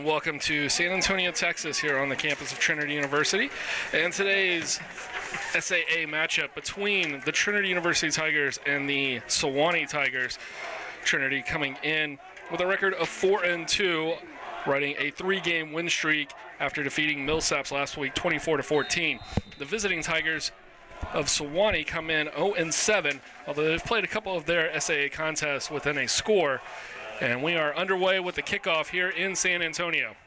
welcome to San Antonio, Texas, here on the campus of Trinity University. And today's SAA matchup between the Trinity University Tigers and the Sewanee Tigers. Trinity coming in with a record of 4-2, riding a 3-game win streak after defeating Millsaps last week 24-14. The visiting Tigers of Sewanee come in 0-7, although they've played a couple of their SAA contests within a score. And we are underway with the kickoff here in San Antonio.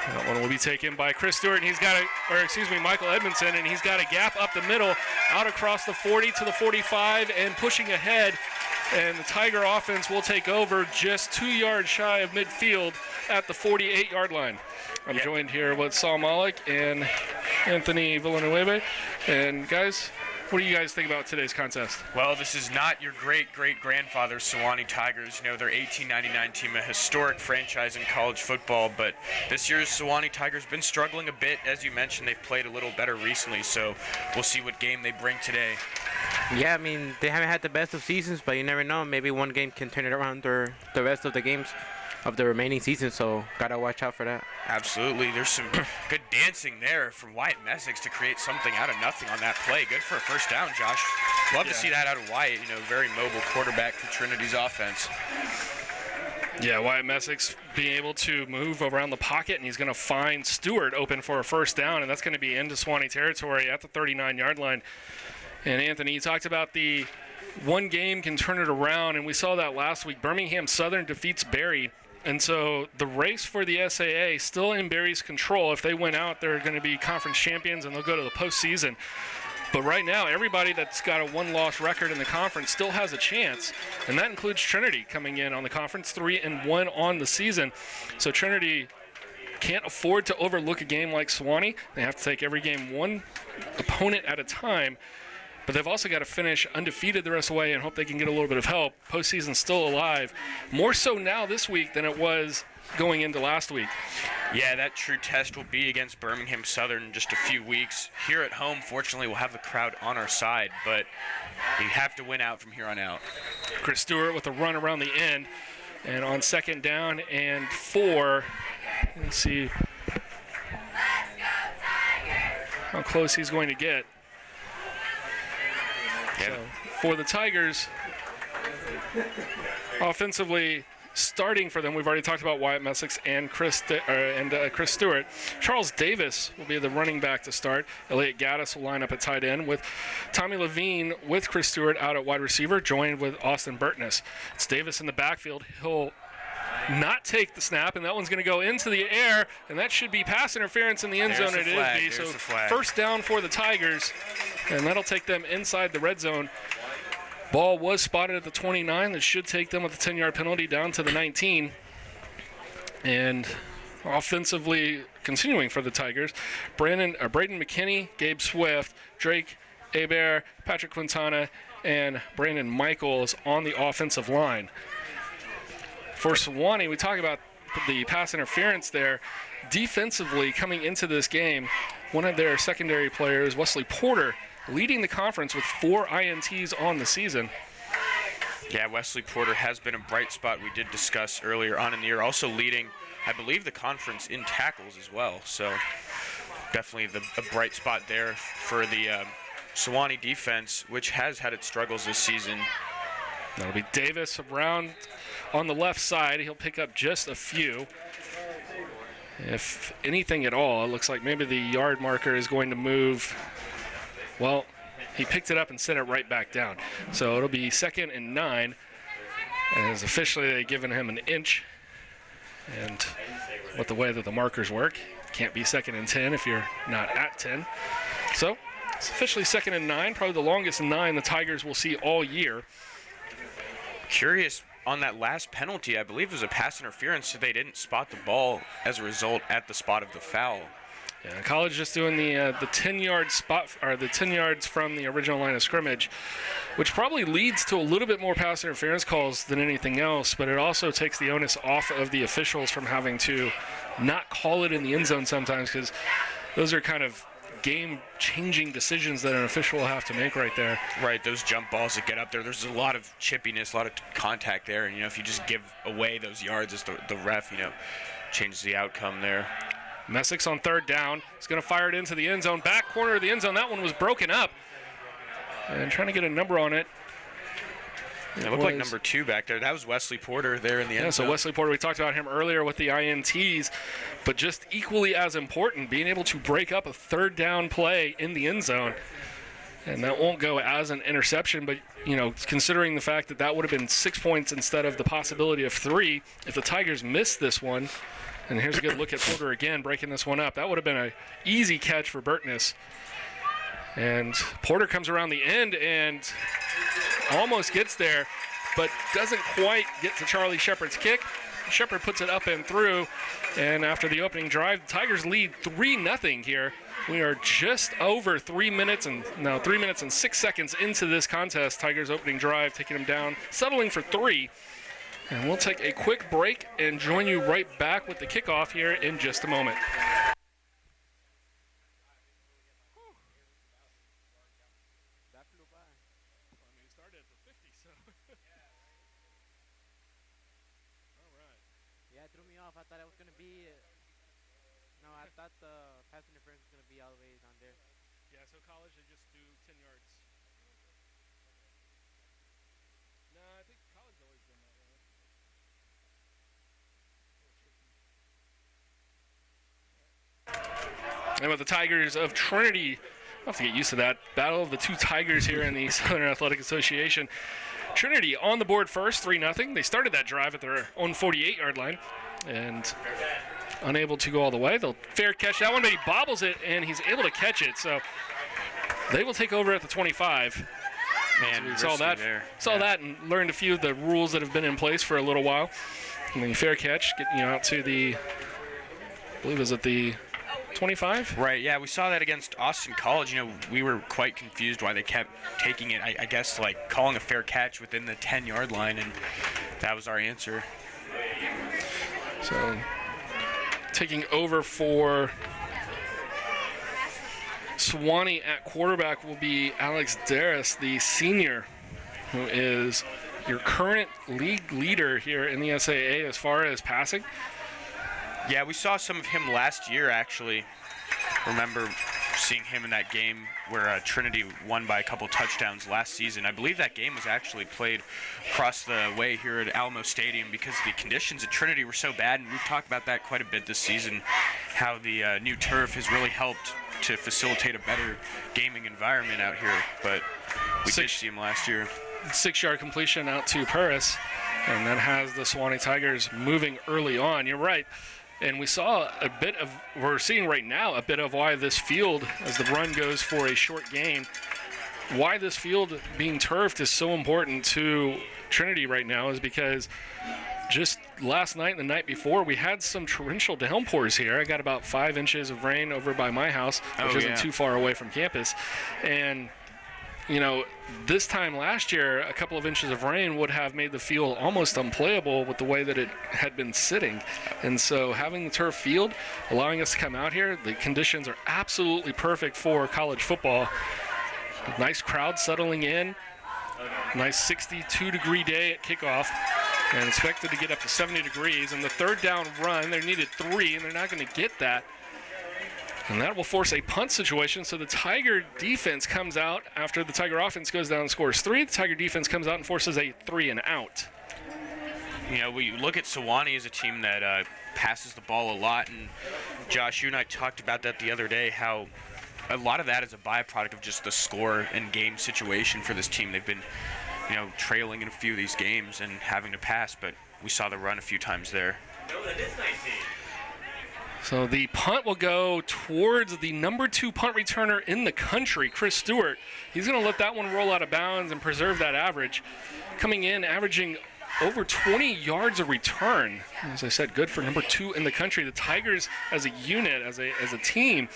That one will be taken by Chris Stewart, and Michael Edmondson, and he's got a gap up the middle, out across the 40 to the 45, and pushing ahead. And the Tiger offense will take over just 2 yards shy of midfield at the 48-yard line. I'm joined here with Saul Malik and Anthony Villanueva. And guys, what do you guys think about today's contest? Well, this is not your great-great-grandfather's Sewanee Tigers. You know, their 1899 team, a historic franchise in college football. But this year's Sewanee Tigers been struggling a bit. As you mentioned, they've played a little better recently. So we'll see what game they bring today. Yeah, I mean, they haven't had the best of seasons, but you never know. Maybe one game can turn it around or the rest of the games of the remaining season, so gotta watch out for that. Absolutely. There's some good dancing there from Wyatt Messick to create something out of nothing on that play. Good for a first down, Josh. Love to see that out of Wyatt, very mobile quarterback for Trinity's offense. Yeah, Wyatt Messick's being able to move around the pocket, and he's going to find Stewart open for a first down, and that's going to be into Sewanee territory at the 39-yard line. And Anthony, you talked about the one game can turn it around, and we saw that last week. Birmingham Southern defeats Berry. And so the race for the SAA still in Berry's control. If they win out, they're going to be conference champions and they'll go to the postseason. But right now, everybody that's got a one-loss record in the conference still has a chance, and that includes Trinity coming in on the conference 3-1 on the season. So Trinity can't afford to overlook a game like Sewanee. They have to take every game one opponent at a time. But they've also got to finish undefeated the rest of the way and hope they can get a little bit of help. Postseason's still alive. More so now this week than it was going into last week. Yeah, that true test will be against Birmingham Southern in just a few weeks. Here at home, fortunately, we'll have the crowd on our side, but you have to win out from here on out. Chris Stewart with a run around the end. And on 2nd down and 4, let's see how close he's going to get. So for the Tigers, offensively starting for them, we've already talked about Wyatt Messick and Chris Stewart. Charles Davis will be the running back to start. Elliot Gaddis will line up at tight end with Tommy Levine with Chris Stewart out at wide receiver, joined with Austin Burtness. It's Davis in the backfield. He'll not take the snap, and that one's going to go into the air, and that should be pass interference in the end zone. It is. So first down for the Tigers, and that'll take them inside the red zone. Ball was spotted at the 29. That should take them with a 10-yard penalty down to the 19. And offensively continuing for the Tigers, Braden McKinney, Gabe Swift, Drake Hebert, Patrick Quintana, and Brandon Michaels on the offensive line. For Sewanee, we talk about the pass interference there. Defensively, coming into this game, one of their secondary players, Wesley Porter, leading the conference with 4 INTs on the season. Yeah, Wesley Porter has been a bright spot we did discuss earlier on in the year. Also leading, I believe, the conference in tackles as well. So definitely a bright spot there for the Sewanee defense, which has had its struggles this season. That'll be Davis around on the left side. He'll pick up just a few, if anything at all. It looks like maybe the yard marker is going to move. Well, he picked it up and set it right back down. So it'll be 2nd and 9, as officially they've given him an inch. And with the way that the markers work, it can't be 2nd and 10 if you're not at 10. So it's officially 2nd and 9, probably the longest 9 the Tigers will see all year. Curious on that last penalty, I believe it was a pass interference, so they didn't spot the ball as a result at the spot of the foul. Yeah, college just doing the 10-yard spot, or the 10 yards from the original line of scrimmage, which probably leads to a little bit more pass interference calls than anything else, but it also takes the onus off of the officials from having to not call it in the end zone sometimes, because those are kind of game-changing decisions that an official will have to make right there. Right, those jump balls that get up there, there's a lot of chippiness, a lot of contact there, and if you just give away those yards as the ref, changes the outcome there. Messick's on third down. He's going to fire it into the end zone. Back corner of the end zone. That one was broken up. And trying to get a number on it. It looked like number 2 back there. That was Wesley Porter there in the end zone. So Wesley Porter, we talked about him earlier with the INTs, but just equally as important, being able to break up a third down play in the end zone. And that won't go as an interception, but, considering the fact that that would have been 6 points instead of the possibility of 3, if the Tigers missed this one, and here's a good look at Porter again, breaking this one up. That would have been an easy catch for Burtness. And Porter comes around the end and almost gets there, but doesn't quite get to Charlie Shepard's kick. Shepard puts it up and through, and after the opening drive, the Tigers lead 3-0 here. We are just over 3 minutes and 6 seconds into this contest. Tigers opening drive, taking them down, settling for 3. And we'll take a quick break and join you right back with the kickoff here in just a moment. Yeah, it threw me off. I thought it was going to be... No, I thought the pass interference was going to be all the way down there. Yeah, so college, they just do 10 yards. No, I think college always done that way. And with the Tigers of Trinity, I'll have to get used to that. Battle of the two Tigers here in the Southern Athletic Association. Trinity on the board first, 3-0. They started that drive at their own 48-yard line and unable to go all the way. They'll fair catch that one, but he bobbles it, and he's able to catch it. So they will take over at the 25. Man, so we saw that and learned a few of the rules that have been in place for a little while. And the fair catch, getting you out to the, I believe it was at the 25? Right, yeah, we saw that against Austin College. We were quite confused why they kept taking it, I guess, like calling a fair catch within the 10-yard line, and that was our answer. So taking over for Sewanee at quarterback will be Alex Darris, the senior, who is your current league leader here in the SAA as far as passing. Yeah, we saw some of him last year, actually. Remember seeing him in that game where Trinity won by a couple touchdowns last season. I believe that game was actually played across the way here at Alamo Stadium because the conditions at Trinity were so bad, and we've talked about that quite a bit this season, how the new turf has really helped to facilitate a better gaming environment out here. But we did see him last year. 6-yard completion out to Paris, and that has the Sewanee Tigers moving early on. You're right. And we saw we're seeing right now a bit of why this field, as the run goes for a short gain, why this field being turfed is so important to Trinity right now is because just last night and the night before, we had some torrential downpours here. I got about 5 inches of rain over by my house, which isn't too far away from campus. And this time last year, a couple of inches of rain would have made the field almost unplayable with the way that it had been sitting. And so having the turf field, allowing us to come out here, the conditions are absolutely perfect for college football. Nice crowd settling in. Nice 62-degree day at kickoff. And expected to get up to 70 degrees. And the third down run, they needed 3, and they're not going to get that. And that will force a punt situation. So the Tiger defense comes out after the Tiger offense goes down and scores 3. The Tiger defense comes out and forces a 3 and out. We look at Sewanee as a team that passes the ball a lot. And Josh, you and I talked about that the other day, how a lot of that is a byproduct of just the score and game situation for this team. They've been, trailing in a few of these games and having to pass, but we saw the run a few times there. So the punt will go towards the number 2 punt returner in the country, Chris Stewart. He's going to let that one roll out of bounds and preserve that average. Coming in, averaging over 20 yards a return. As I said, good for number 2 in the country. The Tigers as a unit, as a team,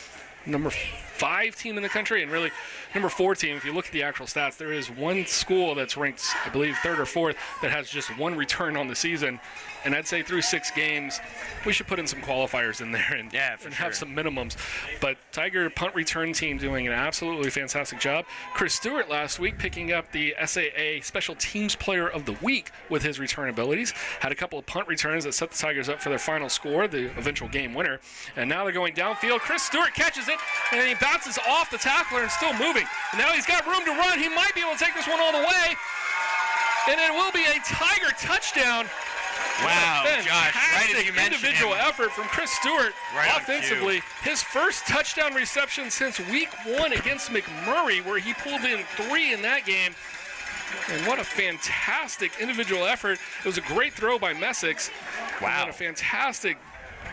number 5 team in the country, and really number 4 team. If you look at the actual stats, there is one school that's ranked, I believe, 3rd or 4th that has just 1 return on the season. And I'd say through 6 games, we should put in some qualifiers in there and have some minimums. But Tiger punt return team doing an absolutely fantastic job. Chris Stewart last week picking up the SAA Special Teams Player of the Week with his return abilities. Had a couple of punt returns that set the Tigers up for their final score, the eventual game winner. And now they're going downfield. Chris Stewart catches it, and then he bounces off the tackler and still moving. And now he's got room to run. He might be able to take this one all the way. And it will be a Tiger touchdown. Wow, Josh, right as you mentioned individual him. effort from Chris Stewart Right on offensively. His first touchdown reception since week 1 against McMurray, where he pulled in 3 in that game. And what a fantastic individual effort. It was a great throw by Messick. Wow. And a fantastic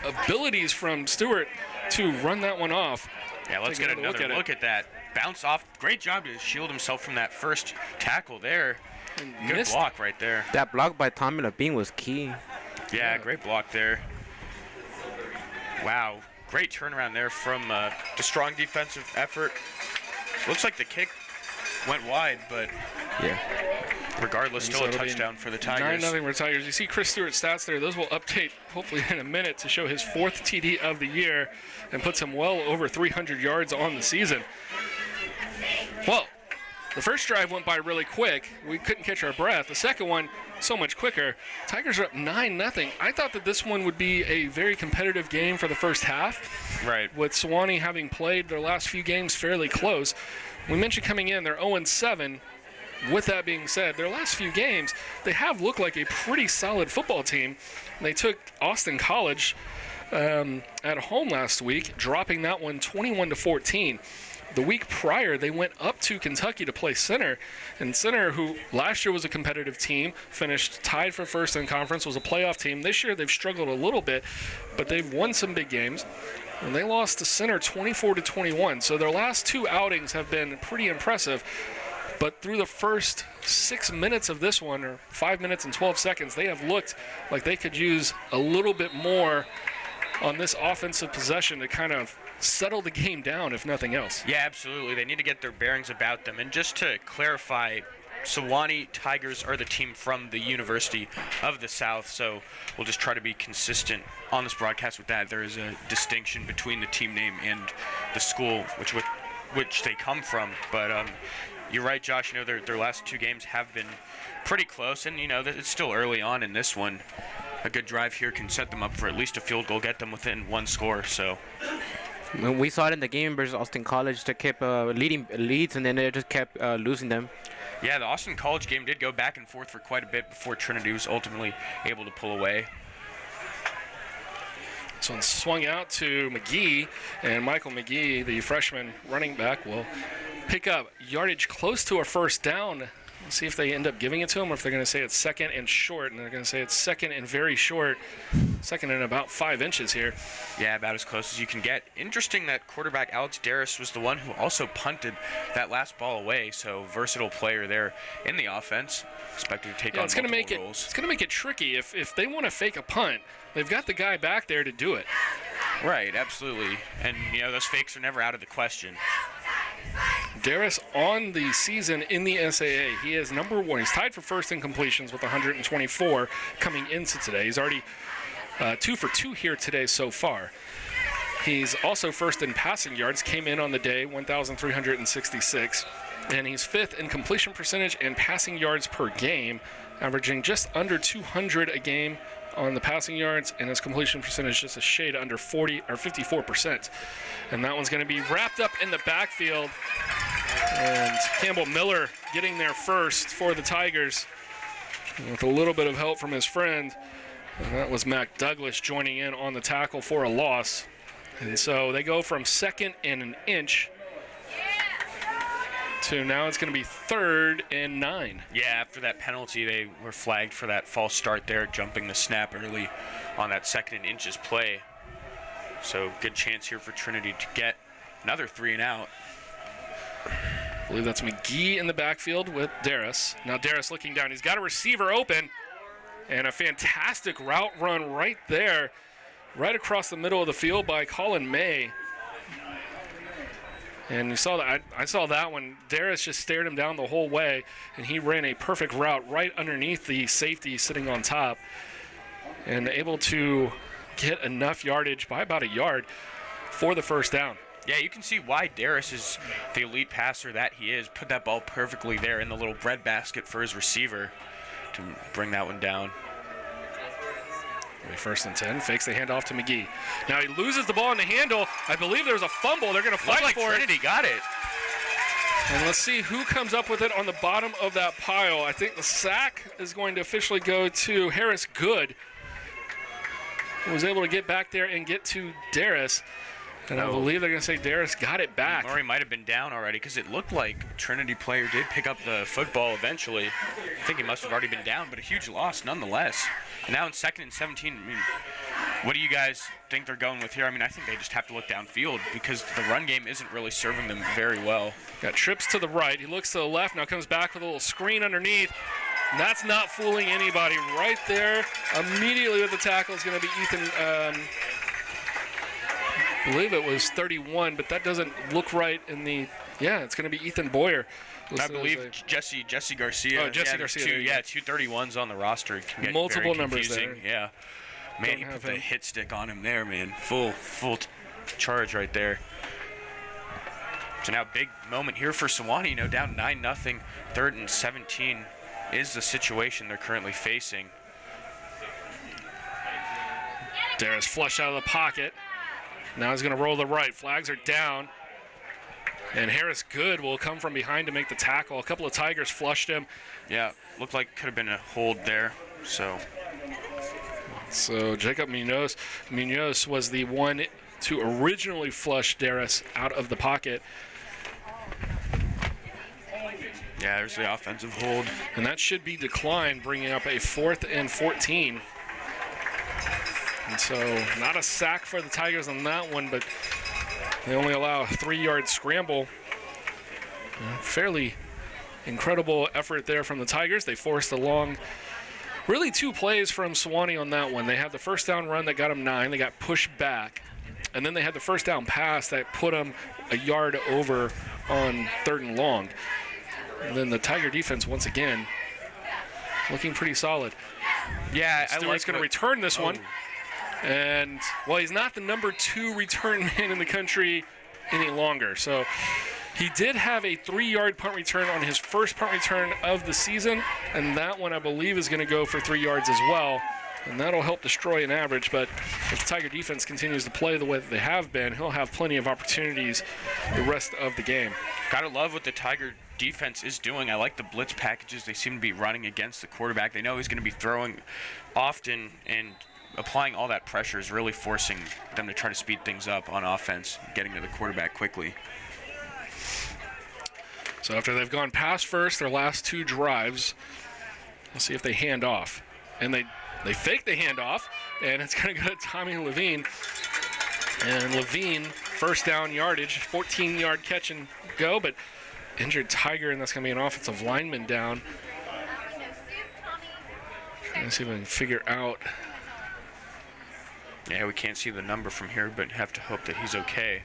abilities from Stewart to run that one off. Yeah, let's get another look at that. Bounce off. Great job to shield himself from that first tackle there. Good block right there. That block by Tommy Levine was key. Yeah, great block there. Wow, great turnaround there from the strong defensive effort. Looks like the kick went wide, but yeah, regardless, still a touchdown for the Tigers. 9-0 for the Tigers. You see Chris Stewart's stats there. Those will update hopefully in a minute to show his 4th TD of the year and puts him well over 300 yards on the season. Well, the first drive went by really quick. We couldn't catch our breath. The second one, so much quicker. Tigers are up 9-0. I thought that this one would be a very competitive game for the first half. Right. With Sewanee having played their last few games fairly close. We mentioned coming in, they're 0-7. With that being said, their last few games, they have looked like a pretty solid football team. They took Austin College at home last week, dropping that one 21-14. The week prior, they went up to Kentucky to play Center. And Center, who last year was a competitive team, finished tied for first in conference, was a playoff team. This year, they've struggled a little bit, but they've won some big games. And they lost to Center 24-21. So their last 2 outings have been pretty impressive. But through the first 6 minutes of this one, or 5 minutes and 12 seconds, they have looked like they could use a little bit more on this offensive possession to kind of settle the game down, if nothing else. Yeah, absolutely. They need to get their bearings about them. And just to clarify, Sewanee Tigers are the team from the University of the South, so we'll just try to be consistent on this broadcast with that. There is a distinction between the team name and the school which they come from. But you're right, Josh. You know, their last 2 games have been pretty close, and you know it's still early on in this one. A good drive here can set them up for at least a field goal, get them within 1 score. So. We saw it in the game versus Austin College. They kept leading leads, and then they just kept losing them. Yeah, the Austin College game did go back and forth for quite a bit before Trinity was ultimately able to pull away. This one swung out to McGee, and Michael McGee, the freshman running back, will pick up yardage close to a first down. Let's see if they end up giving it to him, or if they're going to say it's second and short, and they're going to say it's second and very short, second and about 5 inches here. Yeah, about as close as you can get. Interesting that quarterback Alex Darris was the one who also punted that last ball away, so versatile player there in the offense. Expected to take on multiple roles. It's going to make it tricky. If they want to fake a punt, they've got the guy back there to do it. Right, absolutely. And, you know, those fakes are never out of the question. Darris on the season in the SAA. He is number 1. He's tied for first in completions with 124 coming into today. He's already 2 for 2 here today so far. He's also first in passing yards, came in on the day, 1,366. And he's 5th in completion percentage and passing yards per game, averaging just under 200 a game on the passing yards, and his completion percentage just a shade under 40 or 54%. And that one's going to be wrapped up in the backfield. And Campbell Miller getting there first for the Tigers with a little bit of help from his friend. And that was Mac Douglas joining in on the tackle for a loss. And so they go from 2nd and an inch to now it's going to be 3rd and 9. Yeah, after that penalty, they were flagged for that false start there, jumping the snap early on that 2nd and inches play. So good chance here for Trinity to get another 3 and out. I believe that's McGee in the backfield with Darris. Now Darris looking down. He's got a receiver open, and a fantastic route run right there, right across the middle of the field by Colin May. And you saw that. I saw that one. Darris just stared him down the whole way, and he ran a perfect route right underneath the safety sitting on top, and able to get enough yardage by about a yard for the first down. Yeah, you can see why Darius is the elite passer that he is. Put that ball perfectly there in the little breadbasket for his receiver to bring that one down. First and 10, fakes the handoff to McGee. Now he loses the ball in the handle. I believe there's a fumble. They're going to fight Looks like for Trinity got it. And let's see who comes up with it on the bottom of that pile. I think the sack is going to officially go to Harris Good, who was able to get back there and get to Darius. And I believe they're going to say Darius got it back. Murray might have been down already because it looked like Trinity player did pick up the football eventually. I think he must have already been down, but a huge loss nonetheless. And now in 2nd and 17, I mean, what do you guys think they're going with here? I mean, I think they just have to look downfield because the run game isn't really serving them very well. Got trips to the right. He looks to the left, now comes back with a little screen underneath. And that's not fooling anybody right there. Immediately with the tackle is going to be Ethan. I believe it was 31, but that doesn't look right in the. Yeah, it's going to be Ethan Boyer. I believe Jesse Garcia. Oh, Jesse Garcia. Two 31s on the roster. It can get multiple very numbers confusing. there. Yeah. Man, he put the hit stick on him there, man. Full charge right there. So now big moment here for Sewanee. Down 9-0. 3rd and 17 is the situation they're currently facing. Darius flushed out of the pocket. Now he's going to roll the right. Flags are down. And Harris Good will come from behind to make the tackle. A couple of Tigers flushed him. Yeah, looked like could have been a hold there. So Jacob Munoz was the one to originally flush Darius out of the pocket. Yeah, there's the offensive hold. And that should be declined, bringing up a 4th and 14. And so not a sack for the Tigers on that one, but they only allow a 3-yard scramble. Fairly incredible effort there from the Tigers. They forced a long, really 2 plays from Sewanee on that one. They had the first down run that got them 9. They got pushed back. And then they had the first down pass that put them a yard over on 3rd and long. And then the Tiger defense, once again, looking pretty solid. Yeah, Stewart's going to return this one. And, well, he's not the number 2 return man in the country any longer. So he did have a 3-yard punt return on his first punt return of the season. And that one, I believe, is going to go for 3 yards as well. And that'll help destroy an average. But if the Tiger defense continues to play the way that they have been, he'll have plenty of opportunities the rest of the game. Gotta love what the Tiger defense is doing. I like the blitz packages they seem to be running against the quarterback. They know he's going to be throwing often, and applying all that pressure is really forcing them to try to speed things up on offense, getting to the quarterback quickly. So after they've gone pass first, their last 2 drives, we'll see if they hand off. And they fake the handoff, and it's going to go to Tommy Levine. And Levine, first down yardage, 14-yard catch and go, but injured Tiger, and that's going to be an offensive lineman down. Trying to see if we can figure out. Yeah, we can't see the number from here, but have to hope that he's okay.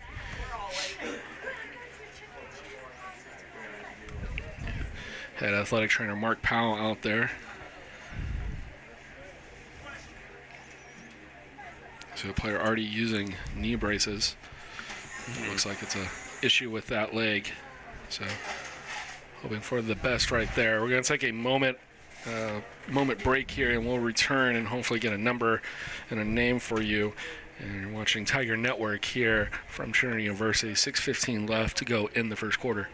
Had athletic trainer Mark Powell out there. So a player already using knee braces. Looks like it's a issue with that leg. So hoping for the best right there. We're going to take a moment break here, and we'll return and hopefully get a number and a name for you. And you're watching Tiger Network here from Trinity University. 6:15 left to go in the first quarter.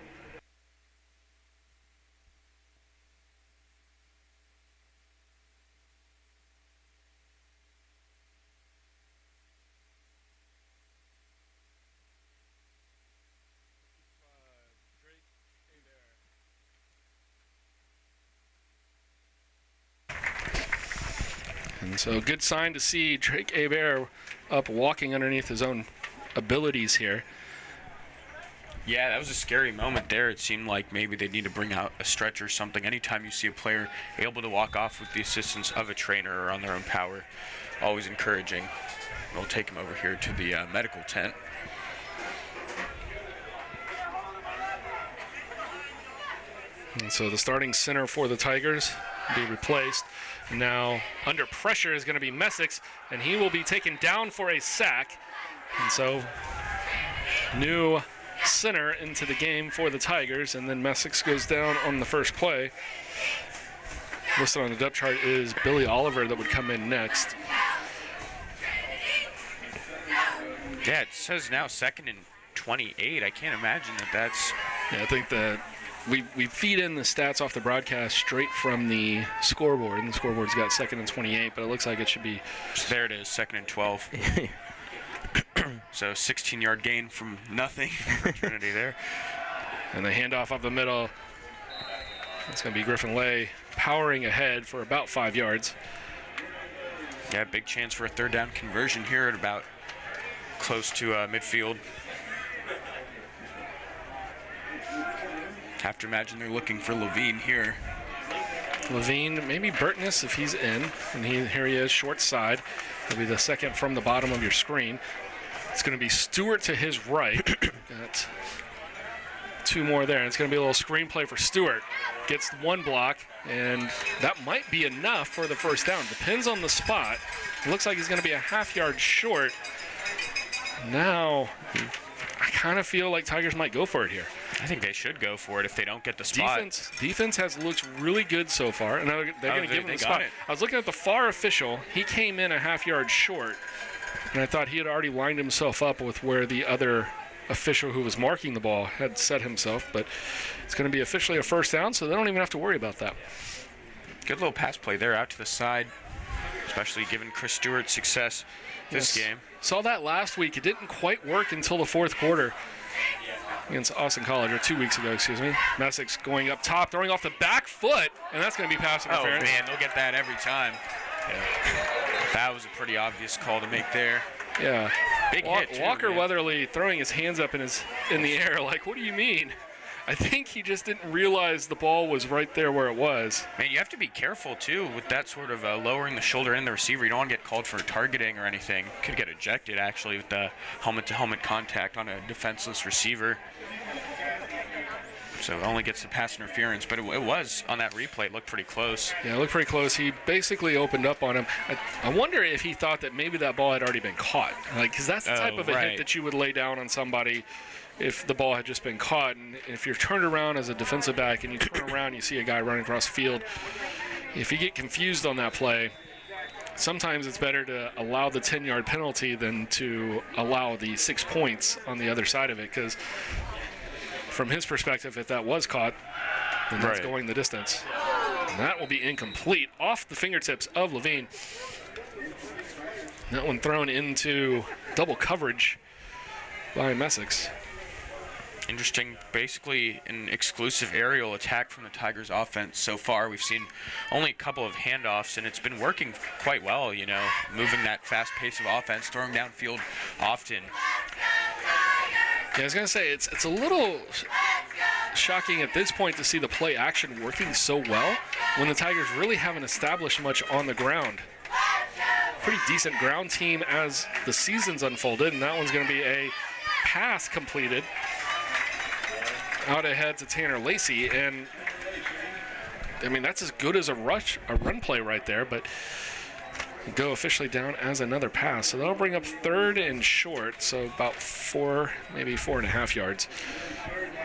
And so good sign to see Drake Hebert up walking underneath his own abilities here. Yeah, that was a scary moment there. It seemed like maybe they need to bring out a stretch or something. Anytime you see a player able to walk off with the assistance of a trainer or on their own power, always encouraging. We'll take him over here to the medical tent. And so the starting center for the Tigers will be replaced. Now under pressure is going to be Messick, and he will be taken down for a sack. And so new center into the game for the Tigers, and then Messick goes down on the first play. Listed on the depth chart is Billy Oliver that would come in next. Yeah, it says now 2nd and 28. I can't imagine that that's... Yeah, I think that we feed in the stats off the broadcast straight from the scoreboard, and the scoreboard's got 2nd and 28, but it looks like it should be... So there it is, 2nd and 12. So 16-yard gain from nothing for Trinity there. And the handoff up the middle. It's going to be Griffin Lay powering ahead for about 5 yards. Yeah, big chance for a 3rd down conversion here at about close to midfield. Have to imagine they're looking for Levine here. Levine, maybe Burtness if he's in. And here he is, short side. He'll be the second from the bottom of your screen. It's going to be Stewart to his right. Got 2 more there. And it's going to be a little screenplay for Stewart. Gets 1 block, and that might be enough for the first down. Depends on the spot. It looks like he's going to be a half-yard short. Now, I kind of feel like Tigers might go for it here. I think they should go for it if they don't get the spot. Defense has looked really good so far, and they're going to give him the spot. I was looking at the far official. He came in a half-yard short, and I thought he had already lined himself up with where the other official who was marking the ball had set himself, but it's going to be officially a first down, so they don't even have to worry about that. Good little pass play there out to the side, especially given Chris Stewart success this game. Saw that last week. It didn't quite work until the 4th quarter against Austin College, or 2 weeks ago, excuse me. Messick's going up top, throwing off the back foot, and that's going to be pass interference. Oh, man, they'll get that every time. Yeah. That was a pretty obvious call to make there. Yeah. Big hit, too, Walker man. Weatherly throwing his hands up in the air like, what do you mean? I think he just didn't realize the ball was right there where it was. Man, you have to be careful, too, with that sort of lowering the shoulder in the receiver. You don't want to get called for targeting or anything. Could get ejected, actually, with the helmet-to-helmet contact on a defenseless receiver. So it only gets the pass interference, but it was, on that replay, it looked pretty close. Yeah, it looked pretty close. He basically opened up on him. I wonder if he thought that maybe that ball had already been caught. Because that's the type of a hit that you would lay down on somebody if the ball had just been caught. And if you're turned around as a defensive back and you turn around, you see a guy running across the field. If you get confused on that play, sometimes it's better to allow the 10-yard penalty than to allow the 6 points on the other side of it. Because from his perspective, if that was caught, then that's going the distance. And that will be incomplete off the fingertips of Levine. That one thrown into double coverage by Messick. Interesting, basically an exclusive aerial attack from the Tigers offense so far. We've seen only a couple of handoffs, and it's been working quite well, you know, moving that fast pace of offense, throwing downfield often. Yeah, I was going to say, it's a little shocking at this point to see the play action working so well when the Tigers really haven't established much on the ground. Pretty decent ground team as the season's unfolded, and that one's going to be a pass completed out ahead to Tanner Lacey, and I mean that's as good as a run play right there, but go officially down as another pass. So that'll bring up 3rd and short, so about 4, maybe 4.5 yards.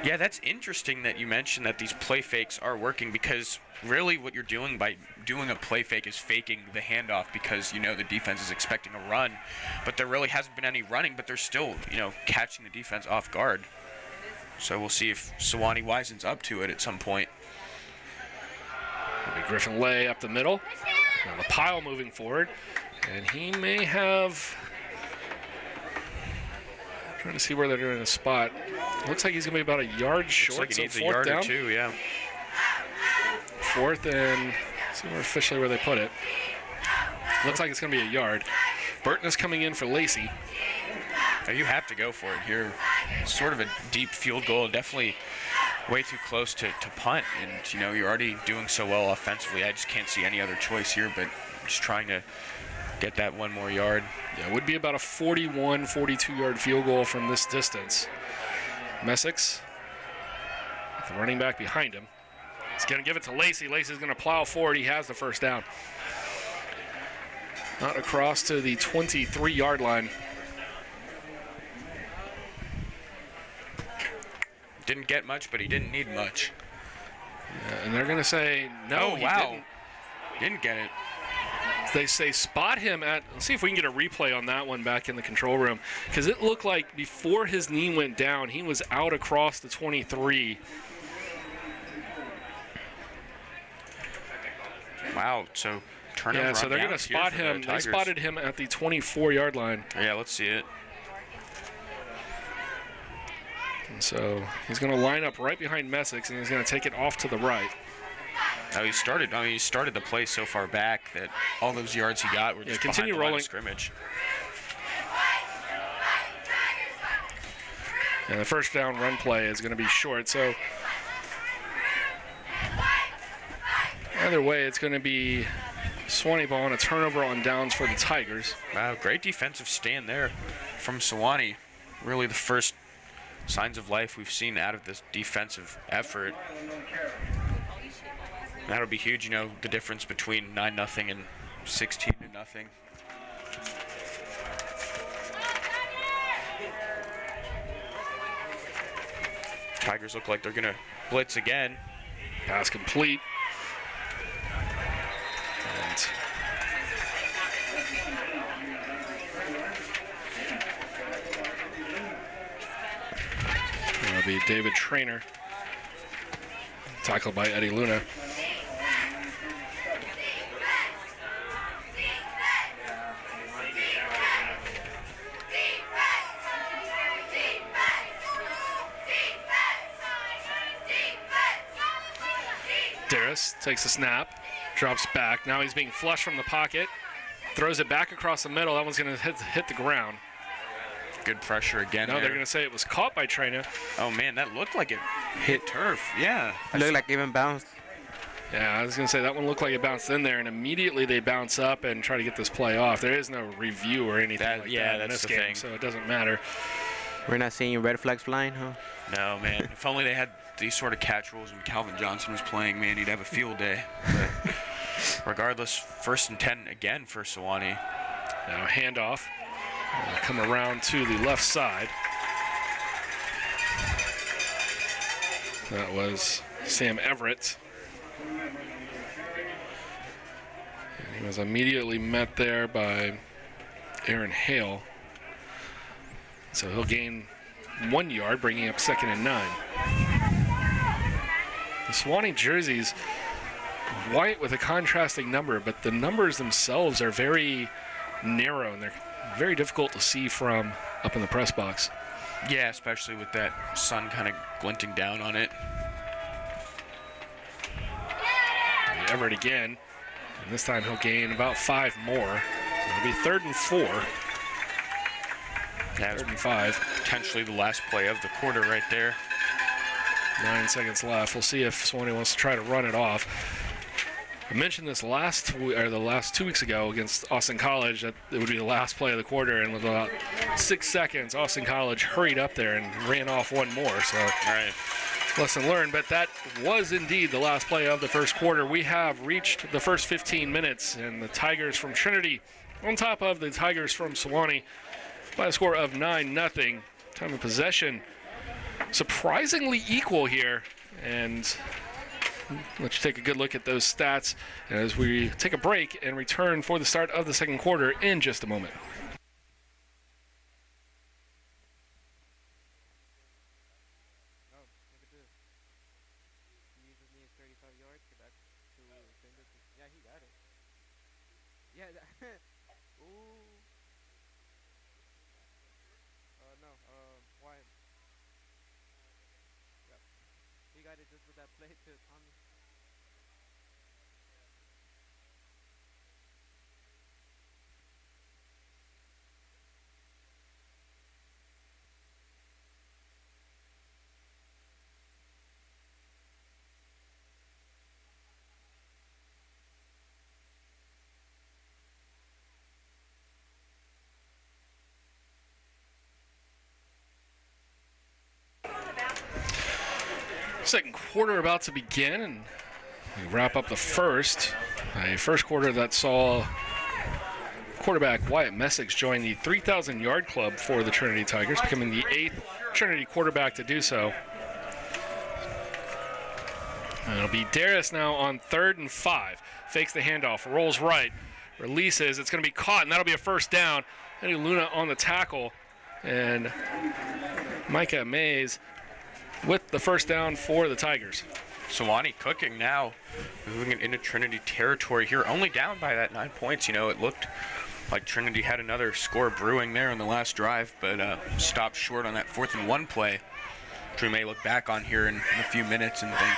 Yeah, that's interesting that you mentioned that these play fakes are working, because really what you're doing by doing a play fake is faking the handoff, because you know the defense is expecting a run, but there really hasn't been any running, but they're still, you know, catching the defense off guard. So we'll see if Sewanee wisens up to it at some point. It'll be Griffin Lay up the middle. Now the pile moving forward, and he may have. I'm trying to see where they're doing a spot. Looks like he's going to be about a yard short. Looks like he needs so a yard down. or 2, yeah. 4th and see officially where they put it. Looks like it's going to be a yard. Burton is coming in for Lacey. Now you have to go for it here. It's sort of a deep field goal, definitely way too close to punt. And, you know, you're already doing so well offensively. I just can't see any other choice here, but just trying to get that 1 more yard. Yeah, it would be about a 41, 42-yard field goal from this distance. Messick, the running back behind him. He's going to give it to Lacey. Lacey's going to plow forward. He has the first down. Not across to the 23-yard line. Didn't get much, but he didn't need much. And they're going to say, no, Oh, he wow. didn't. Didn't get it. They say spot him at, let's see if we can get a replay on that one back in the control room, because it looked like before his knee went down, he was out across the 23. Wow, so turnover. Yeah, so on they're going to downs here spot for the him. They Tigers. spotted him at the 24-yard line. Yeah, let's see it. And so he's going to line up right behind Messick, and he's going to take it off to the right. Oh, he started the play so far back that all those yards he got were just continue behind the line rolling. of scrimmage. And the first down run play is going to be short. So either way, it's going to be Sewanee ball and a turnover on downs for the Tigers. Wow, great defensive stand there from Sewanee. Really the first signs of life we've seen out of this defensive effort. That'll be huge, you know, the difference between 9-0 and 16-0. Tigers look like they're going to blitz again. Pass complete. And it'll be David Traynor. Tackled by Eddie Luna. Darris takes a snap, drops back. Now he's being flushed from the pocket, throws it back across the middle. That one's going to hit the ground. Good pressure again. No, they're going to say it was caught by Traynor. Oh, man, that looked like it hit turf. Yeah. Looked like even bounced. Yeah, I was going to say that one looked like it bounced in there, and immediately they bounce up and try to get this play off. There is no review or anything like that in that's this the game, thing. so it doesn't matter. We're not seeing red flags flying, huh? No, man. If only they had these sort of catch rules when Calvin Johnson was playing, man, he'd have a field day. But regardless, 1st and 10 again for Sewanee. Now handoff. Come around to the left side. That was Sam Everett. And he was immediately met there by Aaron Hale. So he'll gain 1 yard, bringing up 2nd and 9. The Sewanee jerseys, white with a contrasting number, but the numbers themselves are very narrow, and they're very difficult to see from up in the press box. Yeah, especially with that sun kind of glinting down on it. Everett again, and this time he'll gain about 5 more. So it'll be 3rd and 4. Yeah, 3rd and 5. potentially the last play of the quarter right there. 9 seconds left. We'll see if Sewanee wants to try to run it off. I mentioned this the last 2 weeks ago against Austin College that it would be the last play of the quarter, and with about 6 seconds, Austin College hurried up there and ran off one more. So, Right. lesson learned. But that was indeed the last play of the first quarter. We have reached the first 15 minutes, and the Tigers from Trinity on top of the Tigers from Sewanee by a score of 9-0. Time of possession surprisingly equal here, and let you take a good look at those stats as we take a break and return for the start of the second quarter in just a moment. He got it just with that play to Tommy. Second quarter about to begin, and we wrap up the first. A first quarter that saw quarterback Wyatt Messick join the 3,000-yard club for the Trinity Tigers, becoming the 8th Trinity quarterback to do so. And it'll be Darius now on 3rd and 5. Fakes the handoff, rolls right, releases. It's going to be caught, and that'll be a first down. Eddie Luna on the tackle, and Micah Mays with the first down for the Tigers. Sewanee cooking now, moving it into Trinity territory here, only down by that 9 points. You know, it looked like Trinity had another score brewing there on the last drive, but stopped short on that 4th and 1 play, which we may look back on here in a few minutes and think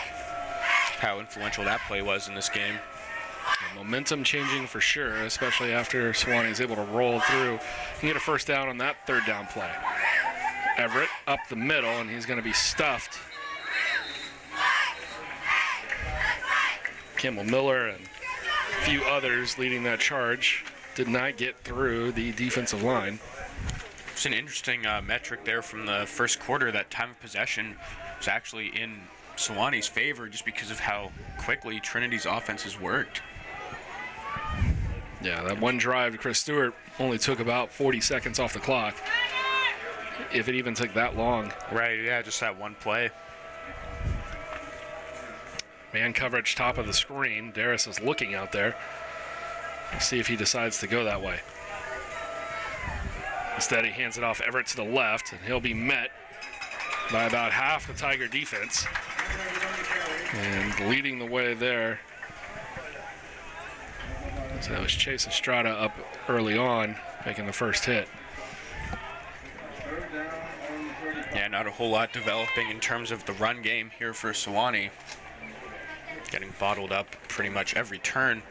how influential that play was in this game. Momentum changing for sure, especially after Sewanee is able to roll through and get a first down on that 3rd down play. Everett up the middle, and he's going to be stuffed. Campbell Miller and a few others leading that charge did not get through the defensive line. It's an interesting metric there from the first quarter. That time of possession was actually in Sewanee's favor just because of how quickly Trinity's offense has worked. Yeah, that one drive to Chris Stewart only took about 40 seconds off the clock, if it even took that long. Right, yeah, just that one play. Man coverage top of the screen. Darius is looking out there. Let's see if he decides to go that way. Instead, he hands it off Everett to the left, and he'll be met by about half the Tiger defense. And leading the way there. So that was Chase Estrada up early on, making the first hit. Yeah, not a whole lot developing in terms of the run game here for Sewanee. Getting bottled up pretty much every turn.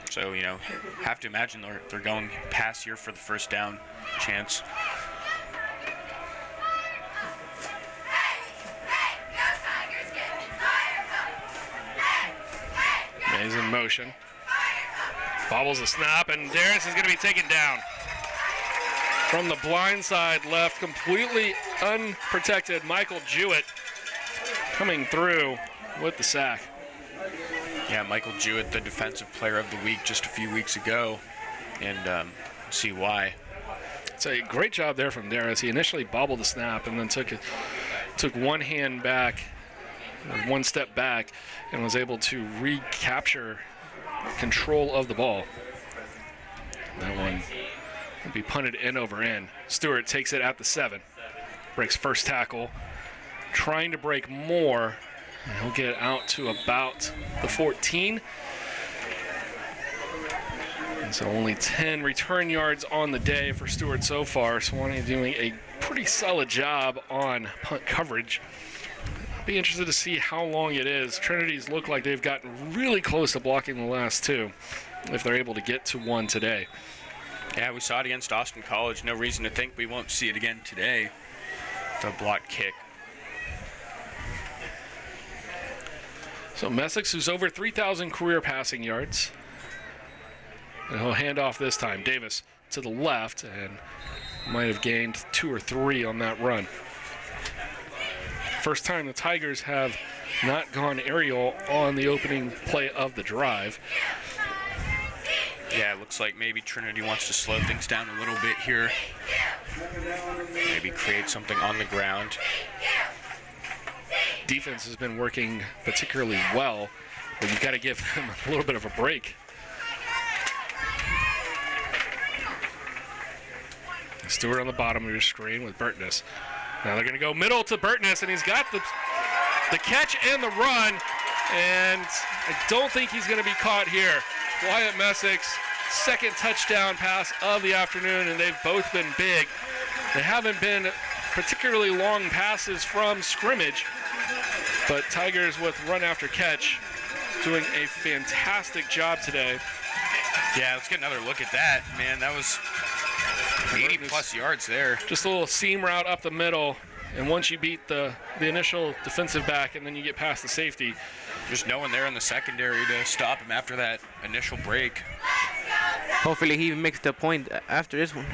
So, you know, have to imagine they're going pass here for the first down chance. Mays in motion. Bobbles the snap, and Darius is going to be taken down. From the blind side left, completely unprotected, Michael Jewett coming through with the sack. Yeah, Michael Jewett, the defensive player of the week just a few weeks ago, and see why. It's a great job there from Darius. He initially bobbled the snap and then took one hand back, one step back, and was able to recapture control of the ball. That one will be punted in over end. Stewart takes it at the 7. Breaks first tackle. Trying to break more. And he'll get out to about the 14. And so only 10 return yards on the day for Stewart so far. Sewanee doing a pretty solid job on punt coverage. Be interested to see how long it is. Trinity's look like they've gotten really close to blocking the last 2, if they're able to get to one today. Yeah, we saw it against Austin College. No reason to think we won't see it again today. The block kick. So Messick, who's over 3,000 career passing yards. And he'll hand off this time. Davis to the left, and might have gained 2 or 3 on that run. First time the Tigers have not gone aerial on the opening play of the drive. Yeah, it looks like maybe Trinity wants to slow things down a little bit here. Maybe create something on the ground. Defense has been working particularly well, but you've got to give them a little bit of a break. Stewart on the bottom of your screen with Burtness. Now they're going to go middle to Burtness, and he's got the catch and the run, and I don't think he's going to be caught here. Wyatt Messick's second touchdown pass of the afternoon, and they've both been big. They haven't been particularly long passes from scrimmage, but Tigers with run after catch doing a fantastic job today. Yeah, let's get another look at that. Man, that was 80 plus yards there. Just a little seam route up the middle, and once you beat the initial defensive back and then you get past the safety, just no one there in the secondary to stop him after that initial break. Hopefully he makes the point after this one.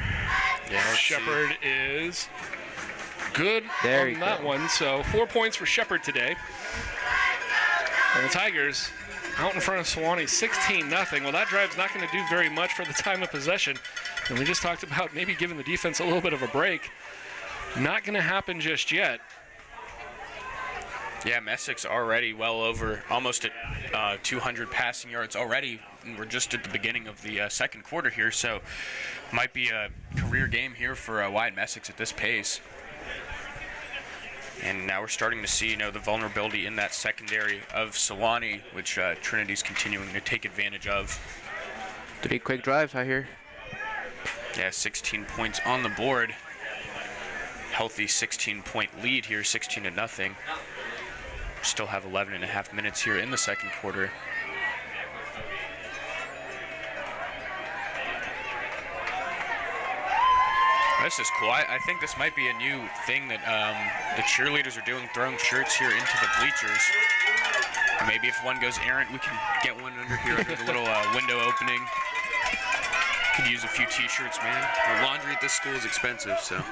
Yeah, Shepard is good on that one. So 4 points for Shepard today. And the Tigers out in front of Sewanee, 16-0. Well, that drive's not going to do very much for the time of possession. And we just talked about maybe giving the defense a little bit of a break. Not going to happen just yet. Yeah, Messick's already well over, almost at 200 passing yards already. And we're just at the beginning of the second quarter here, so might be a career game here for Wyatt Messick's at this pace. And now we're starting to see, the vulnerability in that secondary of Sewanee, which Trinity's continuing to take advantage of. 3 quick drives out here. Yeah, 16 points on the board. Healthy 16-point lead here, 16-0. Still have 11.5 minutes here in the second quarter. This is cool. I think this might be a new thing that the cheerleaders are doing, throwing shirts here into the bleachers. And maybe if one goes errant, we can get one under here under the little window opening. Could use a few t-shirts, man. The laundry at this school is expensive, so.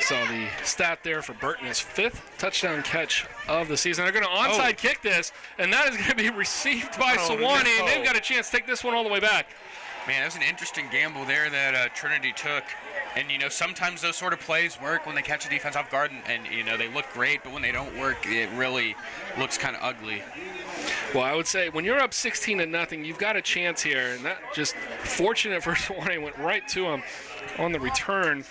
So the stat there for Burton is 5th touchdown catch of the season. They're going to onside kick this, and that is going to be received by Sewanee, and they've got a chance to take this one all the way back. Man, that was an interesting gamble there that Trinity took. And, sometimes those sort of plays work when they catch a defense off guard, and they look great, but when they don't work, it really looks kind of ugly. Well, I would say when you're up 16-0, you've got a chance here, and that just fortunate for Sewanee went right to him on the return.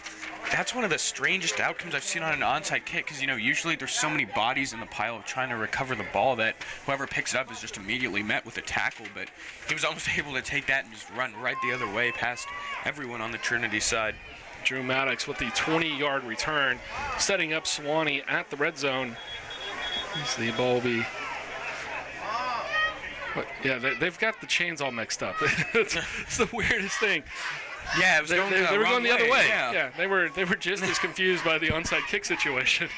That's one of the strangest outcomes I've seen on an onside kick because, usually there's so many bodies in the pile of trying to recover the ball that whoever picks it up is just immediately met with a tackle. But he was almost able to take that and just run right the other way past everyone on the Trinity side. Drew Maddox with the 20-yard return, setting up Sewanee at the red zone. As the ball will be... But yeah, they've got the chains all mixed up. It's the weirdest thing. Yeah, it was they were going the other way. Yeah, they were just as confused by the onside kick situation.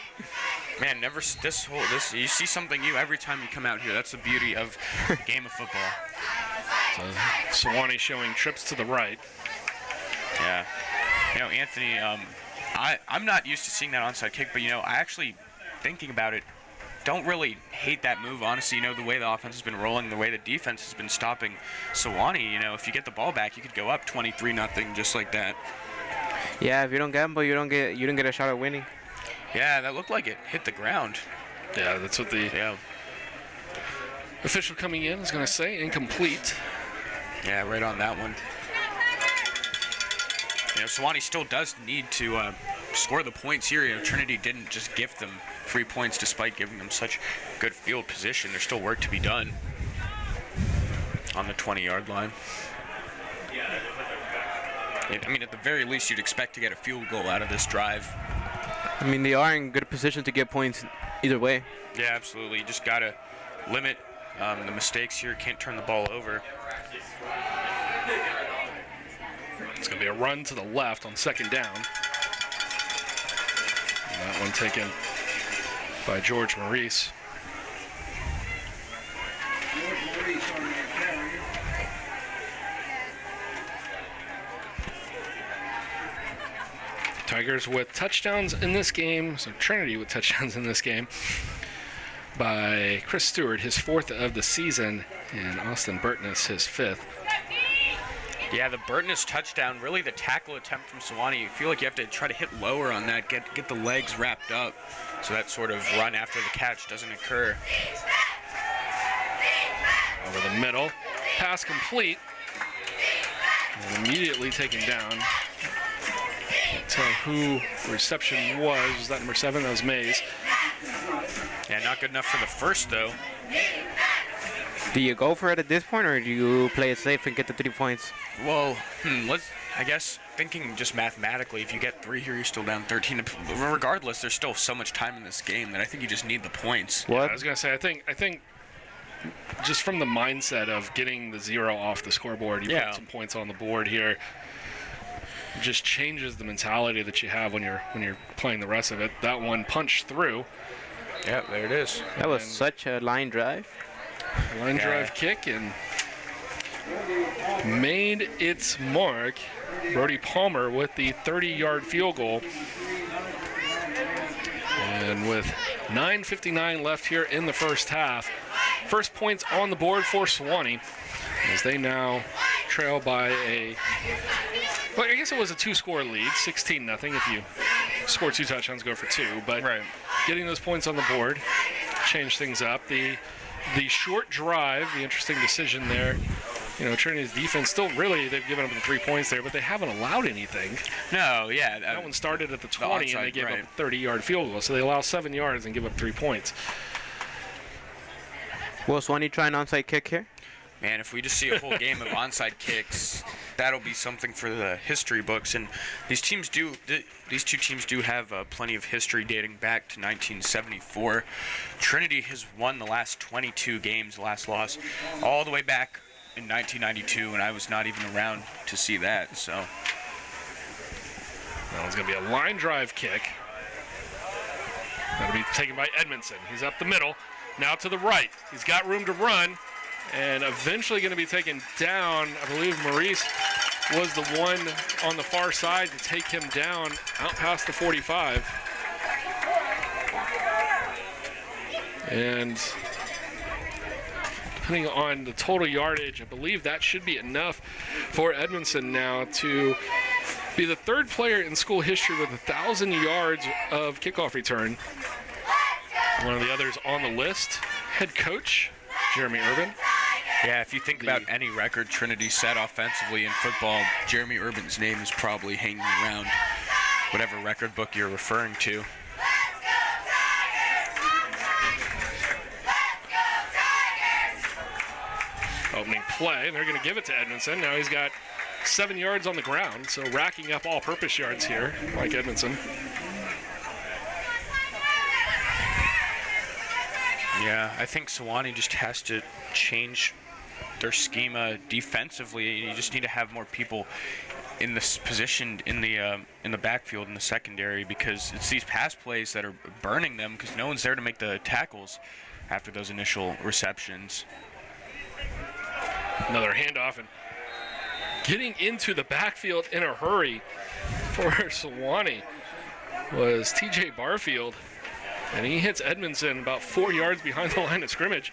Man, you see something new every time you come out here. That's the beauty of the game of football. So Sewanee showing trips to the right. Yeah. Anthony, I'm not used to seeing that onside kick, but I actually, thinking about it, don't really hate that move, honestly. The way the offense has been rolling, the way the defense has been stopping Sewanee, if you get the ball back, you could go up 23-0 just like that. Yeah, if you don't gamble, you don't get a shot at winning. Yeah, that looked like it hit the ground. Yeah, that's what the official coming in is going to say. Incomplete. Yeah, right on that one. Sewanee still does need to score the points here. Trinity didn't just gift them 3 points despite giving them such good field position. There's still work to be done on the 20-yard line. At the very least, you'd expect to get a field goal out of this drive. They are in good position to get points either way. Yeah, absolutely. You just got to limit the mistakes here. Can't turn the ball over. It's going to be a run to the left on second down. And that one taken by George Maurice. Tigers with touchdowns in this game, so Trinity with touchdowns in this game by Chris Stewart, his 4th of the season, and Austin Burtness, his 5th. Yeah, the Burtness touchdown, really the tackle attempt from Sewanee, you feel like you have to try to hit lower on that, get the legs wrapped up so that sort of run after the catch doesn't occur. Over the middle, pass complete, and immediately taken down. Can't tell who the reception was. Was that number 7? That was Mays. Yeah, not good enough for the first, though. Do you go for it at this point, or do you play it safe and get the 3 points? Well, I guess thinking just mathematically, if you get 3 here, you're still down 13. Regardless, there's still so much time in this game that I think you just need the points. What? Yeah, I was gonna say, I think just from the mindset of getting the 0 off the scoreboard, you put some points on the board here. Just changes the mentality that you have when you're playing the rest of it. That one punched through. Yeah, there it is. That was such a line drive. Line drive kick and made its mark. Brody Palmer with the 30-yard field goal. And with 9:59 left here in the first half, first points on the board for Sewanee as they now trail by I guess it was a 2-score lead, 16-0 if you score 2 touchdowns, go for 2. But getting those points on the board changed things up. The short drive, the interesting decision there. Trinity's defense still really, they've given up the 3 points there, but they haven't allowed anything. No, yeah. That one started at the 20, and they gave up a 30-yard field goal. So they allow 7 yards and give up 3 points. Will Sewanee try an onside kick here? Man, if we just see a whole game of onside kicks, that'll be something for the history books. And these two teams do have plenty of history dating back to 1974. Trinity has won the last 22 games, last loss, all the way back in 1992, and I was not even around to see that. So that one's going to be a line drive kick. That'll be taken by Edmondson. He's up the middle, now to the right. He's got room to run, and eventually going to be taken down. I believe Maurice was the one on the far side to take him down out past the 45. And depending on the total yardage, I believe that should be enough for Edmondson now to be the 3rd player in school history with 1,000 yards of kickoff return. One of the others on the list, head coach Jeremy Urban. Yeah, if you think about any record Trinity set offensively in football, Jeremy Urban's name is probably hanging around whatever record book you're referring to. Opening play, and they're going to give it to Edmondson. Now he's got 7 yards on the ground, so racking up all-purpose yards here, like Edmondson. Yeah, I think Sewanee just has to change their schema defensively. You just need to have more people in this position in the backfield in the secondary, because it's these pass plays that are burning them because no one's there to make the tackles after those initial receptions. Another handoff, and getting into the backfield in a hurry for Sewanee was TJ Barfield, and he hits Edmondson about 4 yards behind the line of scrimmage.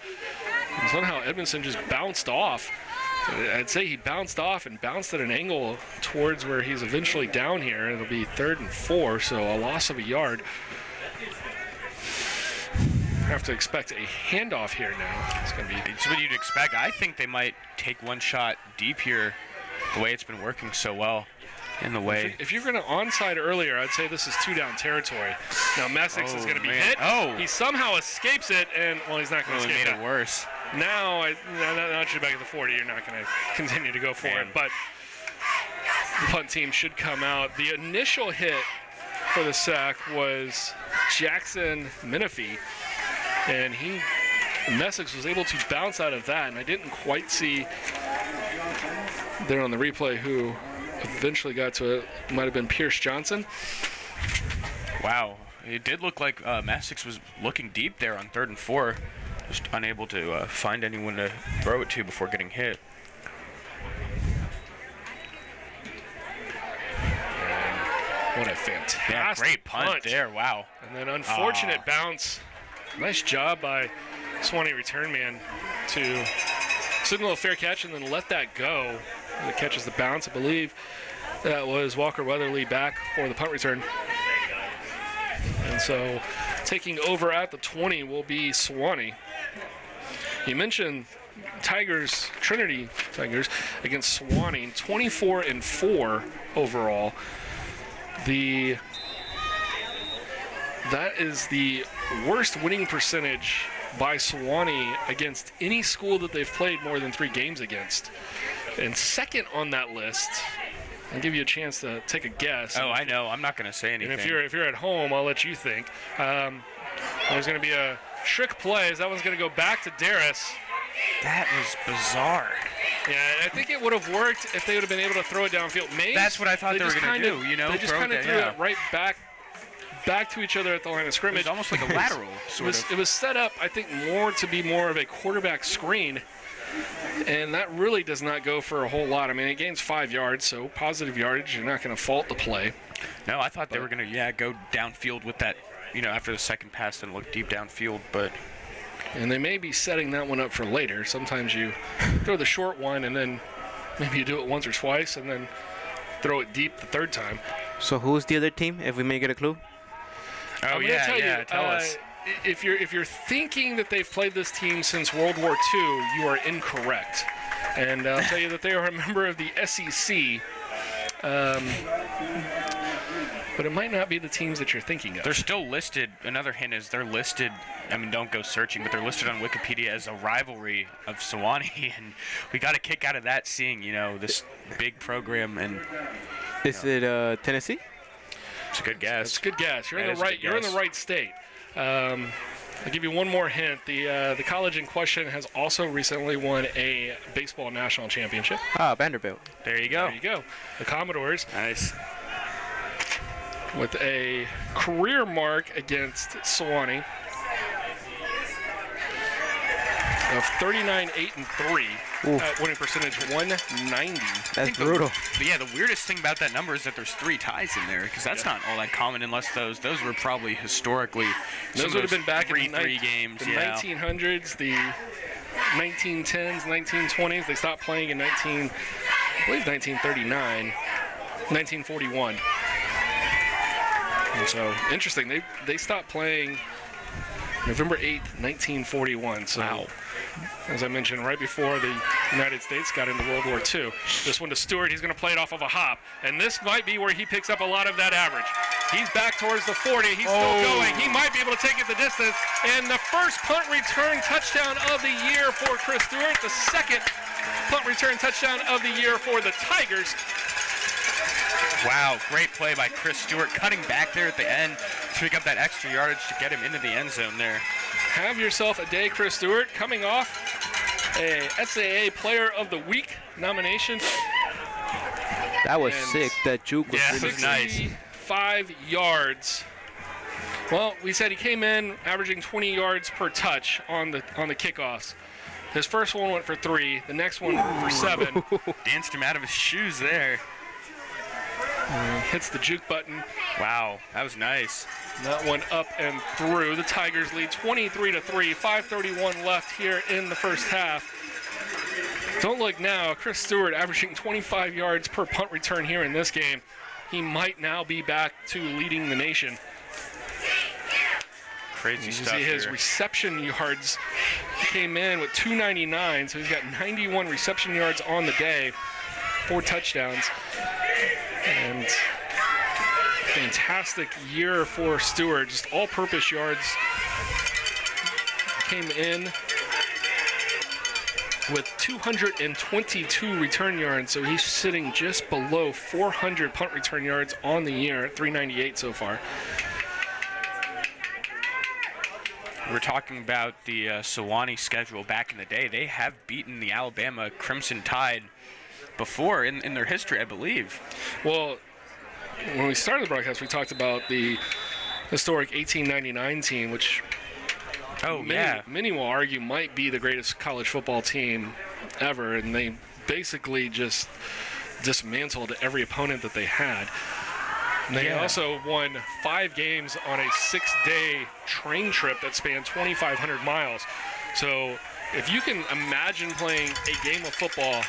And somehow Edmondson just bounced off. I'd say he bounced off and bounced at an angle towards where he's eventually down here. It'll be 3rd and 4, so a loss of a yard. Have to expect a handoff here now. It's going to be. It's what you'd expect. I think they might take one shot deep here, the way it's been working so well. In the way. If you're going to onside earlier, I'd say this is 2-down territory. Now Messick's is going to be hit. Oh, he somehow escapes it, and well, he's not going to escape made it worse. Now you're back at the 40. You're not going to continue to go for it, but the punt team should come out. The initial hit for the sack was Jackson Menifee, and Messick was able to bounce out of that, and I didn't quite see there on the replay who eventually got to it. Might have been Pierce Johnson. Wow, it did look like Messick was looking deep there on 3rd and 4, just unable to find anyone to throw it to before getting hit. And what a fantastic great punt there! Wow. And then unfortunate bounce. Nice job by Sewanee return man to signal a fair catch and then let that go. It catches the bounce. I believe that was Walker Weatherly back for the punt return. And so taking over at the 20 will be Sewanee. You mentioned Trinity Tigers against Sewanee, 24-4 overall. That is the worst winning percentage by Sewanee against any school that they've played more than 3 games against. And second on that list, I'll give you a chance to take a guess. Oh, I know. I'm not going to say anything. And if you're at home, I'll let you think. There's going to be a trick play. That one's going to go back to Darris. That was bizarre. Yeah, I think it would have worked if they would have been able to throw it downfield. That's what I thought they were going to do. They just kind of threw it right back to each other at the line of scrimmage. It was almost like a lateral. It was set up, I think, more to be more of a quarterback screen. And that really does not go for a whole lot. I mean, it gains 5 yards, so positive yardage. You're not going to fault the play. No, I thought they were going to, go downfield with that, after the second pass and look deep downfield. And they may be setting that one up for later. Sometimes you throw the short one, and then maybe you do it once or twice, and then throw it deep the 3rd time. So who's the other team, if we may get a clue? Oh, I'm gonna tell you, tell us. If you're thinking that they've played this team since World War II, you are incorrect. And I'll tell you that they are a member of the SEC. But it might not be the teams that you're thinking of. They're still listed. Another hint is they're listed. I mean, don't go searching, but they're listed on Wikipedia as a rivalry of Sewanee, and we got a kick out of that, seeing this big program. And Is it Tennessee? it's a good guess. It's a good guess. You're That in is the a right. good You're in the guess. right state. I'll give you one more hint. The college in question has also recently won a baseball national championship. Ah, Vanderbilt. There you go. There you go. The Commodores, Nice. with a career mark against Sewanee of 39-8-3. Winning percentage 190. That's brutal. The weirdest thing about that number is that there's 3 ties in there, because that's not all that common unless those were probably historically. Those would have been back in the 3 games. the 1900s, the 1910s, 1920s. They stopped playing in 1939, 1941. And so, interesting. They stopped playing November 8th, 1941. So, Wow. as I mentioned, right before the United States got into World War II. This one to Stewart. He's going to play it off of a hop. And this might be where he picks up a lot of that average. He's back towards the 40. He's still going. He might be able to take it the distance. And the first punt return touchdown of the year for Chris Stewart. The second punt return touchdown of the year for the Tigers. Wow, great play by Chris Stewart, cutting back there at the end to pick up that extra yardage to get him into the end zone there. Have yourself a day, Chris Stewart, coming off a SAA Player of the Week nomination. That was And sick. That juke was Yeah, really it was nice. 65 yards. Well, we said he came in averaging 20 yards per touch on the kickoffs. His first one went for 3. The next one for 7. Danced him out of his shoes there. Hits the juke button. Wow, that was nice. That one up and through. The Tigers lead 23-3. 5:31 left here in the first half. Don't look now. Chris Stewart averaging 25 yards per punt return here in this game. He might now be back to leading the nation. Crazy You stuff see his here. reception yards. He came in with 299, so he's got 91 reception yards on the day, 4 touchdowns. And fantastic year for Stewart. Just all-purpose yards. Came in with 222 return yards, so he's sitting just below 400 punt return yards on the year, at 398 so far. We're talking about the Sewanee schedule back in the day. They have beaten the Alabama Crimson Tide before in their history, I believe. Well, when we started the broadcast, we talked about the historic 1899 team, which many will argue might be the greatest college football team ever, and they basically just dismantled every opponent that they had. And they also won 5 games on a 6-day train trip that spanned 2,500 miles. So if you can imagine playing a game of football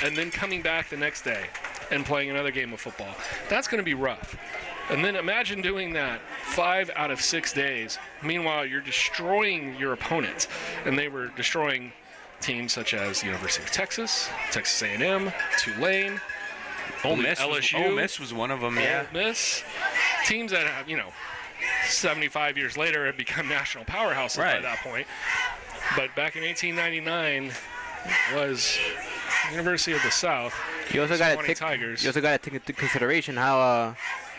and then coming back the next day and playing another game of football, that's going to be rough. And then imagine doing that 5 out of 6 days. Meanwhile, you're destroying your opponents. And they were destroying teams such as University of Texas, Texas A&M, Tulane, Ole Miss, LSU. Ole Miss was one of them, yeah. Ole Miss. Teams that have, 75 years later have become national powerhouses by that point. But back in 1899 was University of the South. You also got Sewanee Tigers. to take into consideration how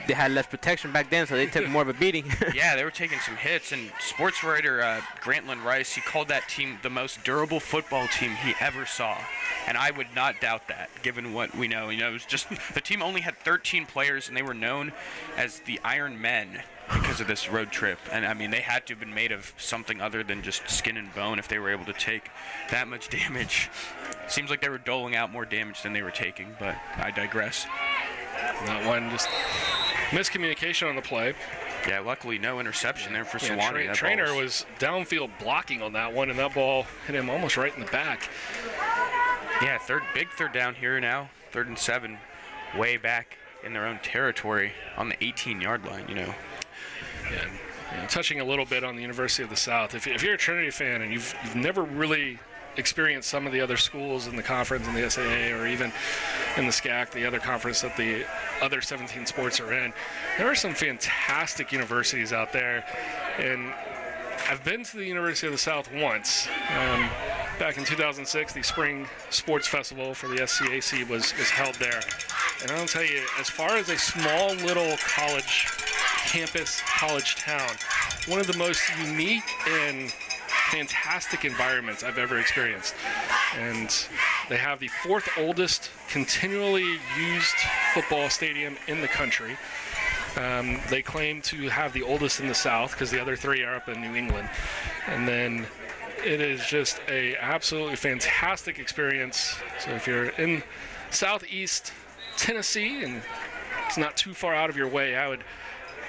they had less protection back then, so they took more of a beating. Yeah, they were taking some hits, and sports writer Grantland Rice, he called that team the most durable football team he ever saw. And I would not doubt that, given what we know. It was just the team only had 13 players, and they were known as the Iron Men because of this road trip. And, I mean, they had to have been made of something other than just skin and bone if they were able to take that much damage. Seems like they were doling out more damage than they were taking, but I digress. That one just miscommunication on the play. Yeah, luckily no interception there for Sewanee. Trainer was downfield blocking on that one, and that ball hit him almost right in the back. Yeah, big third down here now. 3rd and 7, way back in their own territory on the 18-yard line, And touching a little bit on the University of the South, if you're a Trinity fan and you've never really experienced some of the other schools in the conference, in the SAA, or even in the SCAC, the other conference that the other 17 sports are in, there are some fantastic universities out there. And I've been to the University of the South once. Back in 2006, the Spring Sports Festival for the SCAC was held there. And I'll tell you, as far as a small little college town, one of the most unique and fantastic environments I've ever experienced. And they have the 4th oldest continually used football stadium in the country. They claim to have the oldest in the South because the other 3 are up in New England. And then it is just a absolutely fantastic experience. So if you're in Southeast Tennessee and it's not too far out of your way, I would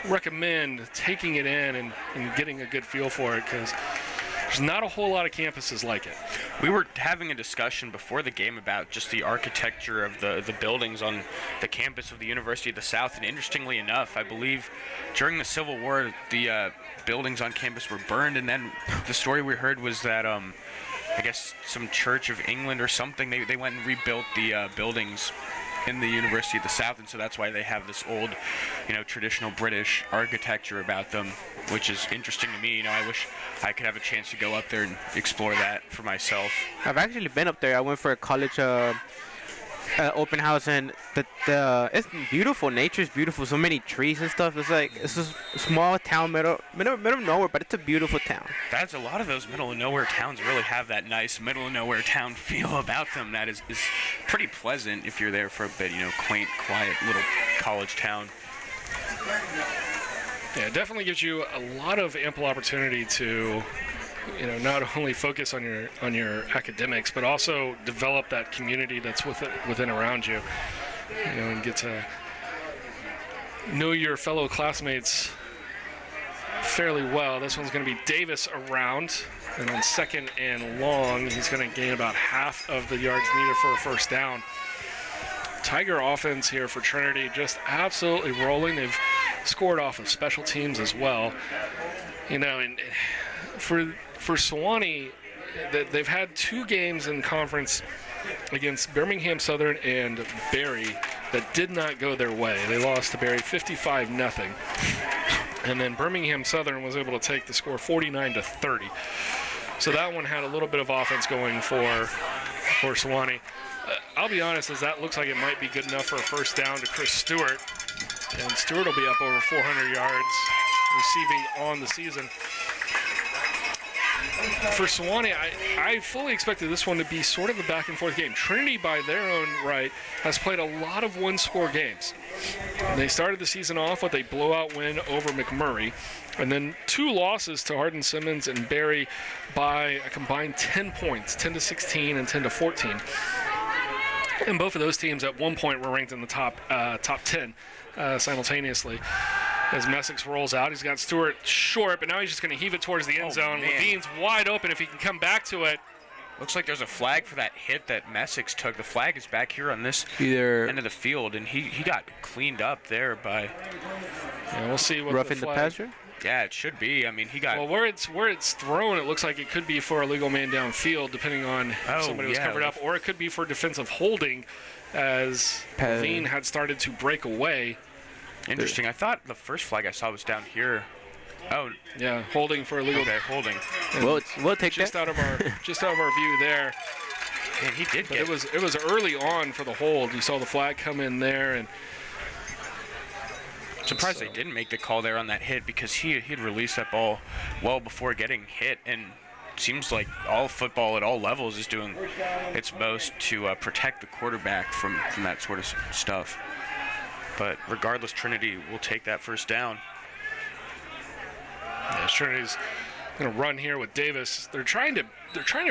recommend taking it in and getting a good feel for it, because there's not a whole lot of campuses like it. We were having a discussion before the game about just the architecture of the buildings on the campus of the University of the South, and interestingly enough, I believe during the Civil War, the buildings on campus were burned, and then the story we heard was that I guess some Church of England or something, they went and rebuilt the buildings in the University of the South, and so that's why they have this old, traditional British architecture about them, which is interesting to me. I wish I could have a chance to go up there and explore that for myself. I've actually been up there. I went for a college open house, and it's beautiful. Nature's beautiful. So many trees and stuff. It's a small town, middle of nowhere, but it's a beautiful town. That's a lot of those middle of nowhere towns really have that nice middle of nowhere town feel about them. That is pretty pleasant if you're there for a bit. Quaint, quiet little college town. Yeah, it definitely gives you a lot of ample opportunity to not only focus on your academics, but also develop that community that's within around you, and get to know your fellow classmates fairly well. This one's going to be Davis around, and on 2nd and long, he's going to gain about half of the yards needed for a first down. Tiger offense here for Trinity, just absolutely rolling. They've scored off of special teams as well. And for Sewanee, they've had 2 games in conference against Birmingham Southern and Berry that did not go their way. They lost to Berry 55-0. And then Birmingham Southern was able to take the score 49-30. So that one had a little bit of offense going for Sewanee. I'll be honest, as that looks like it might be good enough for a first down to Chris Stewart. And Stewart will be up over 400 yards receiving on the season. For Sewanee, I fully expected this one to be sort of a back-and-forth game. Trinity, by their own right, has played a lot of one-score games. They started the season off with a blowout win over McMurray, and then 2 losses to Hardin Simmons and Berry by a combined 10 points, 10-16 and 10-14. And both of those teams at one point were ranked in the top 10 simultaneously. As Messick rolls out, he's got Stewart short, but now he's just going to heave it towards the end zone. Man. Levine's wide open if he can come back to it. Looks like there's a flag for that hit that Messick took. The flag is back here on this end of the field, and he got cleaned up there by... Yeah, we'll see what roughing the passer? Yeah, it should be. I mean, he got... Well, where it's thrown, it looks like it could be for a legal man downfield, depending on if somebody was covered up, or it could be for defensive holding, as Levine had started to break away. Interesting. I thought the first flag I saw was down here. Oh, yeah, holding for illegal. Okay, holding. We'll take just that. out of our view there. And he did get. It was early on for the hold. You saw the flag come in there, and surprised they didn't make the call there on that hit, because he'd released that ball well before getting hit, and seems like all football at all levels is doing its most to protect the quarterback from that sort of stuff. But regardless, Trinity will take that first down. Yeah, Trinity's going to run here with Davis. They're trying to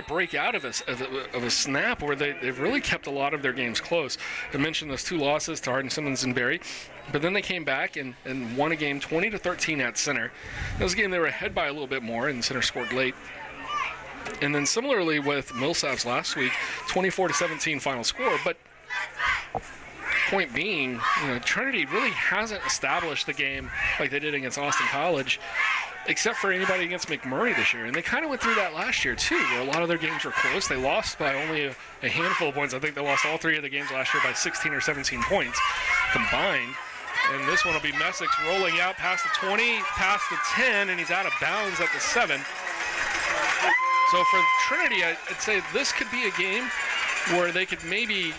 break out of a snap where they've really kept a lot of their games close. I mentioned those 2 losses to Hardin Simmons and Berry, but then they came back and won a game 20-13 at center. That was a game they were ahead by a little bit more, and center scored late. And then similarly with Millsaps last week, 24-17 final score, but point being, Trinity really hasn't established the game like they did against Austin College, except for anybody against McMurray this year. And they kind of went through that last year, too, where a lot of their games were close. They lost by only a handful of points. I think they lost all 3 of the games last year by 16 or 17 points combined. And this one will be Messick rolling out past the 20, past the 10, and he's out of bounds at the 7. So for Trinity, I'd say this could be a game where they could maybe,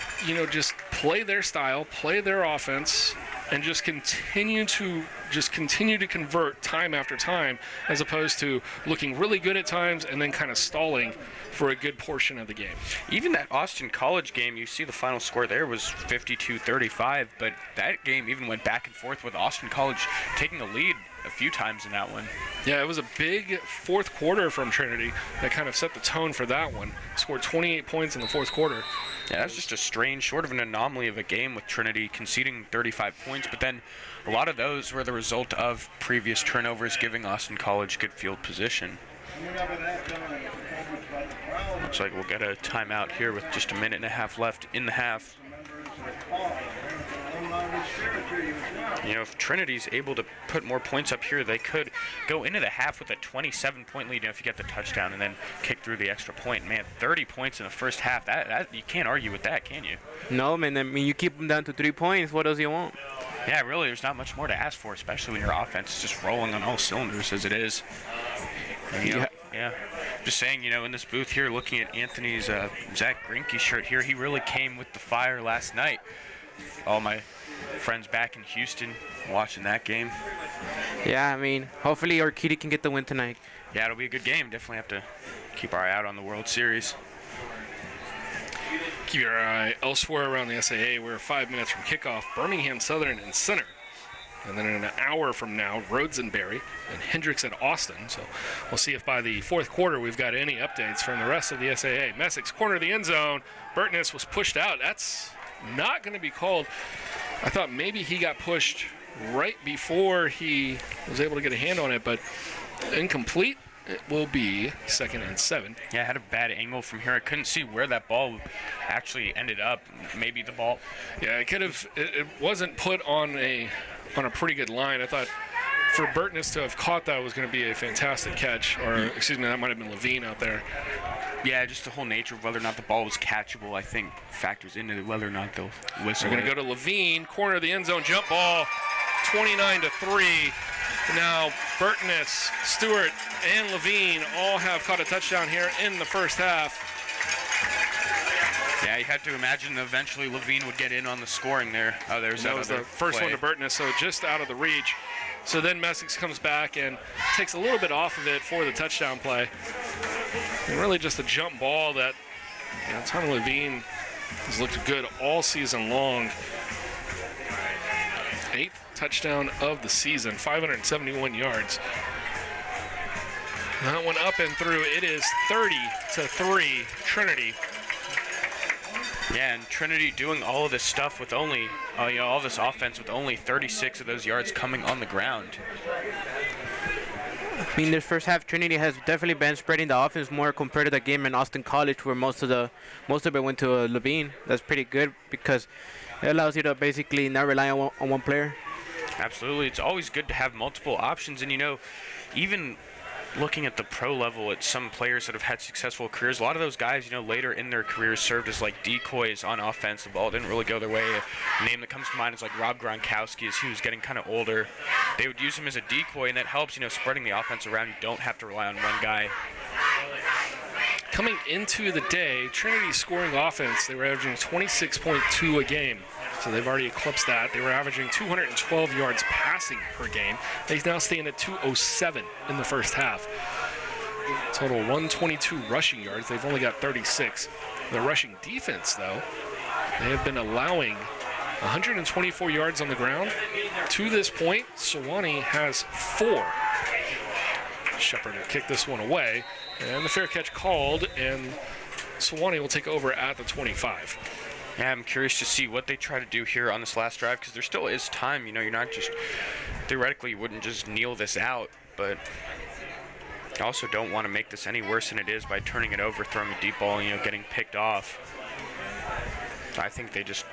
just play their style, play their offense, and just continue to convert time after time, as opposed to looking really good at times and then kind of stalling for a good portion of the game. Even that Austin College game, you see the final score there was 52-35, but that game even went back and forth with Austin College taking the lead a few times in that one. Yeah, it was a big fourth quarter from Trinity that kind of set the tone for that one. Scored 28 points in the fourth quarter. Yeah, that's just a strange, sort of an anomaly of a game with Trinity conceding 35 points, but then a lot of those were the result of previous turnovers giving Austin College good field position. Looks like we'll get a timeout here with just a minute and a half left in the half. If Trinity's able to put more points up here, they could go into the half with a 27-point lead if you get the touchdown and then kick through the extra point. Man, 30 points in the first half, that you can't argue with that, can you? No, man. I mean, you keep them down to 3 points. What else do you want? Yeah, really, there's not much more to ask for, especially when your offense is just rolling on all cylinders as it is. And, yeah. Just saying, in this booth here, looking at Anthony's Zach Greinke shirt here, he really came with the fire last night. All my friends back in Houston watching that game. Yeah, I mean, hopefully our Kitty can get the win tonight. Yeah, it'll be a good game. Definitely have to keep our eye out on the World Series. Keep your eye elsewhere around the SAA. We're 5 minutes from kickoff. Birmingham Southern and Center. And then in an hour from now, Rhodes and Berry and Hendricks at Austin. So we'll see if by the fourth quarter we've got any updates from the rest of the SAA. Messick's corner of the end zone. Burtness was pushed out. That's not going to be called. I thought maybe he got pushed right before he was able to get a hand on it, but incomplete. It will be 2nd and 7. Yeah, I had a bad angle from here. I couldn't see where that ball actually ended up. Maybe the ball. Yeah, it could have. It wasn't put on a pretty good line. I thought for Burtness to have caught that was going to be a fantastic catch. Or excuse me, that might have been Levine out there. Yeah, just the whole nature of whether or not the ball was catchable, I think, factors into whether or not they'll whistle. We're going to go to Levine, corner of the end zone, jump ball, 29-3. Now, Burtness, Stewart, and Levine all have caught a touchdown here in the first half. Yeah, you had to imagine that eventually Levine would get in on the scoring there. Oh, that was the first one to Burtness, so just out of the reach. So then Messick comes back and takes a little bit off of it for the touchdown play. And really just a jump ball that Tommy Levine has looked good all season long. 8th touchdown of the season, 571 yards. That one up and through. It is 30-3 Trinity. Yeah, and Trinity doing all of this stuff with only, all this offense with only 36 of those yards coming on the ground. I mean, this first half, Trinity has definitely been spreading the offense more compared to the game in Austin College, where most of it went to Levine. That's pretty good because it allows you to basically not rely on one player. Absolutely, it's always good to have multiple options, and even looking at the pro level at some players that have had successful careers, a lot of those guys, later in their careers served as like decoys on offense. The ball didn't really go their way. A name that comes to mind is like Rob Gronkowski, as he was getting kind of older. They would use him as a decoy, and that helps, spreading the offense around. You don't have to rely on one guy. Coming into the day, Trinity scoring offense, they were averaging 26.2 a game. So they've already eclipsed that. They were averaging 212 yards passing per game. They now stand at 207 in the first half. Total 122 rushing yards. They've only got 36. The rushing defense, though, they have been allowing 124 yards on the ground. To this point, Sewanee has 4. Shepard will kick this one away. And the fair catch called, and Sewanee will take over at the 25. Yeah, I'm curious to see what they try to do here on this last drive, because there still is time. You're not just, theoretically, you wouldn't just kneel this out, but you also don't want to make this any worse than it is by turning it over, throwing a deep ball, getting picked off. So I think they just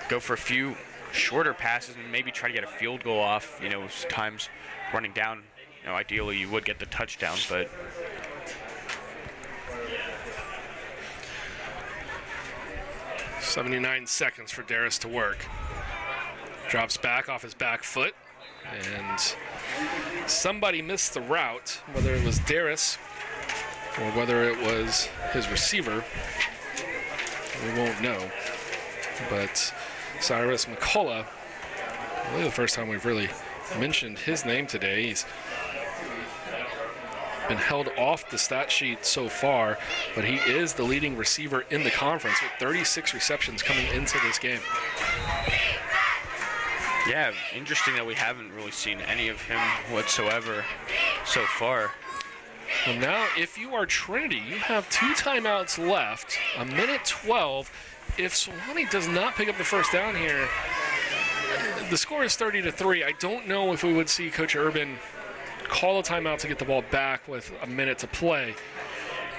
go for a few shorter passes and maybe try to get a field goal off. Times running down. Ideally you would get the touchdown, but 79 seconds for Darius to work. Drops back off his back foot, and somebody missed the route, whether it was Darius or whether it was his receiver. We won't know. But Cyrus McCullough, really the first time we've really mentioned his name today. He's been held off the stat sheet so far, but he is the leading receiver in the conference with 36 receptions coming into this game. Yeah, interesting that we haven't really seen any of him whatsoever so far. Well, now, if you are Trinity, you have 2 timeouts left, a minute 12. If Sewanee does not pick up the first down here, the score is 30-3. I don't know if we would see Coach Urban call a timeout to get the ball back with a minute to play.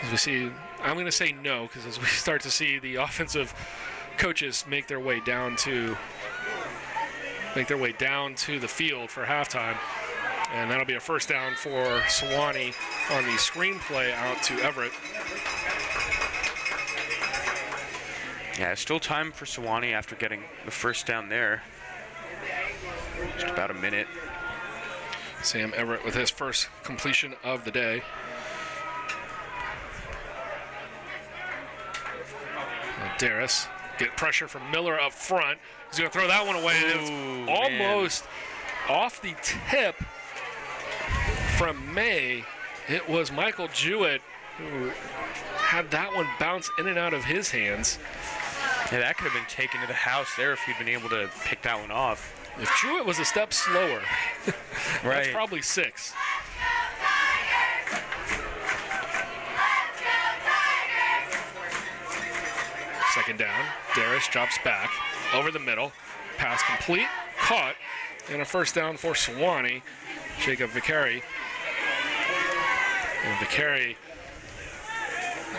As we see, I'm going to say no, because as we start to see the offensive coaches make their way down to the field for halftime. And that'll be a first down for Sewanee on the screenplay out to Everett. Yeah, still time for Sewanee after getting the first down there. Just about a minute. Sam Everett with his first completion of the day. Darius get pressure from Miller up front. He's going to throw that one away. It's almost off the tip from May. It was Michael Jewett who had that one bounce in and out of his hands. Yeah, that could have been taken to the house there if he'd been able to pick that one off. If Jewett was a step slower, right. That's probably 6. Second down. Darius drops back over the middle. Pass complete, caught, and a first down for Sewanee. Jacob Vicari. And Vicari,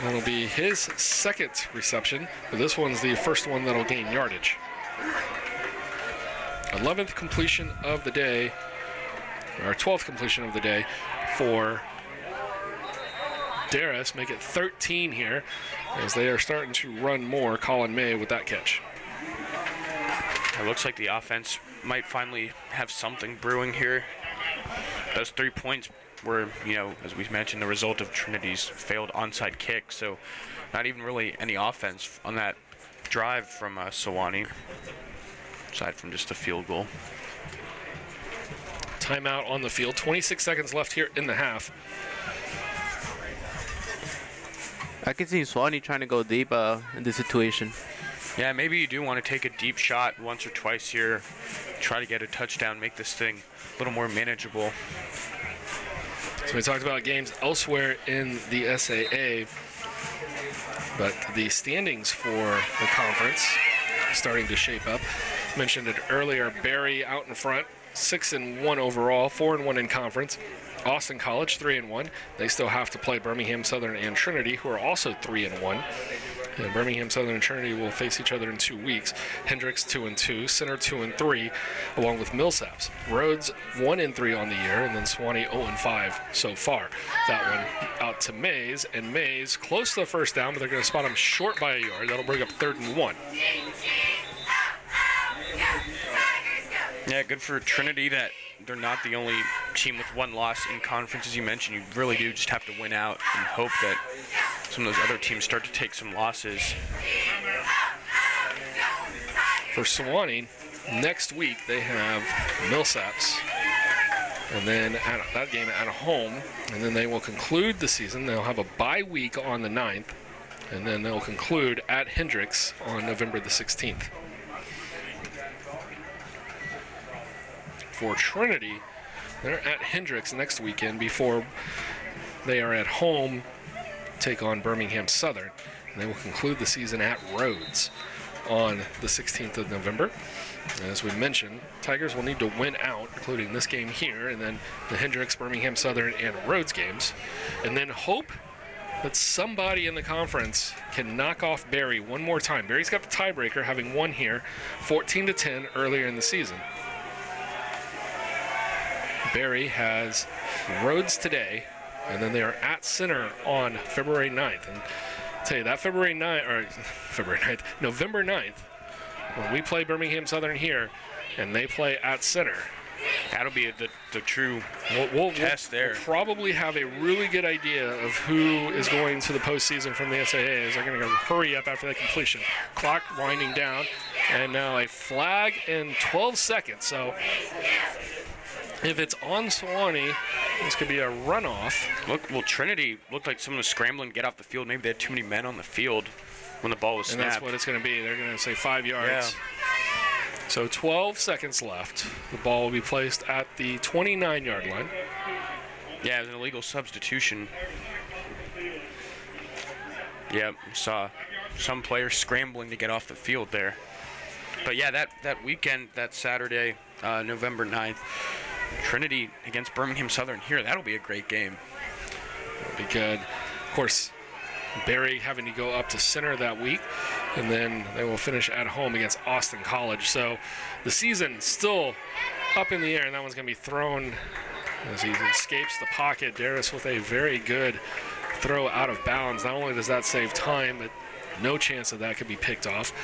that'll be his second reception, but this one's the first one that'll gain yardage. 11th completion of the day, or 12th completion of the day for Darius. Make it 13 here as they are starting to run more. Colin May with that catch. It looks like the offense might finally have something brewing here. Those 3 points were, as we mentioned, the result of Trinity's failed onside kick. So not even really any offense on that drive from Sewanee, aside from just a field goal. Timeout on the field. 26 seconds left here in the half. I can see Sewanee trying to go deep in this situation. Yeah, maybe you do want to take a deep shot once or twice here, try to get a touchdown, make this thing a little more manageable. So we talked about games elsewhere in the SAA, but the standings for the conference starting to shape up. Mentioned it earlier, Barry out in front, 6-1 overall, 4-1 in conference. Austin College 3-1. They still have to play Birmingham Southern and Trinity, who are also 3-1. And Birmingham Southern and Trinity will face each other in 2 weeks. Hendricks 2-2, Center 2-3, along with Millsaps. Rhodes 1-3 on the year, and then Sewanee 0-5 so far. That one out to Mays, and Mays close to the first down, but they're going to spot him short by a yard. That'll bring up 3rd and 1. Yeah, good for Trinity that they're not the only team with one loss in conference. As you mentioned, you really do just have to win out and hope that some of those other teams start to take some losses. For Sewanee, next week they have Millsaps, and then that game at home, and then they will conclude the season. They'll have a bye week on the 9th, and then they'll conclude at Hendricks on November the 16th. For Trinity, they're at Hendricks next weekend before they are at home, take on Birmingham Southern, and they will conclude the season at Rhodes on the 16th of November. And as we mentioned, Tigers will need to win out, including this game here, and then the Hendricks, Birmingham Southern, and Rhodes games, and then hope that somebody in the conference can knock off Barry one more time. Barry's got the tiebreaker, having won here 14-10 earlier in the season. Barry has Rhodes today, and then they are at Center on February 9th. And I'll tell you, that November 9th, when we play Birmingham Southern here, and they play at Center, That'll be the true test there. We'll probably have a really good idea of who is going to the postseason from the SAAs. They're going to go hurry up after that completion. Clock winding down, and now a flag in 12 seconds. So if it's on Sewanee, this could be a runoff. Well, Trinity looked like someone was scrambling to get off the field. Maybe they had too many men on the field when the ball was snapped. And that's what it's going to be. They're going to say 5 yards. Yeah. So 12 seconds left. The ball will be placed at the 29-yard line. Yeah, it was an illegal substitution. Yeah, saw some players scrambling to get off the field there. But yeah, that weekend, that Saturday, November 9th, Trinity against Birmingham Southern here, that'll be a great game. It'll be good. Of course, Barry having to go up to Center that week, and then they will finish at home against Austin College. So the season still up in the air, and that one's going to be thrown as he escapes the pocket. Darius with a very good throw out of bounds. Not only does that save time, but no chance that that could be picked off.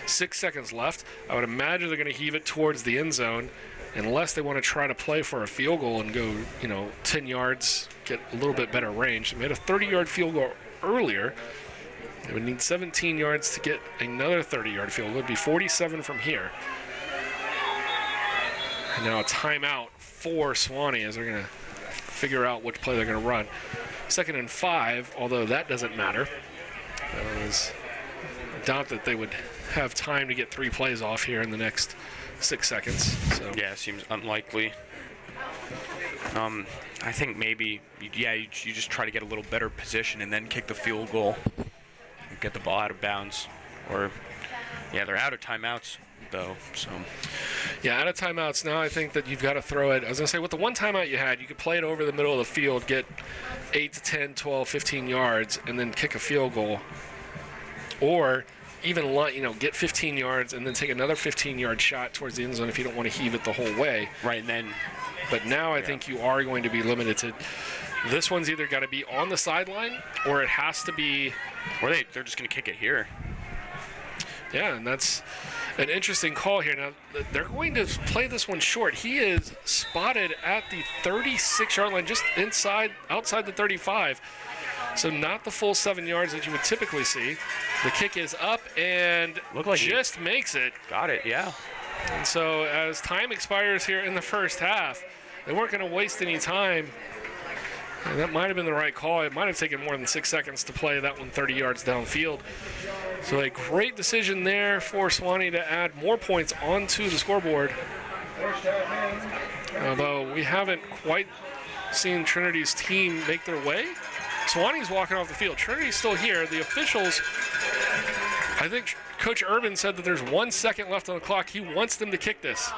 6 seconds left. I would imagine they're going to heave it towards the end zone unless they want to try to play for a field goal and go, 10 yards, get a little bit better range. They made a 30-yard field goal earlier. They would need 17 yards to get another 30-yard field goal. It would be 47 from here. And now a timeout for Sewanee as they're going to figure out which play they're going to run. 2nd and 5, although that doesn't matter. I doubt that they would have time to get 3 plays off here in the next 6 seconds. So. Yeah, seems unlikely. I think maybe, you just try to get a little better position and then kick the field goal and get the ball out of bounds. Or, they're out of timeouts, though. So. Yeah, out of timeouts. Now I think that you've got to throw it. I was going to say, with the one timeout you had, you could play it over the middle of the field, get 8 to 10, 12, 15 yards, and then kick a field goal. Or even, get 15 yards and then take another 15-yard shot towards the end zone if you don't want to heave it the whole way. Right, and then... But now I think you are going to be limited to this one's either got to be on the sideline or it has to be. Or they're just going to kick it here. Yeah, and that's an interesting call here. Now, they're going to play this one short. He is spotted at the 36-yard line, just outside the 35. So not the full 7 yards that you would typically see. The kick is up and just makes it. Got it, yeah. And so as time expires here in the first half, they weren't going to waste any time. And that might have been the right call. It might have taken more than 6 seconds to play that one 30 yards downfield. So a great decision there for Sewanee to add more points onto the scoreboard. Although we haven't quite seen Trinity's team make their way. Sewanee's walking off the field. Trinity's still here. The officials, I think Coach Urban said that there's 1 second left on the clock. He wants them to kick this.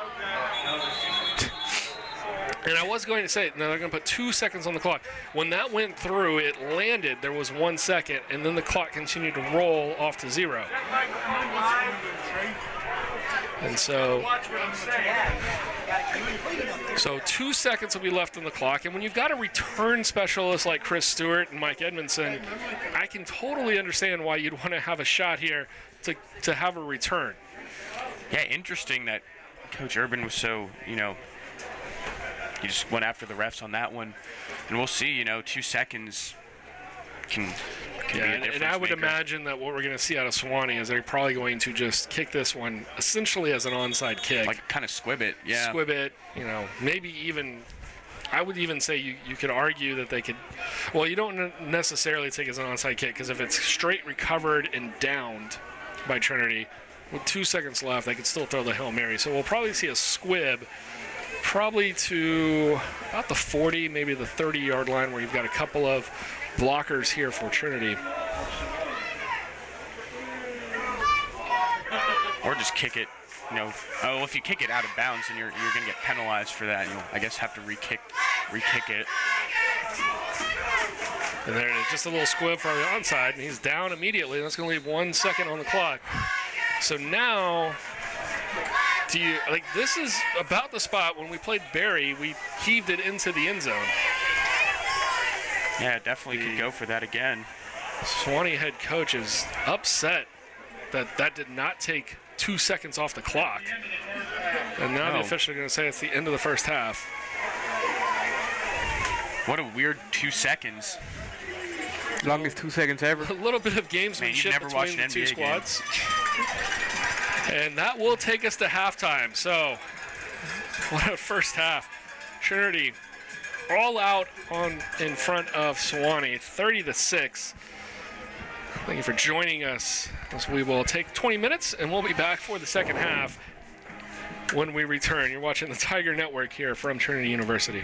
And I was going to say, no, they're going to put 2 seconds on the clock. When that went through, it landed, there was 1 second, and then the clock continued to roll off to 0. And so 2 seconds will be left on the clock. And when you've got a return specialist like Chris Stewart and Mike Edmondson, I can totally understand why you'd want to have a shot here to have a return. Yeah, interesting that Coach Urban was so, he just went after the refs on that one. And we'll see, 2 seconds can be a difference and I would maker. imagine that what we're going to see out of Sewanee is they're probably going to just kick this one essentially as an onside kick. Like kind of squib it, yeah. Squib it, maybe even, I would even say you could argue that they could, well, you don't necessarily take it as an onside kick because if it's straight recovered and downed by Trinity, with 2 seconds left, they could still throw the Hail Mary. So we'll probably see a squib probably to about the 40, maybe the 30-yard line where you've got a couple of blockers here for Trinity. Or just kick it, if you kick it out of bounds, then you're going to get penalized for that. I guess have to re-kick it. And there it is, just a little squib for the onside, and he's down immediately. That's going to leave 1 second on the clock. So now, this is about the spot when we played Barry, we heaved it into the end zone. Yeah, definitely could go for that again. Sewanee head coach is upset that did not take 2 seconds off the clock. And now the official are going to say it's the end of the first half. What a weird 2 seconds. Longest 2 seconds ever. A little bit of gamesmanship between the two squads. And that will take us to halftime. So, what a first half. Trinity all out in front of Sewanee, 30-6. Thank you for joining us as we will take 20 minutes and we'll be back for the second half when we return. You're watching the Tiger Network here from Trinity University.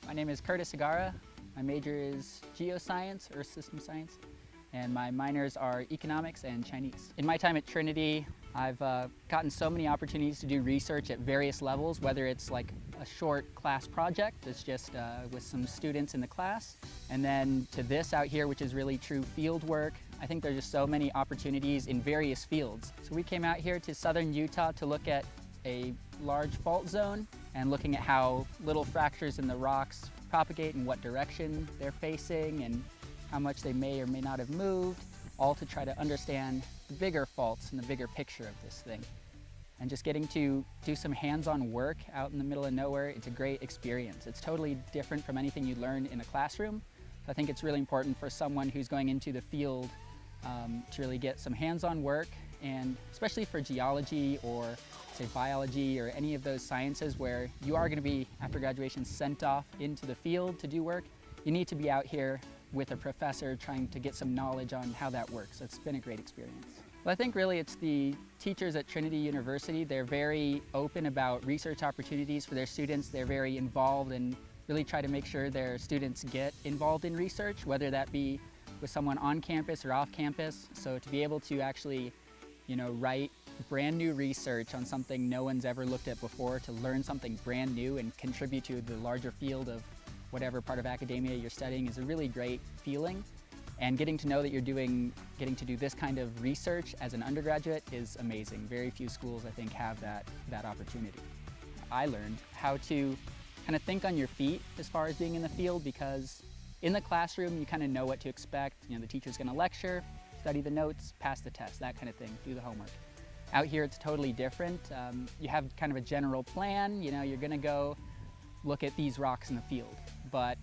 My name is Curtis Agara. My major is geoscience, earth system science, and my minors are economics and Chinese. In my time at Trinity, I've gotten so many opportunities to do research at various levels, whether it's like a short class project that's just with some students in the class, and then to this out here, which is really true field work. I think there's just so many opportunities in various fields. So we came out here to southern Utah to look at a large fault zone and looking at how little fractures in the rocks propagate and what direction they're facing and how much they may or may not have moved, all to try to understand the bigger faults and the bigger picture of this thing. And just getting to do some hands-on work out in the middle of nowhere, it's a great experience. It's totally different from anything you learn in a classroom. So I think it's really important for someone who's going into the field to really get some hands-on work, and especially for geology or say biology or any of those sciences where you are going to be, after graduation, sent off into the field to do work, you need to be out here with a professor trying to get some knowledge on how that works. It's been a great experience. Well, I think really it's the teachers at Trinity University. They're very open about research opportunities for their students. They're very involved and really try to make sure their students get involved in research, whether that be with someone on campus or off campus. So to be able to actually, write brand new research on something no one's ever looked at before, to learn something brand new and contribute to the larger field of whatever part of academia you're studying is a really great feeling. And getting to know that you're getting to do this kind of research as an undergraduate is amazing. Very few schools, I think, have that opportunity. I learned how to kind of think on your feet as far as being in the field, because in the classroom, you kind of know what to expect. The teacher's going to lecture, study the notes, pass the test, that kind of thing, do the homework. Out here, it's totally different. You have kind of a general plan. You're going to go look at these rocks in the field, but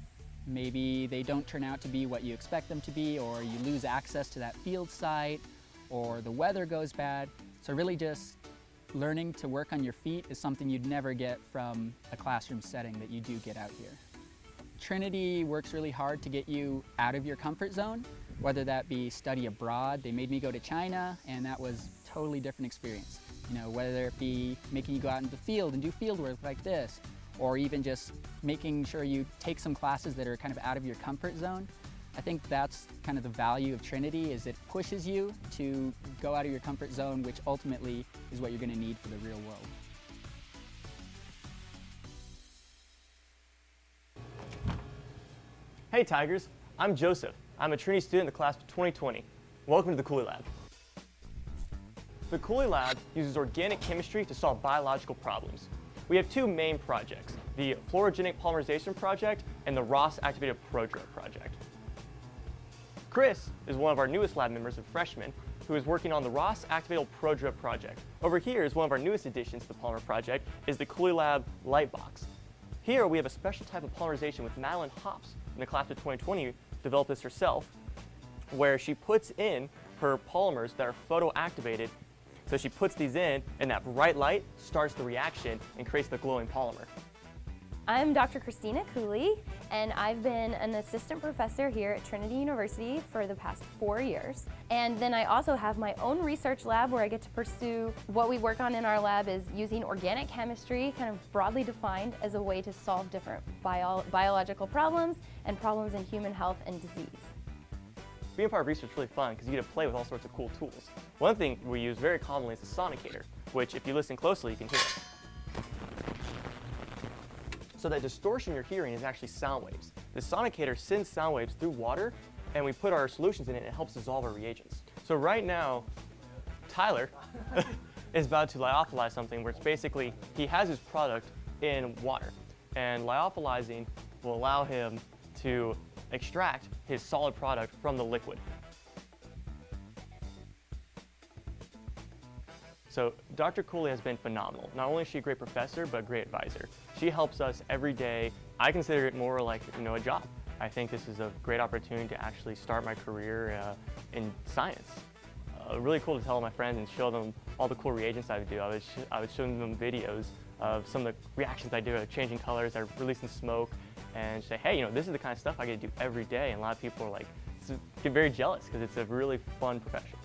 maybe they don't turn out to be what you expect them to be, or you lose access to that field site, or the weather goes bad. So really just learning to work on your feet is something you'd never get from a classroom setting that you do get out here. Trinity works really hard to get you out of your comfort zone, whether that be study abroad. They made me go to China, and that was a totally different experience. Whether it be making you go out into the field and do field work like this, or even just making sure you take some classes that are kind of out of your comfort zone. I think that's kind of the value of Trinity, is it pushes you to go out of your comfort zone, which ultimately is what you're going to need for the real world. Hey Tigers, I'm Joseph. I'm a Trinity student in the class of 2020. Welcome to the Cooley Lab. The Cooley Lab uses organic chemistry to solve biological problems. We have two main projects, the fluorogenic polymerization project and the Ross activated prodrug project. Chris is one of our newest lab members, a freshman, who is working on the Ross Activatable Pro Drip project. Over here is one of our newest additions to the polymer project, is the Cooley Lab Light Box. Here we have a special type of polymerization with Madeline Hops in the class of 2020 developed this herself, where she puts in her polymers that are photoactivated. So she puts these in, and that bright light starts the reaction and creates the glowing polymer. I'm Dr. Christina Cooley, and I've been an assistant professor here at Trinity University for the past 4 years. And then I also have my own research lab where I get to pursue what we work on in our lab is using organic chemistry, kind of broadly defined as a way to solve different biological problems and problems in human health and disease. Being part of research is really fun because you get to play with all sorts of cool tools. One thing we use very commonly is the sonicator, which if you listen closely, you can hear it. So that distortion you're hearing is actually sound waves. The sonicator sends sound waves through water, and we put our solutions in it, and it helps dissolve our reagents. So right now, Tyler is about to lyophilize something where it's basically, he has his product in water, and lyophilizing will allow him to extract his solid product from the liquid. So Dr. Cooley has been phenomenal. Not only is she a great professor, but a great advisor. She helps us every day. I consider it more like a job. I think this is a great opportunity to actually start my career in science. Really cool to tell my friends and show them all the cool reagents I would do. I would show them videos of some of the reactions I do, like changing colors, I releasing smoke, and say, hey, this is the kind of stuff I get to do every day. And a lot of people are like, get very jealous because it's a really fun profession.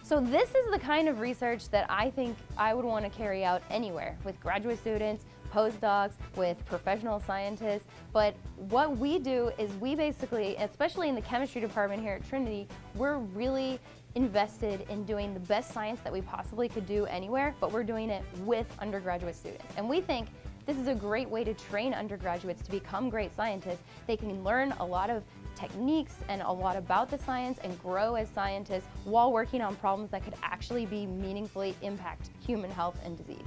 So this is the kind of research that I think I would want to carry out anywhere with graduate students, postdocs, with professional scientists. But what we do is we basically, especially in the chemistry department here at Trinity, we're really invested in doing the best science that we possibly could do anywhere, but we're doing it with undergraduate students. And we think this is a great way to train undergraduates to become great scientists. They can learn a lot of techniques and a lot about the science and grow as scientists while working on problems that could actually be meaningfully impact human health and disease.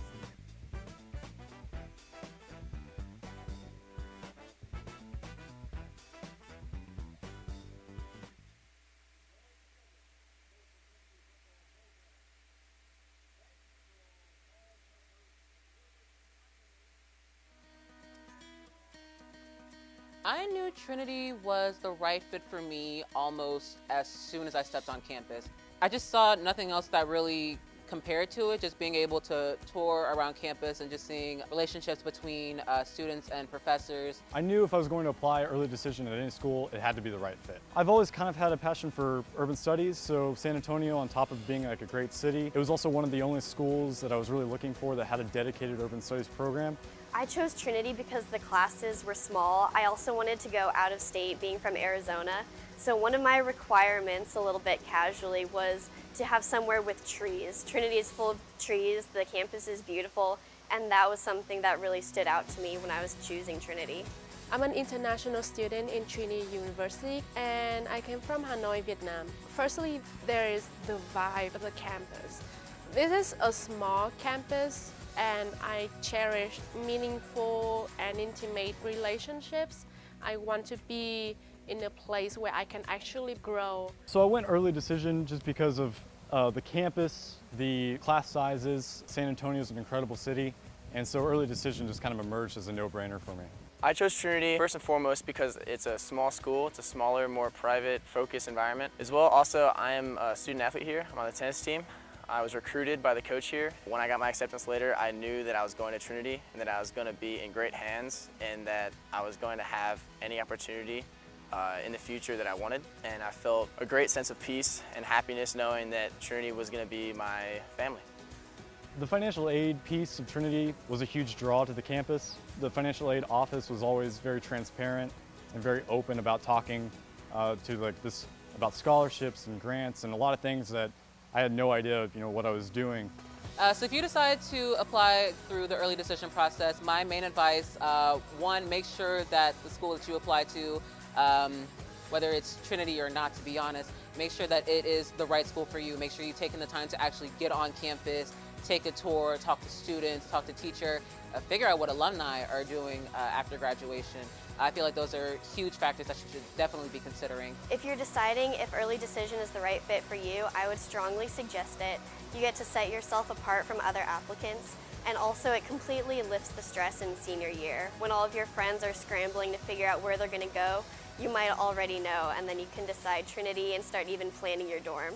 I knew Trinity was the right fit for me almost as soon as I stepped on campus. I just saw nothing else that really compared to it, just being able to tour around campus and just seeing relationships between students and professors. I knew if I was going to apply early decision at any school, it had to be the right fit. I've always kind of had a passion for urban studies, so San Antonio, on top of being like a great city, it was also one of the only schools that I was really looking for that had a dedicated urban studies program. I chose Trinity because the classes were small. I also wanted to go out of state, being from Arizona. So one of my requirements, a little bit casually, was to have somewhere with trees. Trinity is full of trees, the campus is beautiful, and that was something that really stood out to me when I was choosing Trinity. I'm an international student in Trinity University, and I came from Hanoi, Vietnam. Firstly, there is the vibe of the campus. This is a small campus, and I cherish meaningful and intimate relationships. I want to be in a place where I can actually grow. So I went early decision just because of the campus, the class sizes. San Antonio is an incredible city, and so early decision just kind of emerged as a no-brainer for me. I chose Trinity first and foremost because it's a small school, it's a smaller, more private, focused environment. As well, also, I am a student athlete here. I'm on the tennis team. I was recruited by the coach here. When I got my acceptance letter, I knew that I was going to Trinity and that I was going to be in great hands and that I was going to have any opportunity in the future that I wanted. And I felt a great sense of peace and happiness knowing that Trinity was going to be my family. The financial aid piece of Trinity was a huge draw to the campus. The financial aid office was always very transparent and very open about talking about scholarships and grants and a lot of things that I had no idea, what I was doing. So if you decide to apply through the early decision process, my main advice, one, make sure that the school that you apply to, whether it's Trinity or not, to be honest, make sure that it is the right school for you. Make sure you've taken the time to actually get on campus, take a tour, talk to students, talk to teacher, figure out what alumni are doing after graduation. I feel like those are huge factors that you should definitely be considering. If you're deciding if early decision is the right fit for you, I would strongly suggest it. You get to set yourself apart from other applicants, and also it completely lifts the stress in senior year. When all of your friends are scrambling to figure out where they're going to go, you might already know, and then you can decide Trinity and start even planning your dorm.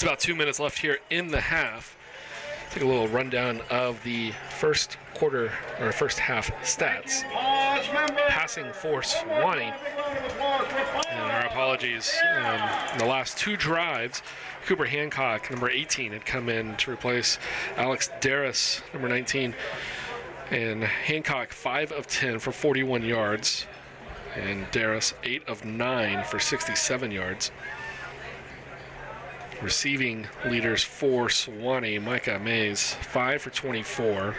Just about 2 minutes left here in the half. Take a little rundown of the first quarter or first half stats. Passing for Sewanee. And our apologies. In the last 2 drives, Cooper Hancock, number 18, had come in to replace Alex Darris, number 19. And Hancock, 5 of 10 for 41 yards. And Darris, 8 of 9 for 67 yards. Receiving leaders for Sewanee, Micah Mays, 5 for 24.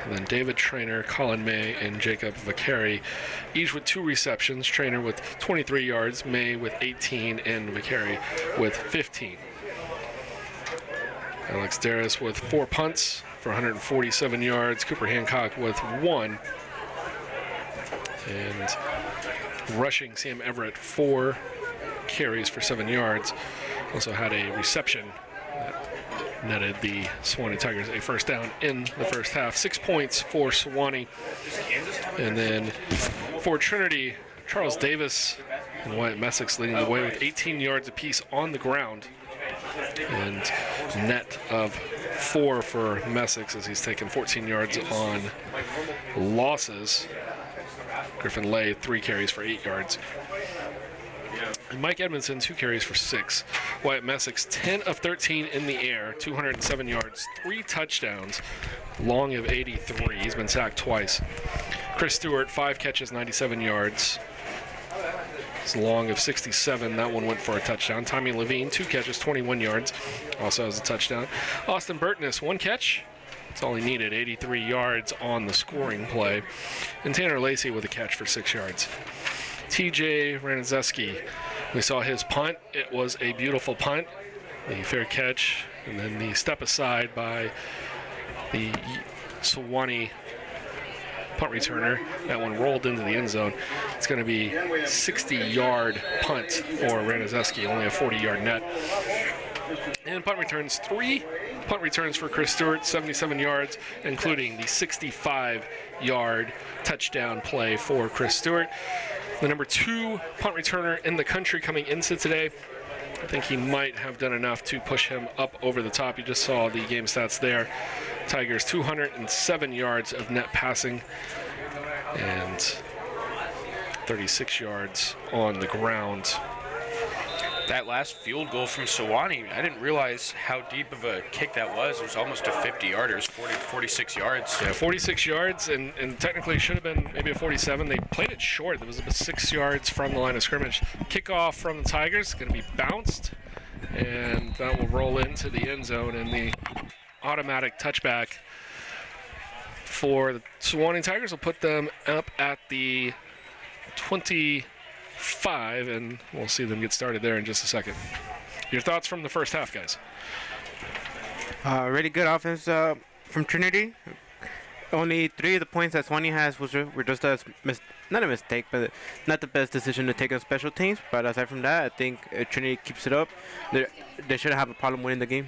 And then David Trainer, Colin May, and Jacob Vicari, each with 2 receptions. Trainer with 23 yards, May with 18, and Vicari with 15. Alex Darris with 4 punts for 147 yards. Cooper Hancock with 1. And rushing Sam Everett, 4 carries for 7 yards. Also had a reception that netted the Sewanee Tigers a first down in the first half. 6 points for Sewanee. And then for Trinity, Charles Davis and Wyatt Messick leading the way with 18 yards apiece on the ground. And net of 4 for Messick as he's taken 14 yards on losses. Griffin Lay, 3 carries for 8 yards. And Mike Edmondson, 2 carries for 6. Wyatt Messick's 10 of 13 in the air, 207 yards, 3 touchdowns, long of 83. He's been sacked twice. Chris Stewart, 5 catches, 97 yards. It's long of 67. That one went for a touchdown. Tommy Levine, 2 catches, 21 yards, also has a touchdown. Austin Burtness, 1 catch. That's all he needed, 83 yards on the scoring play. And Tanner Lacey with a catch for 6 yards. TJ Ranizeski, we saw his punt. It was a beautiful punt. The fair catch, and then the step aside by the Sewanee punt returner. That one rolled into the end zone. It's going to be 60-yard punt for Ranizeski, only a 40-yard net. And punt returns, 3 punt returns for Chris Stewart, 77 yards, including the 65-yard touchdown play for Chris Stewart. The number 2 punt returner in the country coming into today. I think he might have done enough to push him up over the top. You just saw the game stats there. Tigers 207 yards of net passing and 36 yards on the ground. That last field goal from Sewanee, I didn't realize how deep of a kick that was. It was almost a 50-yarder, 46 yards. Yeah, 46 yards, and technically should have been maybe a 47. They played it short. It was about 6 yards from the line of scrimmage. Kickoff from the Tigers, going to be bounced, and that will roll into the end zone, and the automatic touchback for the Sewanee Tigers will put them up at the 25, and we'll see them get started there in just a second. Your thoughts from the first half, guys? Really good offense from Trinity. Only 3 of the points that Sewanee has were just not a mistake, but not the best decision to take on special teams. But aside from that, I think Trinity keeps it up. They shouldn't have a problem winning the game.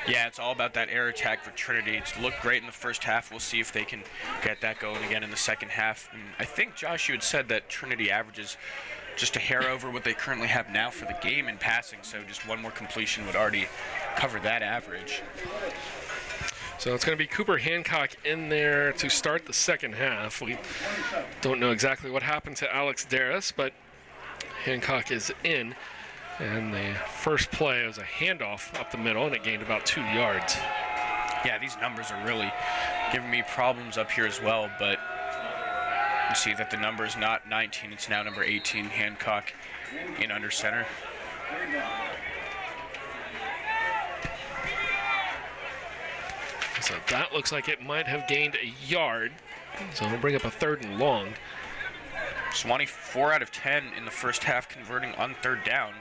Yeah, it's all about that air attack for Trinity. It's looked great in the first half. We'll see if they can get that going again in the second half. And I think, Josh, you had said that Trinity averages just a hair over what they currently have now for the game in passing, so just 1 more completion would already cover that average. So it's going to be Cooper Hancock in there to start the second half. We don't know exactly what happened to Alex Darris, but Hancock is in. And the first play was a handoff up the middle, and it gained about 2 yards. Yeah, these numbers are really giving me problems up here as well, but you see that the number is not 19, it's now number 18, Hancock in under center. So that looks like it might have gained a yard. So we'll bring up a 3rd and long. Sewanee 4 out of 10 in the first half converting on 3rd down.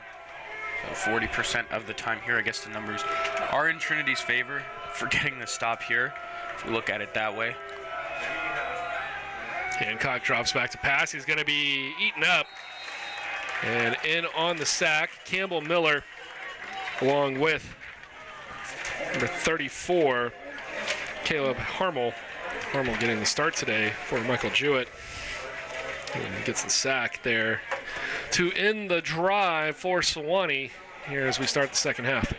So 40% of the time here. I guess the numbers are in Trinity's favor for getting the stop here, if we look at it that way. Hancock drops back to pass. He's going to be eaten up. And in on the sack, Campbell Miller, along with number 34, Caleb Harmel. Harmel getting the start today for Michael Jewett. And gets the sack there to end the drive for Sewanee here as we start the second half.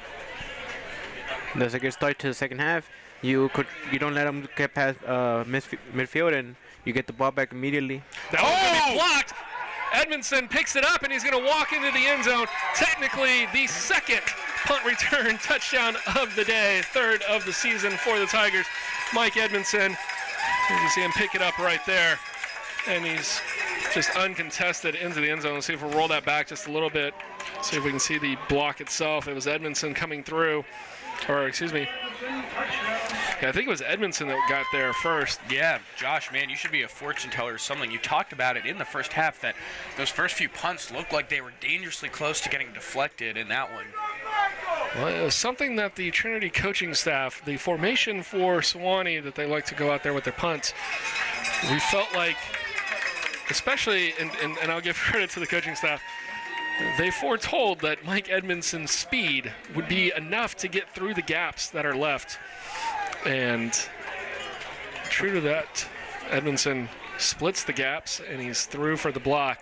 That's a good start to the second half. You don't let them get past midfield, and you get the ball back immediately. That one's going to be blocked. Edmondson picks it up, and he's going to walk into the end zone. Technically, the second punt return touchdown of the day, third of the season for the Tigers. Mike Edmondson, you can see him pick it up right there, and he's just uncontested into the end zone. Let's see if we'll roll that back just a little bit. See if we can see the block itself. It was Edmondson coming through, or excuse me. Yeah, I think it was Edmondson that got there first. Yeah, Josh, man, you should be a fortune teller or something. You talked about it in the first half that those first few punts looked like they were dangerously close to getting deflected in that one. Well, it was something that the Trinity coaching staff, the formation for Sewanee that they like to go out there with their punts, we felt like, especially, and I'll give credit to the coaching staff, they foretold that Mike Edmondson's speed would be enough to get through the gaps that are left. And true to that, Edmondson splits the gaps, and he's through for the block.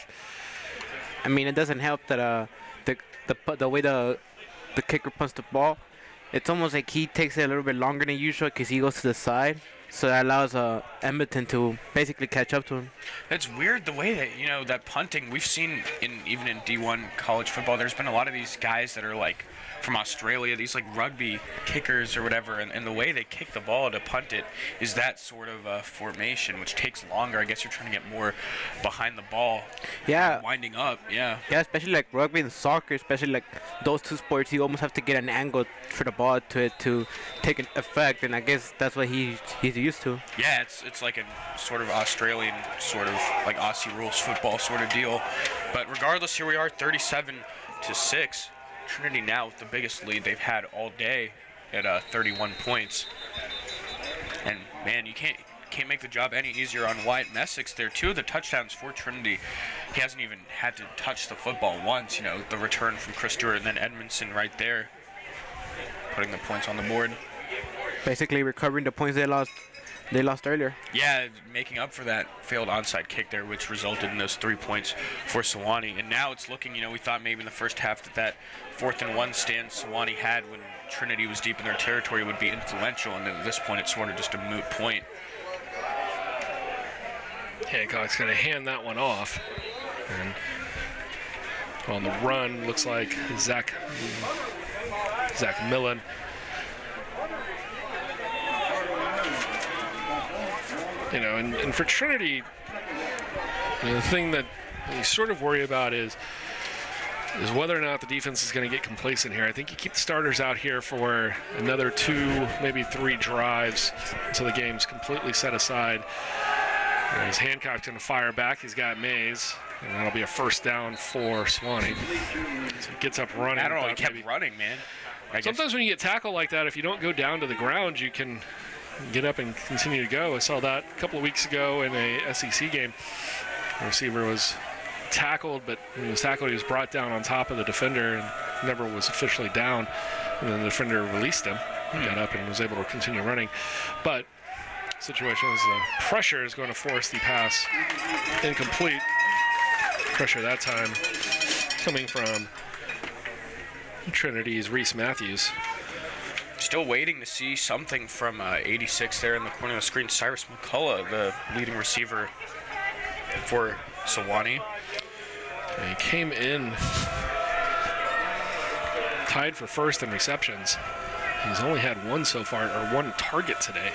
I mean, it doesn't help that the way the kicker punts the ball, it's almost like he takes it a little bit longer than usual because he goes to the side. So that allows Edmonton to basically catch up to him. It's weird the way that, that punting, we've seen even in D1 college football, there's been a lot of these guys that are like from Australia, these like rugby kickers or whatever, and the way they kick the ball to punt it is that sort of formation, which takes longer. I guess you're trying to get more behind the ball. Yeah. Winding up, yeah. Yeah, especially like rugby and soccer, especially like those two sports, you almost have to get an angle for the ball to take an effect, and I guess that's what he's used to. Yeah, it's like a sort of Australian sort of like Aussie rules football sort of deal. But regardless, here we are, 37-6. Trinity now with the biggest lead they've had all day at 31 points. And man, you can't make the job any easier on Wyatt Messick there. 2 of the touchdowns for Trinity, he hasn't even had to touch the football once. The return from Chris Stewart and then Edmondson right there, putting the points on the board. Basically recovering the points they lost earlier. Yeah, making up for that failed onside kick there, which resulted in those 3 points for Sewanee. And now it's looking, we thought maybe in the first half that 4th and 1 stand Sewanee had when Trinity was deep in their territory would be influential, and at this point it's sort of just a moot point. Hancock's going to hand that one off. And on the run, looks like Zach Millen. And for Trinity, the thing that you sort of worry about is whether or not the defense is going to get complacent here. I think you keep the starters out here for another 2, maybe 3 drives until the game's completely set aside. As Hancock's going to fire back, he's got Mays, and that'll be a first down for Sewanee. So he gets up running. I don't know, he kept running, man. Sometimes when you get tackled like that, if you don't go down to the ground, you can get up and continue to go. I saw that a couple of weeks ago in a SEC game. The receiver was tackled, but when he was tackled, he was brought down on top of the defender and never was officially down. And then the defender released him, got up and was able to continue running. But situations, the pressure is going to force the pass incomplete. Pressure that time coming from Trinity's Reese Matthews. Still waiting to see something from 86 there in the corner of the screen. Cyrus McCullough, the leading receiver for Sewanee. He came in tied for first in receptions. He's only had 1 so far, or 1 target today.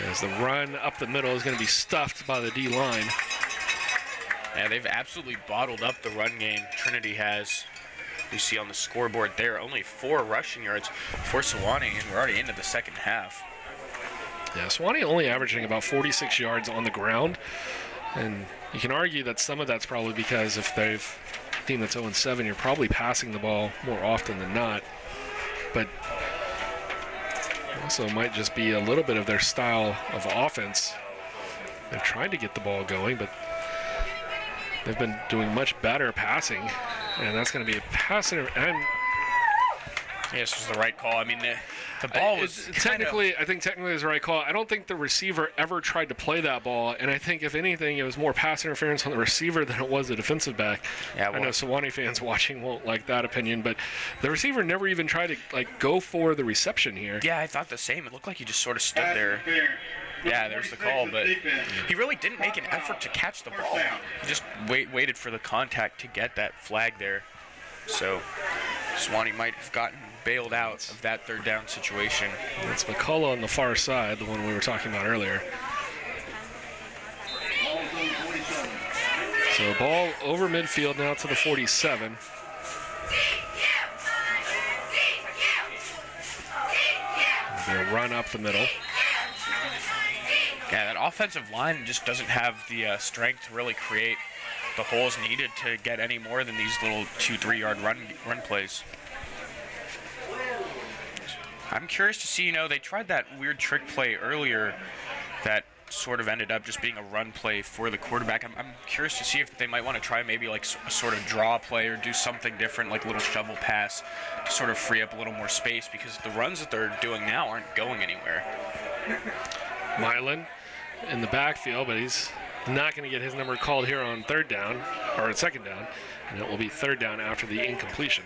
As the run up the middle is going to be stuffed by the D-line. Yeah, they've absolutely bottled up the run game. Trinity has. You see on the scoreboard there, only 4 rushing yards for Sewanee, and we're already into the second half. Yeah, Sewanee only averaging about 46 yards on the ground, and you can argue that some of that's probably because if they've a team that's 0-7, you're probably passing the ball more often than not. But also might just be a little bit of their style of offense. They've tried to get the ball going, but they've been doing much better passing. And that's going to be a pass. And Yes, it was the right call. I mean, the ball was technically, I think technically it was the right call. I don't think the receiver ever tried to play that ball, and I think if anything, it was more pass interference on the receiver than it was the defensive back. Yeah, I know Sewanee fans watching won't like that opinion, but the receiver never even tried to go for the reception here. Yeah, I thought the same. It looked like he just sort of stood there. Yeah, there's the call, but he really didn't make an effort to catch the ball. He just waited for the contact to get that flag there. So Sewanee might have gotten bailed out of that third down situation. It's McCullough on the far side, the one we were talking about earlier. So ball over midfield now to the 47. They'll run up the middle. Yeah, that offensive line just doesn't have the strength to really create the holes needed to get any more than these little 2-3 yard run plays. I'm curious to see, they tried that weird trick play earlier that sort of ended up just being a run play for the quarterback. I'm curious to see if they might want to try maybe like a sort of draw play or do something different, like a little shovel pass to sort of free up a little more space, because the runs that they're doing now aren't going anywhere. Milan in the backfield, but he's not going to get his number called here on third down, or second down, and it will be third down after the incompletion.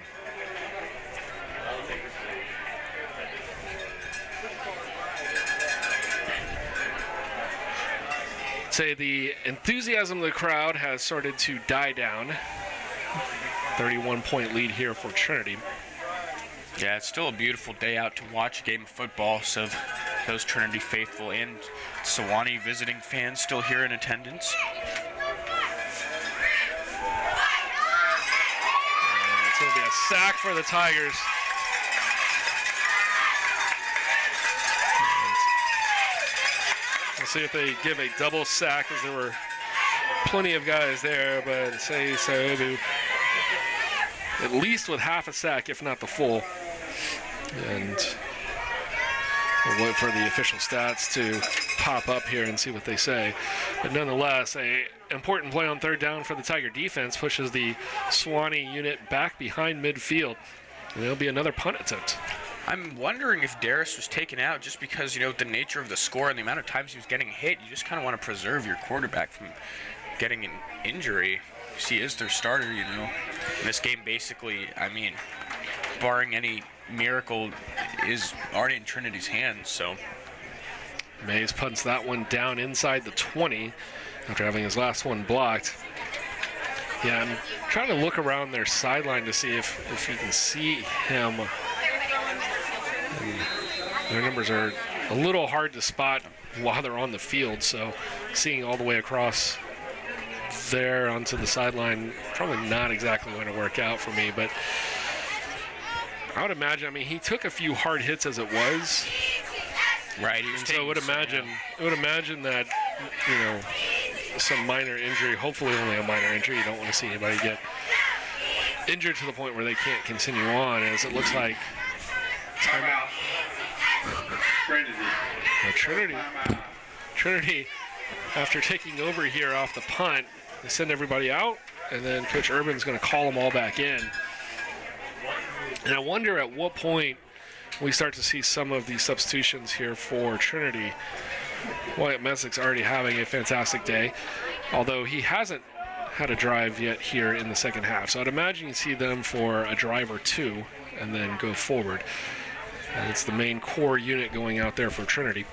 Say the enthusiasm of the crowd has started to die down. 31-point lead here for Trinity. Yeah, it's still a beautiful day out to watch a game of football, so those Trinity faithful and Sewanee visiting fans still here in attendance. And it's going to be a sack for the Tigers. We'll see if they give a double sack, as there were plenty of guys there, but say so at least with half a sack, if not the full. And we'll wait for the official stats to pop up here and see what they say. But nonetheless, a important play on third down for the Tiger defense pushes the Sewanee unit back behind midfield. And there'll be another punt attempt. I'm wondering if Darius was taken out just because, the nature of the score and the amount of times he was getting hit. You just kind of want to preserve your quarterback from getting an injury. He is their starter, And this game basically, barring any miracle, is already in Trinity's hands, so. Mays punts that one down inside the 20 after having his last one blocked. Yeah, I'm trying to look around their sideline to see if you can see him. Their numbers are a little hard to spot while they're on the field, so seeing all the way across there onto the sideline probably not exactly going to work out for me, but I would imagine, he took a few hard hits as it was. Right. And so I would imagine that, some minor injury, hopefully only a minor injury. You don't want to see anybody get injured to the point where they can't continue on, as it looks like timeout. Trinity, after taking over here off the punt, they send everybody out, and then Coach Urban's going to call them all back in. And I wonder at what point we start to see some of these substitutions here for Trinity. Wyatt Messick's already having a fantastic day, although he hasn't had a drive yet here in the second half. So I'd imagine you see them for a drive or two and then go forward. And it's the main core unit going out there for Trinity.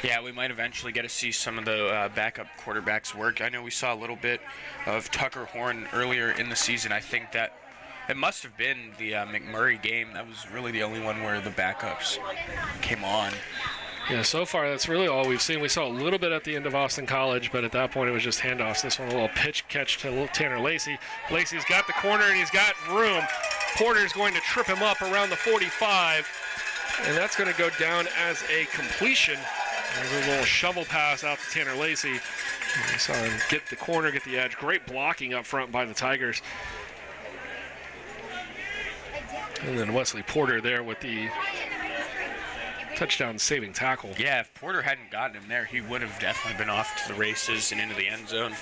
Yeah, we might eventually get to see some of the backup quarterbacks work. I know we saw a little bit of Tucker Horn earlier in the season. I think that it must have been the McMurray game. That was really the only one where the backups came on. Yeah, so far that's really all we've seen. We saw a little bit at the end of Austin College, but at that point it was just handoffs. This one a little pitch catch to little Tanner Lacey. Lacey's got the corner and he's got room. Porter's going to trip him up around the 45, and that's going to go down as a completion. There's a little shovel pass out to Tanner Lacey. We saw him get the corner, get the edge. Great blocking up front by the Tigers. And then Wesley Porter there with the touchdown saving tackle. Yeah, if Porter hadn't gotten him there, he would have definitely been off to the races and into the end zone.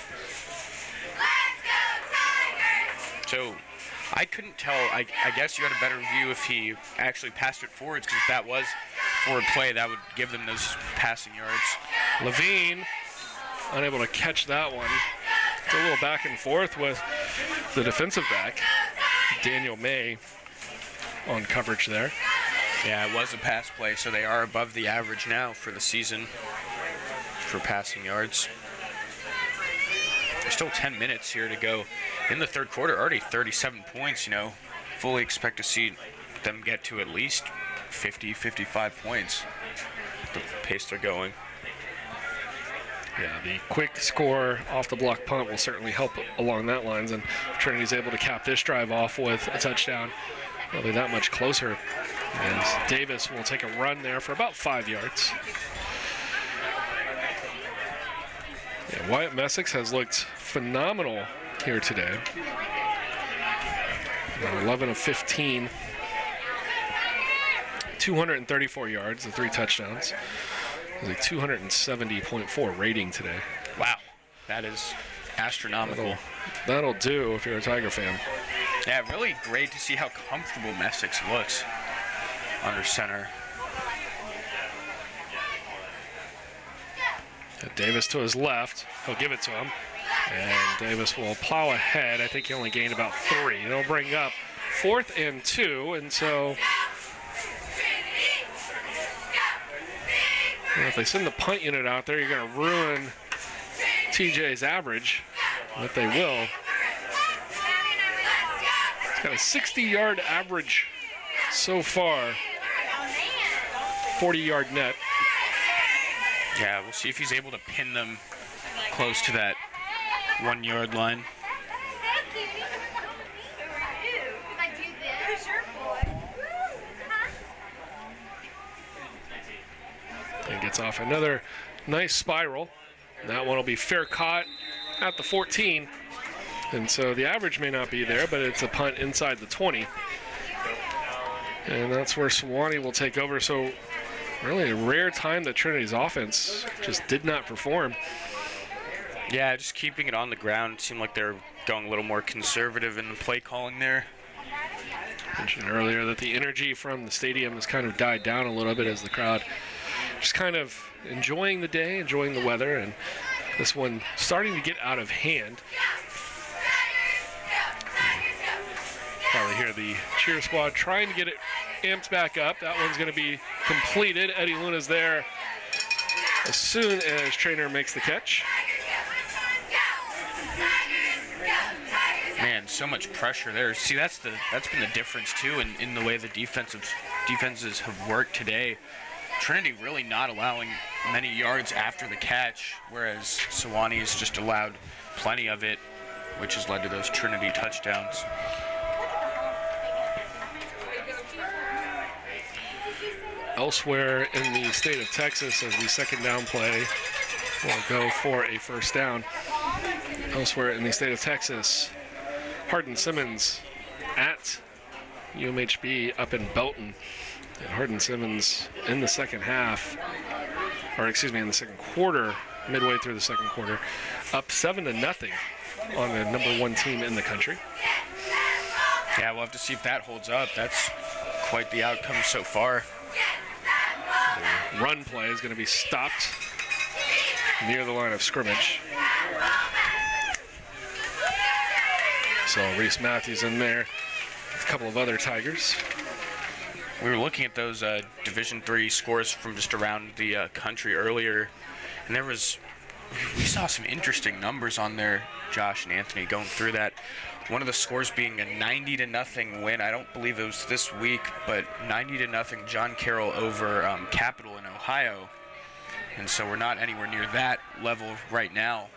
So I couldn't tell. I guess you had a better view if he actually passed it forwards, because if that was forward play, that would give them those passing yards. Levine unable to catch that one. It's a little back and forth with the defensive back, Daniel May, on coverage there. Yeah, it was a pass play, so they are above the average now for the season for passing yards. There's still 10 minutes here to go in the third quarter. Already 37 points, Fully expect to see them get to at least 50, 55 points at the pace they're going. Yeah, the quick score off the block punt will certainly help along that lines, and Trinity's able to cap this drive off with a touchdown. They'll be that much closer, as Davis will take a run there for about 5 yards. Yeah, Wyatt Messick has looked phenomenal here today. 11 of 15, 234 yards, the 3 touchdowns. It was a 270.4 rating today. Wow, that is astronomical. That'll do if you're a Tiger fan. Yeah, really great to see how comfortable Messick looks under center. Davis to his left. He'll give it to him. And Davis will plow ahead. I think he only gained about 3. They'll bring up 4th and 2. And so if they send the punt unit out there, you're going to ruin TJ's average. But they will. He's got a 60-yard average so far. 40-yard net. Yeah, we'll see if he's able to pin them close to that 1-yard line. And gets off another nice spiral. That one will be fair caught at the 14. And so the average may not be there, but it's a punt inside the 20. And that's where Sewanee will take over. So really a rare time that Trinity's offense just did not perform. Yeah, just keeping it on the ground. Seemed like they're going a little more conservative in the play calling there. I mentioned earlier that the energy from the stadium has kind of died down a little bit as the crowd just kind of enjoying the day, enjoying the weather, and this one starting to get out of hand. Probably hear the cheer squad trying to get it amped back up. That one's going to be completed. Eddie Luna's there as soon as Trainer makes the catch. Man, so much pressure there. See, that's been the difference too in the way the defenses have worked today. Trinity really not allowing many yards after the catch, whereas Sewanee has just allowed plenty of it, which has led to those Trinity touchdowns. Elsewhere in the state of Texas, as the second down play will go for a first down. Elsewhere in the state of Texas, Hardin Simmons at UMHB up in Belton. And Hardin Simmons in the second half, or excuse me, in the second quarter, midway through the second quarter, up 7-0 on the number 1 team in the country. Yeah, we'll have to see if that holds up. That's quite the outcome so far. The run play is going to be stopped near the line of scrimmage. So Reese Matthews in there, a couple of other Tigers. We were looking at those Division III scores from just around the country earlier, and we saw some interesting numbers on there, Josh and Anthony, going through that. One of the scores being a 90-0 win. I don't believe it was this week, but 90-0 John Carroll over Capital in Ohio. And so we're not anywhere near that level right now.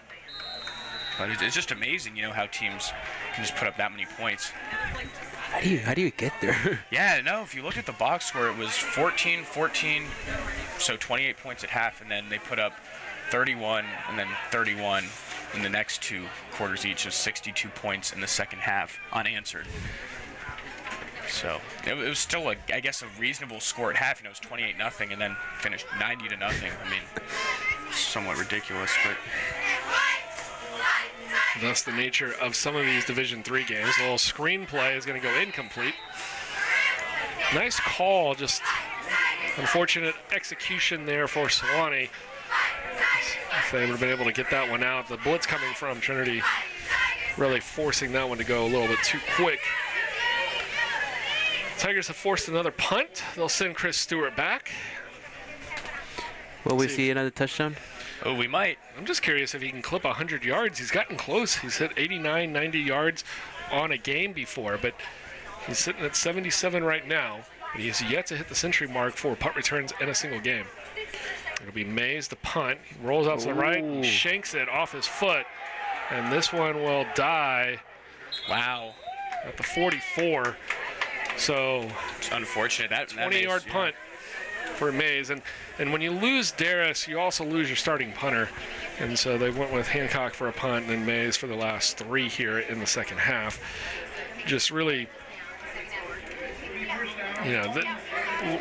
But it's just amazing, how teams can just put up that many points. How do you get there? Yeah, no, if you look at the box score, it was 14-14, so 28 points at half, and then they put up 31 and then 31 in the next 2 quarters each, so 62 points in the second half unanswered. So it was still, I guess, a reasonable score at half. It was 28-0 and then finished 90-0. I mean, somewhat ridiculous, but That's the nature of some of these Division III games. A little screenplay is going to go incomplete. Nice call, just unfortunate execution there for Sewanee. If they would have been able to get that one out. The blitz coming from Trinity really forcing that one to go a little bit too quick. Tigers have forced another punt. They'll send Chris Stewart back. Will we see another touchdown? Oh, we might. I'm just curious if he can clip 100 yards. He's gotten close. He's hit 89, 90 yards on a game before, but he's sitting at 77 right now. But he has yet to hit the century mark for punt returns in a single game. It'll be Mays, the punt. He rolls out to the right, he shanks it off his foot, and this one will die. Wow. At the 44. So it's unfortunate. That 20-yard punt for Mays. And when you lose Darris, you also lose your starting punter. And so they went with Hancock for a punt and then Mays for the last 3 here in the second half. Just really, you know,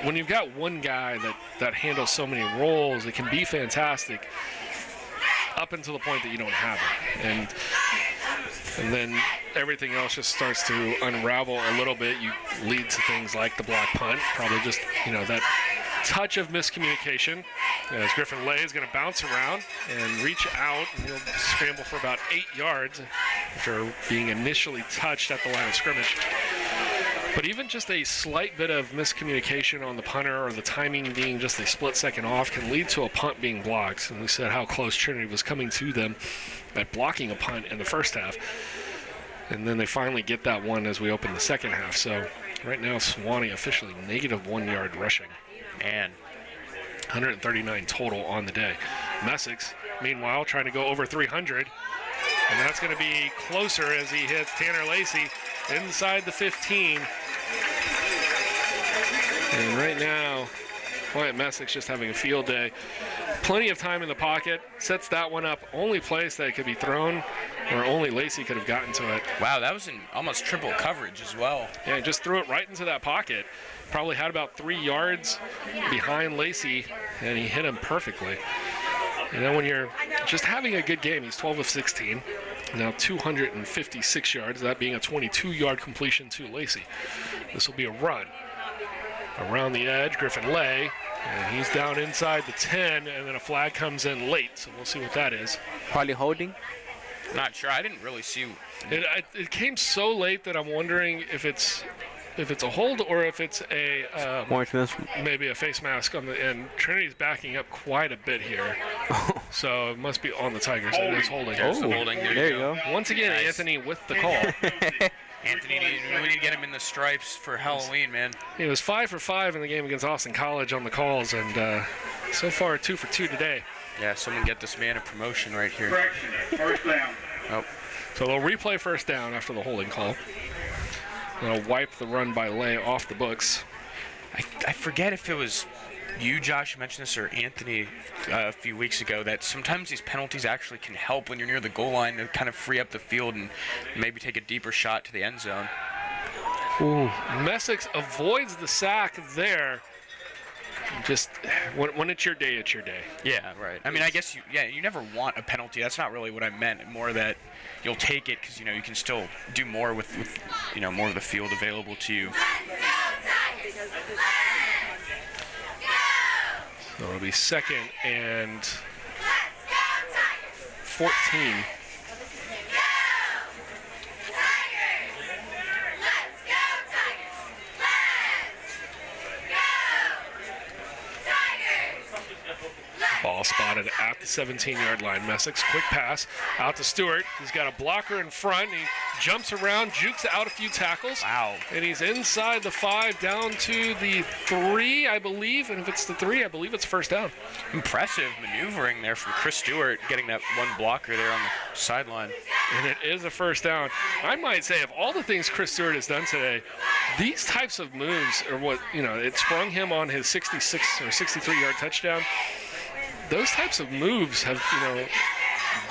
when you've got one guy that handles so many roles, it can be fantastic up until the point that you don't have it. And then everything else just starts to unravel a little bit. You lead to things like the block punt, probably just, you know, that touch of miscommunication as Griffin Lay is going to bounce around and reach out, and he'll scramble for about 8 yards after being initially touched at the line of scrimmage. But even just a slight bit of miscommunication on the punter or the timing being just a split second off can lead to a punt being blocked. And we said how close Trinity was coming to them at blocking a punt in the first half. And then they finally get that one as we open the second half. So right now, Sewanee officially -1 yard rushing. Man. 139 total on the day. Messick, meanwhile, trying to go over 300. And that's going to be closer as he hits Tanner Lacey inside the 15. And right now, Wyatt Messick's just having a field day. Plenty of time in the pocket. Sets that one up. Only place that it could be thrown, or only Lacey could have gotten to it. Wow, that was in almost triple coverage as well. Yeah, just threw it right into that pocket. Probably had about 3 yards behind Lacey, and he hit him perfectly. You know, when you're just having a good game, he's 12 of 16. Now 256 yards, that being a 22-yard completion to Lacey. This will be a run. Around the edge, Griffin Lay, and he's down inside the 10, and then a flag comes in late, so we'll see what that is. Probably holding? Not sure. I didn't really see. It came so late that I'm wondering if it's a hold or if it's a maybe a face mask on the end. Trinity's backing up quite a bit here, so it must be on the Tigers. It is holding. There's the holding. There you go. Once again, nice. Anthony with the call. Anthony, we need to get him in the stripes for Halloween, man. He was 5 for 5 in the game against Austin College on the calls, and so far 2 for 2 today. Yeah, someone get this man a promotion right here. First down. Oh. So they'll replay first down after the holding call. They'll wipe the run by Lay off the books. I forget if it was you, Josh, mentioned this, or Anthony a few weeks ago, that sometimes these penalties actually can help when you're near the goal line to kind of free up the field and maybe take a deeper shot to the end zone. Ooh. Messick avoids the sack there. Just when it's your day, it's your day. Yeah, right. I mean, I guess you never want a penalty. That's not really what I meant. More that you'll take it because you can still do more with more of the field available to you. So it'll be 2nd and 14. Ball spotted at the 17-yard line. Messick's quick pass out to Stewart. He's got a blocker in front. He jumps around, jukes out a few tackles. Wow. And he's inside the 5 down to the 3, I believe. And if it's the 3, I believe it's first down. Impressive maneuvering there from Chris Stewart, getting that one blocker there on the sideline. And it is a first down. I might say, of all the things Chris Stewart has done today, these types of moves are what, it sprung him on his 66 or 63-yard touchdown. Those types of moves have,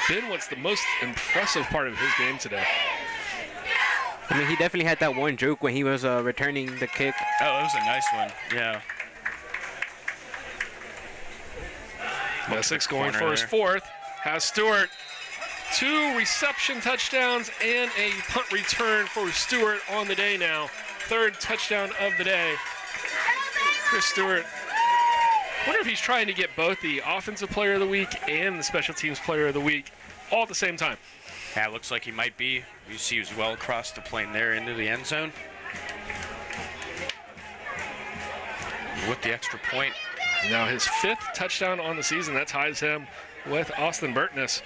been what's the most impressive part of his game today. I mean, he definitely had that one juke when he was returning the kick. Oh, that was a nice one. Yeah. Messick's going for his 4th. Has Stewart. 2 reception touchdowns and a punt return for Stewart on the day now. 3rd touchdown of the day. Chris Stewart. I wonder if he's trying to get both the Offensive Player of the Week and the Special Teams Player of the Week all at the same time. Yeah, it looks like he might be. You see he was well across the plane there into the end zone. With the extra point. Now his 5th touchdown on the season. That ties him with Austin Burtness.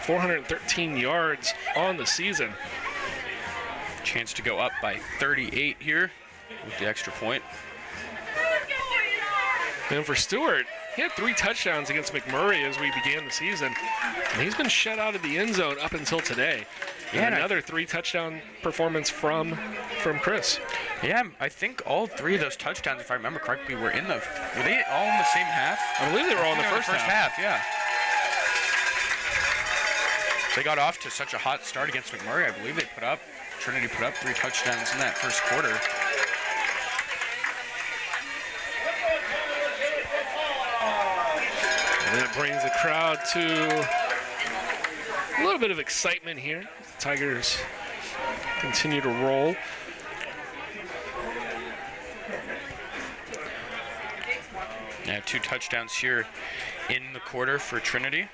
413 yards on the season. Chance to go up by 38 here with the extra point. And for Stewart, he had 3 touchdowns against McMurray as we began the season. And he's been shut out of the end zone up until today. Yeah, and another 3 touchdown performance from Chris. Yeah, I think all 3 of those touchdowns, if I remember correctly, were they all in the same half? I believe they were all in the first half. Yeah. They got off to such a hot start against McMurray. I believe Trinity put up 3 touchdowns in that first quarter. And that brings the crowd to a little bit of excitement here. The Tigers continue to roll. Yeah, 2 touchdowns here in the quarter for Trinity.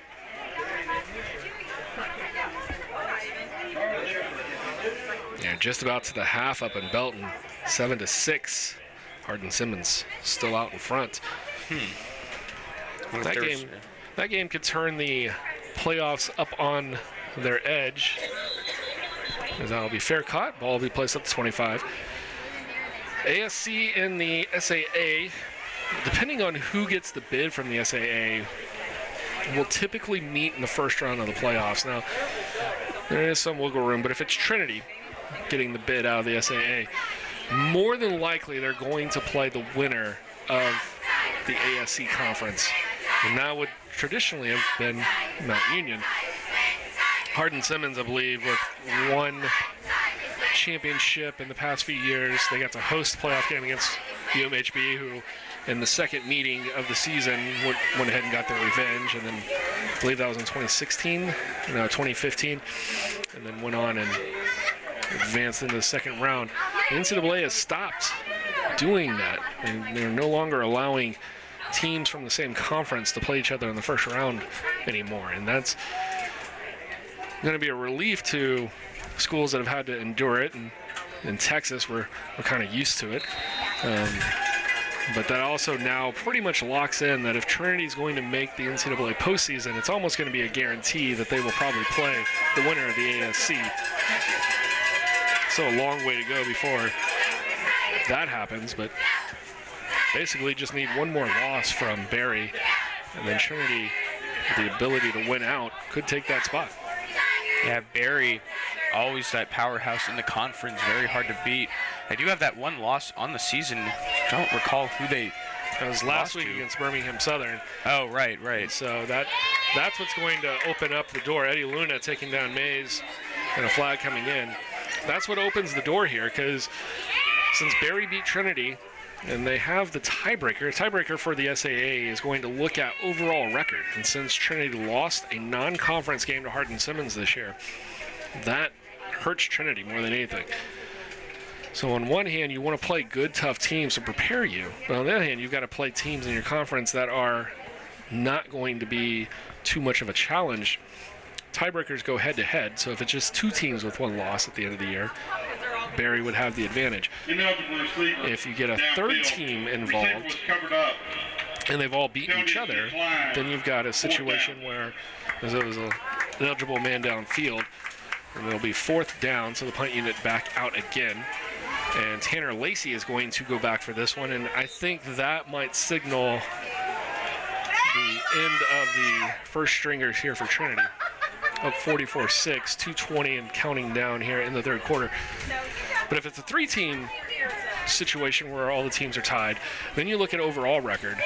Yeah, just about to the half up in Belton, 7-6. Hardin Simmons still out in front. That game could turn the playoffs up on their edge. As that will be fair caught. Ball will be placed up to 25. ASC and the SAA, depending on who gets the bid from the SAA, will typically meet in the first round of the playoffs. Now, there is some wiggle room, but if it's Trinity getting the bid out of the SAA, more than likely they're going to play the winner of the ASC conference. And that would traditionally have been Mount Union. Hardin Simmons, I believe, with 1 championship in the past few years. They got to host the playoff game against UMHB, who in the second meeting of the season went ahead and got their revenge. And then I believe that was in 2015, and then went on and advanced into the second round. The NCAA has stopped doing that. And they're no longer allowing teams from the same conference to play each other in the first round anymore. And that's going to be a relief to schools that have had to endure it. And in Texas, we're kind of used to it. But that also now pretty much locks in that if Trinity is going to make the NCAA postseason, it's almost going to be a guarantee that they will probably play the winner of the ASC. So a long way to go before that happens, but basically just need 1 more loss from Barry, and then Trinity, with the ability to win out, could take that spot. Yeah, Barry, always that powerhouse in the conference, very hard to beat. They do have that 1 loss on the season. I don't recall who they That was last week against Birmingham Southern. Oh, right. So that's what's going to open up the door. Eddie Luna taking down Mays and a flag coming in. That's what opens the door here, because since Barry beat Trinity and they have the tiebreaker for the SAA is going to look at overall record. And since Trinity lost a non-conference game to Hardin Simmons this year, that hurts Trinity more than anything. So on one hand, you want to play good, tough teams to prepare you. But on the other hand, you've got to play teams in your conference that are not going to be too much of a challenge. Tiebreakers go head-to-head, so if it's just 2 teams with 1 loss at the end of the year, Barry would have the advantage. If you get a 3rd team involved, and they've all beaten each other, then you've got a situation where there's an eligible man downfield, and it'll be 4th down, so the punt unit back out again. And Tanner Lacey is going to go back for this one, and I think that might signal the end of the first stringers here for Trinity. Up 44-6, 2:20 and counting down here in the 3rd quarter. But if it's a 3-team situation where all the teams are tied, then you look at overall record,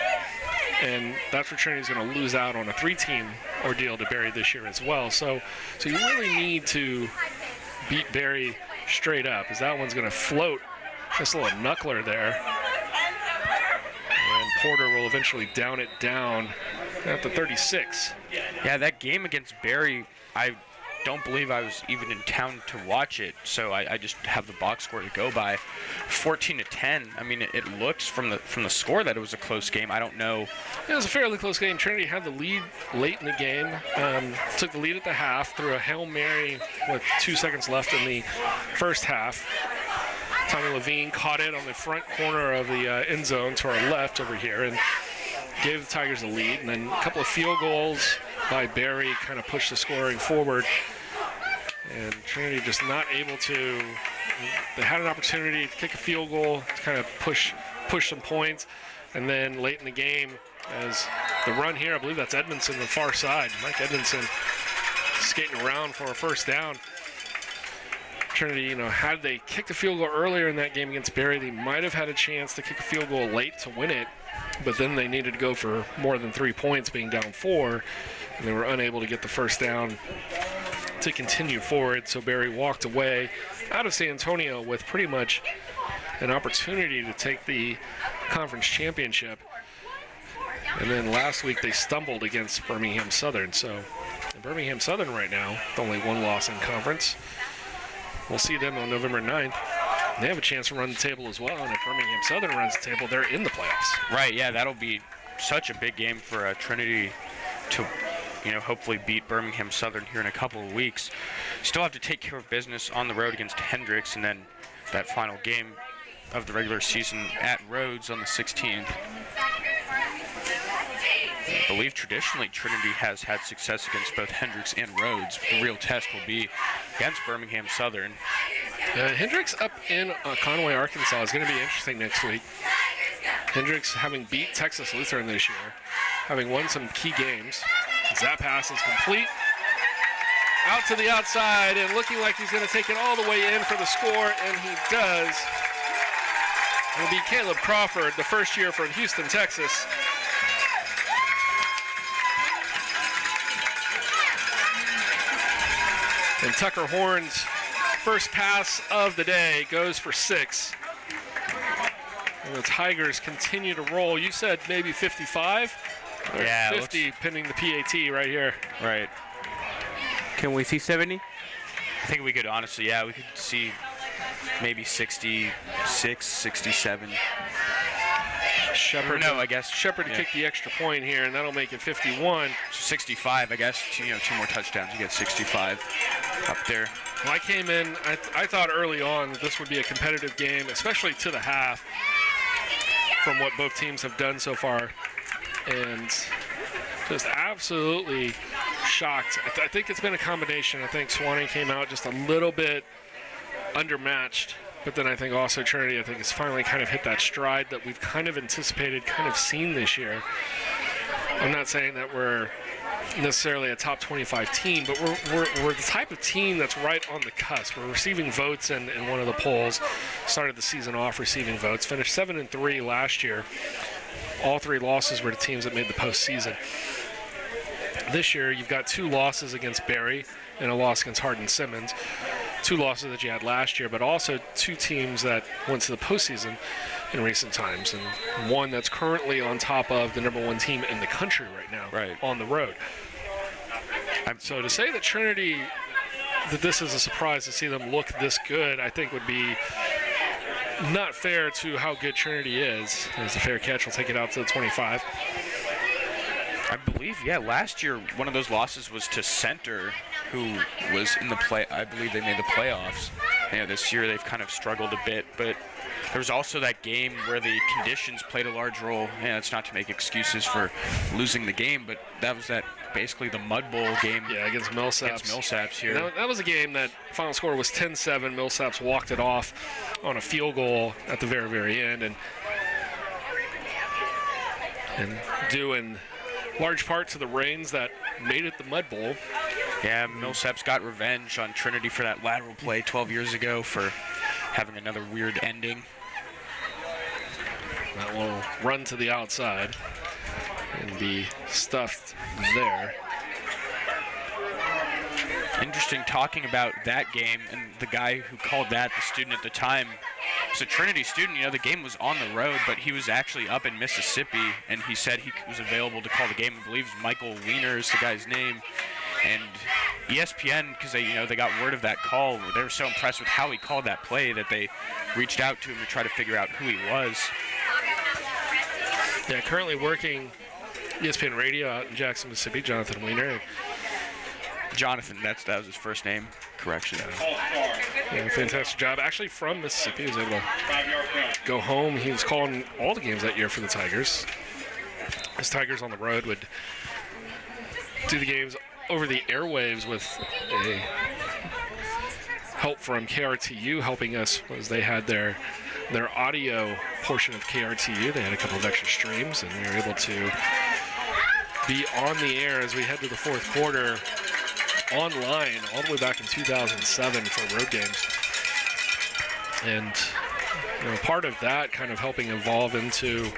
and that's where Trinity's going to lose out on a 3-team ordeal to Barry this year as well. So you really need to beat Barry straight up, as that one's going to float this little knuckler there. And Porter will eventually down it down at the 36. Yeah, that game against Barry I don't believe I was even in town to watch it, so I just have the box score to go by. 14-10. I mean, it looks from the score that it was a close game. I don't know. It was a fairly close game. Trinity had the lead late in the game. Took the lead at the half through a Hail Mary with 2 seconds left in the first half. Tommy Levine caught it on the front corner of the end zone to our left over here and gave the Tigers the lead. And then a couple of field goals by Barry kind of pushed the scoring forward. And Trinity just not able to. They had an opportunity to kick a field goal to kind of push some points. And then late in the game, as the run here, I believe that's Edmondson on the far side. Mike Edmondson skating around for a first down. Trinity, had they kicked a field goal earlier in that game against Barry, they might have had a chance to kick a field goal late to win it. But then they needed to go for more than 3 points, being down 4. And they were unable to get the first down to continue forward. So Barry walked away out of San Antonio with pretty much an opportunity to take the conference championship. And then last week they stumbled against Birmingham Southern. So Birmingham Southern right now, with only 1 loss in conference. We'll see them on November 9th. They have a chance to run the table as well. And if Birmingham Southern runs the table, they're in the playoffs. Right, yeah, that'll be such a big game for Trinity to hopefully beat Birmingham Southern here in a couple of weeks. Still have to take care of business on the road against Hendricks, and then that final game of the regular season at Rhodes on the 16th. I believe traditionally Trinity has had success against both Hendricks and Rhodes. The real test will be against Birmingham Southern. Hendricks up in Conway, Arkansas is going to be interesting next week. Hendricks having beat Texas Lutheran this year, having won some key games. That pass is complete. Out to the outside and looking like he's going to take it all the way in for the score, and he does. It'll be Caleb Crawford, the first year from Houston, Texas. And Tucker Horn's first pass of the day goes for 6. And the Tigers continue to roll. You said maybe 55? Yeah, 50 pending the PAT right here. Right. Can we see 70? I think we could honestly, we could see maybe 66, 67. Shepard, no, I guess Shepard to kick the extra point here, and that'll make it 51. 65, I guess. 2 more touchdowns, you get 65 up there. Well, I came in, I thought early on that this would be a competitive game, especially to the half, from what both teams have done so far. And just absolutely shocked. I think it's been a combination. I think Sewanee came out just a little bit undermatched, but then I think also Trinity, has finally kind of hit that stride that we've kind of anticipated, kind of seen this year. I'm not saying that we're necessarily a top 25 team, but we're the type of team that's right on the cusp. We're receiving votes in one of the polls. Started the season off receiving votes. Finished 7-3 last year. All 3 losses were to teams that made the postseason. This year, you've got 2 losses against Barry and a loss against Hardin Simmons. 2 losses that you had last year, but also 2 teams that went to the postseason in recent times, and one that's currently on top of the number 1 team in the country right now, on the road. So to say that Trinity, that this is a surprise to see them look this good, I think would be not fair to how good Trinity is. As a fair catch, we'll take it out to the 25. I believe, last year one of those losses was to Center, who was in the play. I believe they made the playoffs. This year they've kind of struggled a bit, but there was also that game where the conditions played a large role. It's not to make excuses for losing the game, but that was basically the Mud Bowl game. Yeah, against Millsaps. Against Millsaps here. That was a game that final score was 10-7. Millsaps walked it off on a field goal at the very, very end, and due in large part to the rains that made it the Mud Bowl. Yeah, Millsaps got revenge on Trinity for that lateral play 12 years ago for having another weird ending. That will run to the outside and be stuffed there. Interesting talking about that game, and the guy who called that, the student at the time, was a Trinity student. The game was on the road, but he was actually up in Mississippi, and he said he was available to call the game. I believe Michael Wiener is the guy's name. And ESPN, because they got word of that call, they were so impressed with how he called that play that they reached out to him to try to figure out who he was. Yeah, currently working ESPN Radio out in Jackson, Mississippi, Jonathan Weiner. Jonathan, that was his first name. Correction. Yeah, fantastic job. Actually from Mississippi. He was able to go home. He was calling all the games that year for the Tigers. As Tigers on the road would do the games over the airwaves with a help from KRTU helping us as they had their audio portion of KRTU. They had a couple of extra streams, and we were able to be on the air as we head to the fourth quarter online all the way back in 2007 for road games. And part of that kind of helping evolve into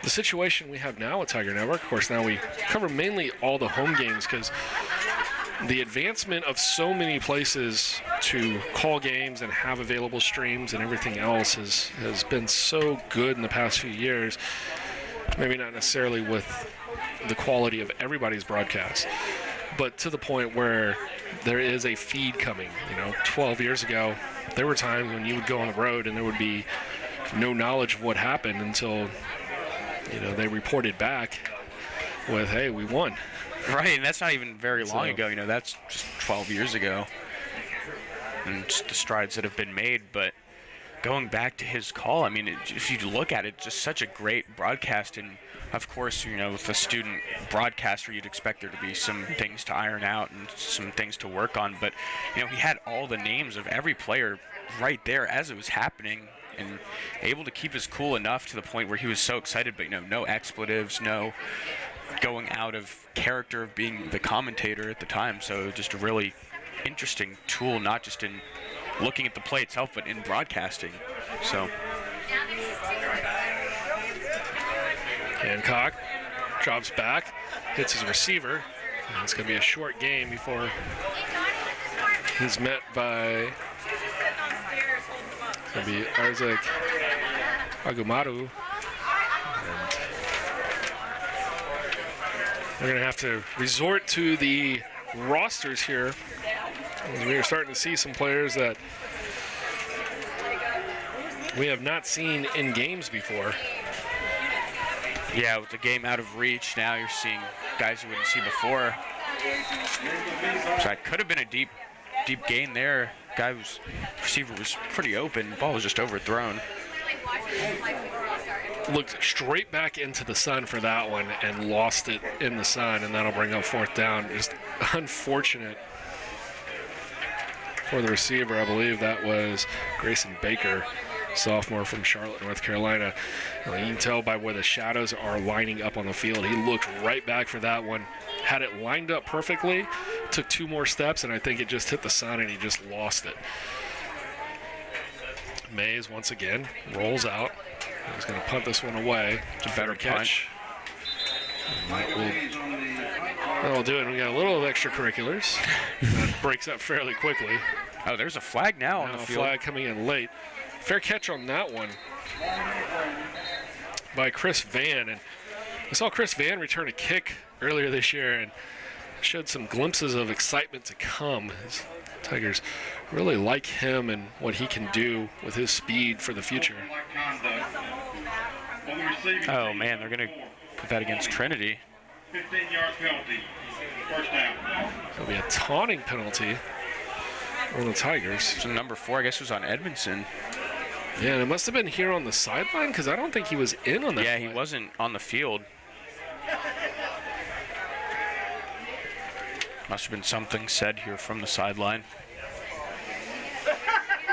the situation we have now with Tiger Network. Of course, now we cover mainly all the home games because the advancement of so many places to call games and have available streams and everything else has been so good in the past few years. Maybe not necessarily with the quality of everybody's broadcast, but to the point where there is a feed coming. 12 years ago, there were times when you would go on the road and there would be no knowledge of what happened until they reported back with, hey, we won. Right, and that's not even very long ago. That's just 12 years ago. And just the strides that have been made. But going back to his call, if you look at it, just such a great broadcast. And, of course, with a student broadcaster, you'd expect there to be some things to iron out and some things to work on. But, he had all the names of every player right there as it was happening, and able to keep his cool enough to the point where he was so excited, but no expletives, no going out of character of being the commentator at the time. So just a really interesting tool, not just in looking at the play itself, but in broadcasting. So Hancock drops back, hits his receiver, and it's going to be a short game before he's met by going to be Arzak Agumaru. We're going to have to resort to the rosters here. We are starting to see some players that we have not seen in games before. Yeah, with the game out of reach, now you're seeing guys you wouldn't see before. So that could have been a deep gain there. Receiver was pretty open. The ball was just overthrown. Looked straight back into the sun for that one and lost it in the sun, and that'll bring up fourth down. Just unfortunate for the receiver. I believe that was Grayson Baker, sophomore from Charlotte, North Carolina. You can tell by where the shadows are lining up on the field. He looked right back for that one. Had it lined up perfectly, took two more steps, and I think it just hit the sun and he just lost it. Mays once again rolls out. He's going to punt this one away. It's a better catch. That'll do it. We got a little of extracurriculars. That breaks up fairly quickly. Oh, there's a flag now on the field. Flag coming in late. Fair catch on that one by Chris Van. And I saw Chris Van return a kick earlier this year and showed some glimpses of excitement to come. His Tigers really like him and what he can do with his speed for the future. Oh, man, they're going to put that against Trinity. 15-yard penalty. First down. There'll be a taunting penalty on the Tigers. So number 4, I guess, was on Edmondson. Yeah, and it must have been here on the sideline because I don't think he was in on that Yeah, play. he wasn't on the field. Must have been something said here from the sideline.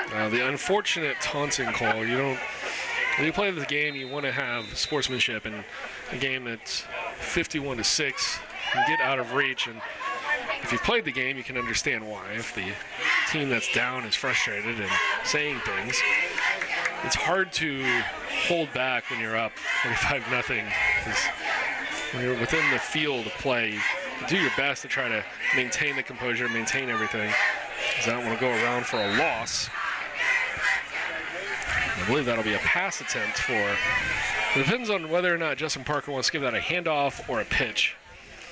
The unfortunate taunting call. When you play the game, you want to have sportsmanship, and a game that's 51-6 and get out of reach. And if you've played the game, you can understand why. If the team that's down is frustrated and saying things, it's hard to hold back when you're up 45-0. When you're within the field of play, you do your best to try to maintain the composure, maintain everything. Because I don't want to go around for a loss. I believe that'll be a pass attempt for. It depends on whether or not Justin Parker wants to give that a handoff or a pitch.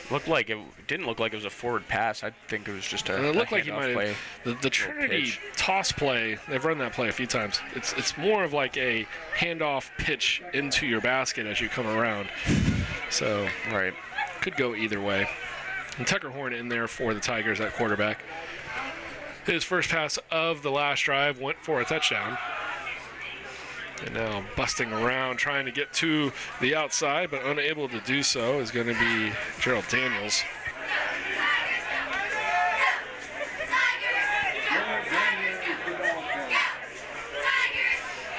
Didn't look like it was a forward pass. I think it was just And it looked like he handoff might play. have. The Trinity pitch. toss play, they've run that play a few times. It's more of like a handoff pitch into your basket as you come around. So Right. could go either way. And Tucker Horn in there for the Tigers at quarterback. His first pass of the last drive went for a touchdown. And now busting around, trying to get to the outside, but unable to do so is going to be Gerald Daniels.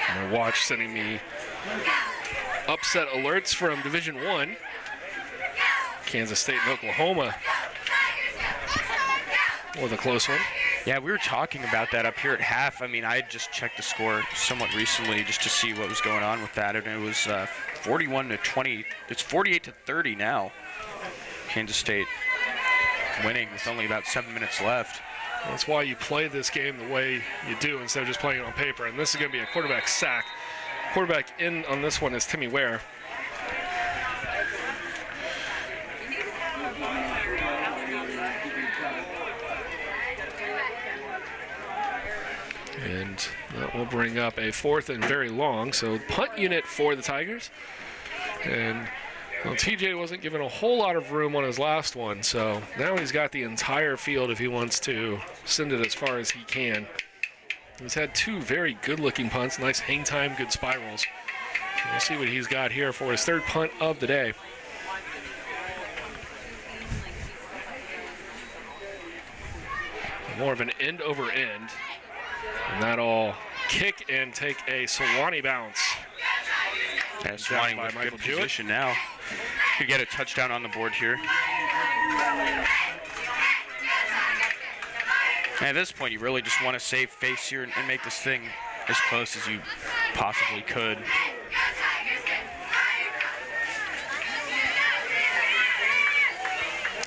And my watch sending me upset alerts from Division I. Kansas State and Oklahoma with a close one. Yeah, we were talking about that up here at half. I mean, I had just checked the score somewhat recently just to see what was going on with that, and it was 41-20. It's 48-30 now. Kansas State winning with only about 7 minutes left. That's why you play this game the way you do instead of just playing it on paper. And this is going to be a quarterback sack. Quarterback in on this one is Timmy Ware. And that will bring up a 4th and very long. So punt unit for the Tigers. And well, TJ wasn't given a whole lot of room on his last one. So now he's got the entire field if he wants to send it as far as he can. He's had 2 very good-looking punts. Nice hang time, good spirals. We'll see what he's got here for his 3rd punt of the day. More of an end over end. And that'll kick and take a Sewanee bounce. Yeah, Sewanee with good position now. Could get a touchdown on the board here. And at this point, you really just want to save face here and make this thing as close as you possibly could.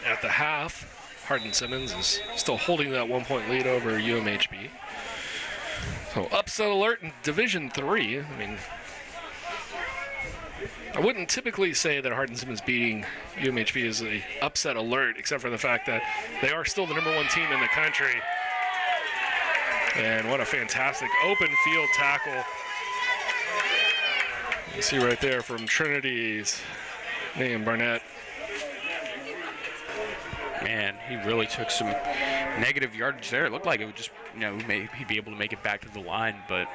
At the half, Hardin Simmons is still holding that 1-point lead over UMHB. So upset alert in Division III. I mean, I wouldn't typically say that Hardin Simmons beating UMHB is a upset alert, except for the fact that they are still the #1 team in the country. And what a fantastic open field tackle. You see right there from Trinity's Nathan Barnett. Man, he really took some negative yardage there. It looked like it would just, maybe he'd be able to make it back to the line, but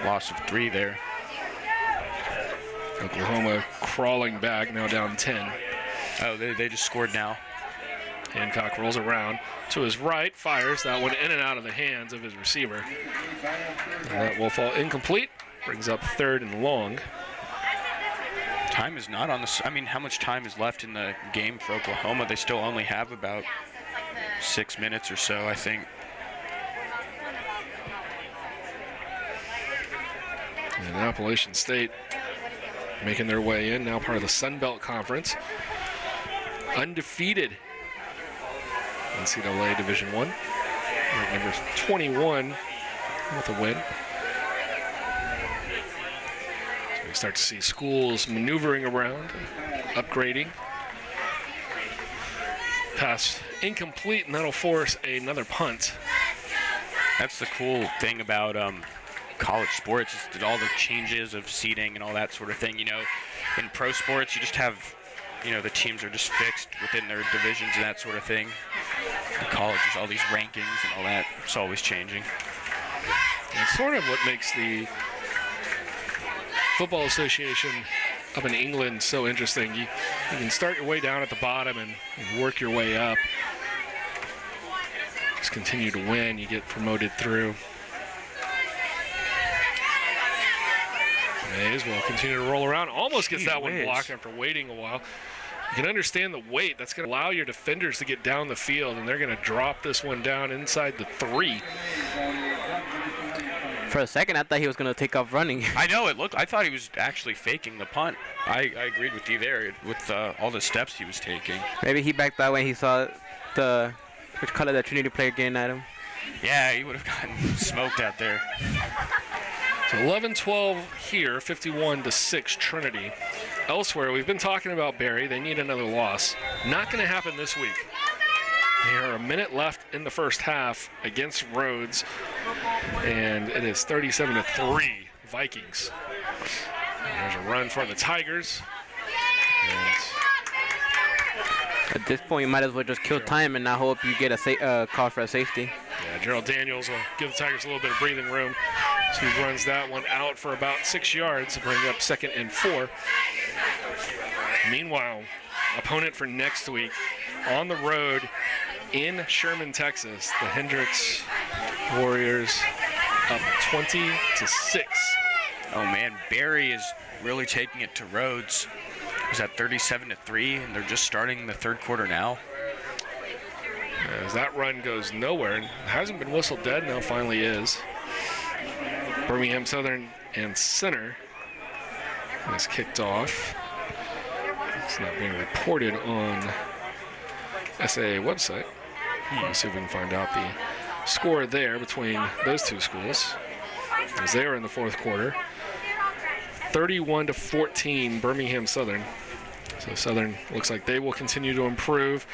loss of 3 there. Oklahoma crawling back, now down 10. Oh, they just scored now. Hancock rolls around to his right, fires that one in and out of the hands of his receiver. And that will fall incomplete, brings up 3rd and long. Time is not on the. I mean, how much time is left in the game for Oklahoma? They still only have about 6 minutes or so, I think. And Appalachian State making their way in, now part of the Sun Belt Conference. Undefeated NCAA Division I. Ranked number 21 with a win. So we start to see schools maneuvering around, upgrading. Pass incomplete, and that'll force another punt. That's the cool thing about college sports, is that all the changes of seeding and all that sort of thing. In pro sports, you just have, the teams are just fixed within their divisions and that sort of thing. In college, there's all these rankings and all that. It's always changing. And it's sort of what makes the Football Association up in England so interesting. You can start your way down at the bottom and work your way up. Just continue to win, you get promoted through. Mays will continue to roll around. Almost gets that one blocked after waiting a while. You can understand the weight. That's going to allow your defenders to get down the field, and they're going to drop this one down inside the 3. For a second, I thought he was going to take off running. I know, I thought he was actually faking the punt. I agreed with you there with all the steps he was taking. Maybe he backed that when he saw which color that Trinity player getting at him. Yeah, he would have gotten smoked out there. So 11-12 here, 51-6 Trinity. Elsewhere, we've been talking about Barry. They need another loss. Not going to happen this week. They are a minute left in the first half against Rhodes, and it is 37-3 Vikings. There's a run for the Tigers. And at this point, you might as well just kill time and not hope you get a call for a safety. yeah, Gerald Daniels will give the Tigers a little bit of breathing room. So he runs that one out for about 6 yards to bring up 2nd and 4. Meanwhile, opponent for next week on the road in Sherman, Texas, the Hendricks Warriors up 20-6. Oh man, Barry is really taking it to Rhodes. He's at 37-3, and they're just starting the third quarter now. As that run goes nowhere, and hasn't been whistled dead, now finally is. Birmingham Southern and center is kicked off. It's not being reported on SAA website. Let's see if we can find out the score there between those two schools, as they are in the fourth quarter. 31-14 Birmingham Southern. So Southern looks like they will continue to improve.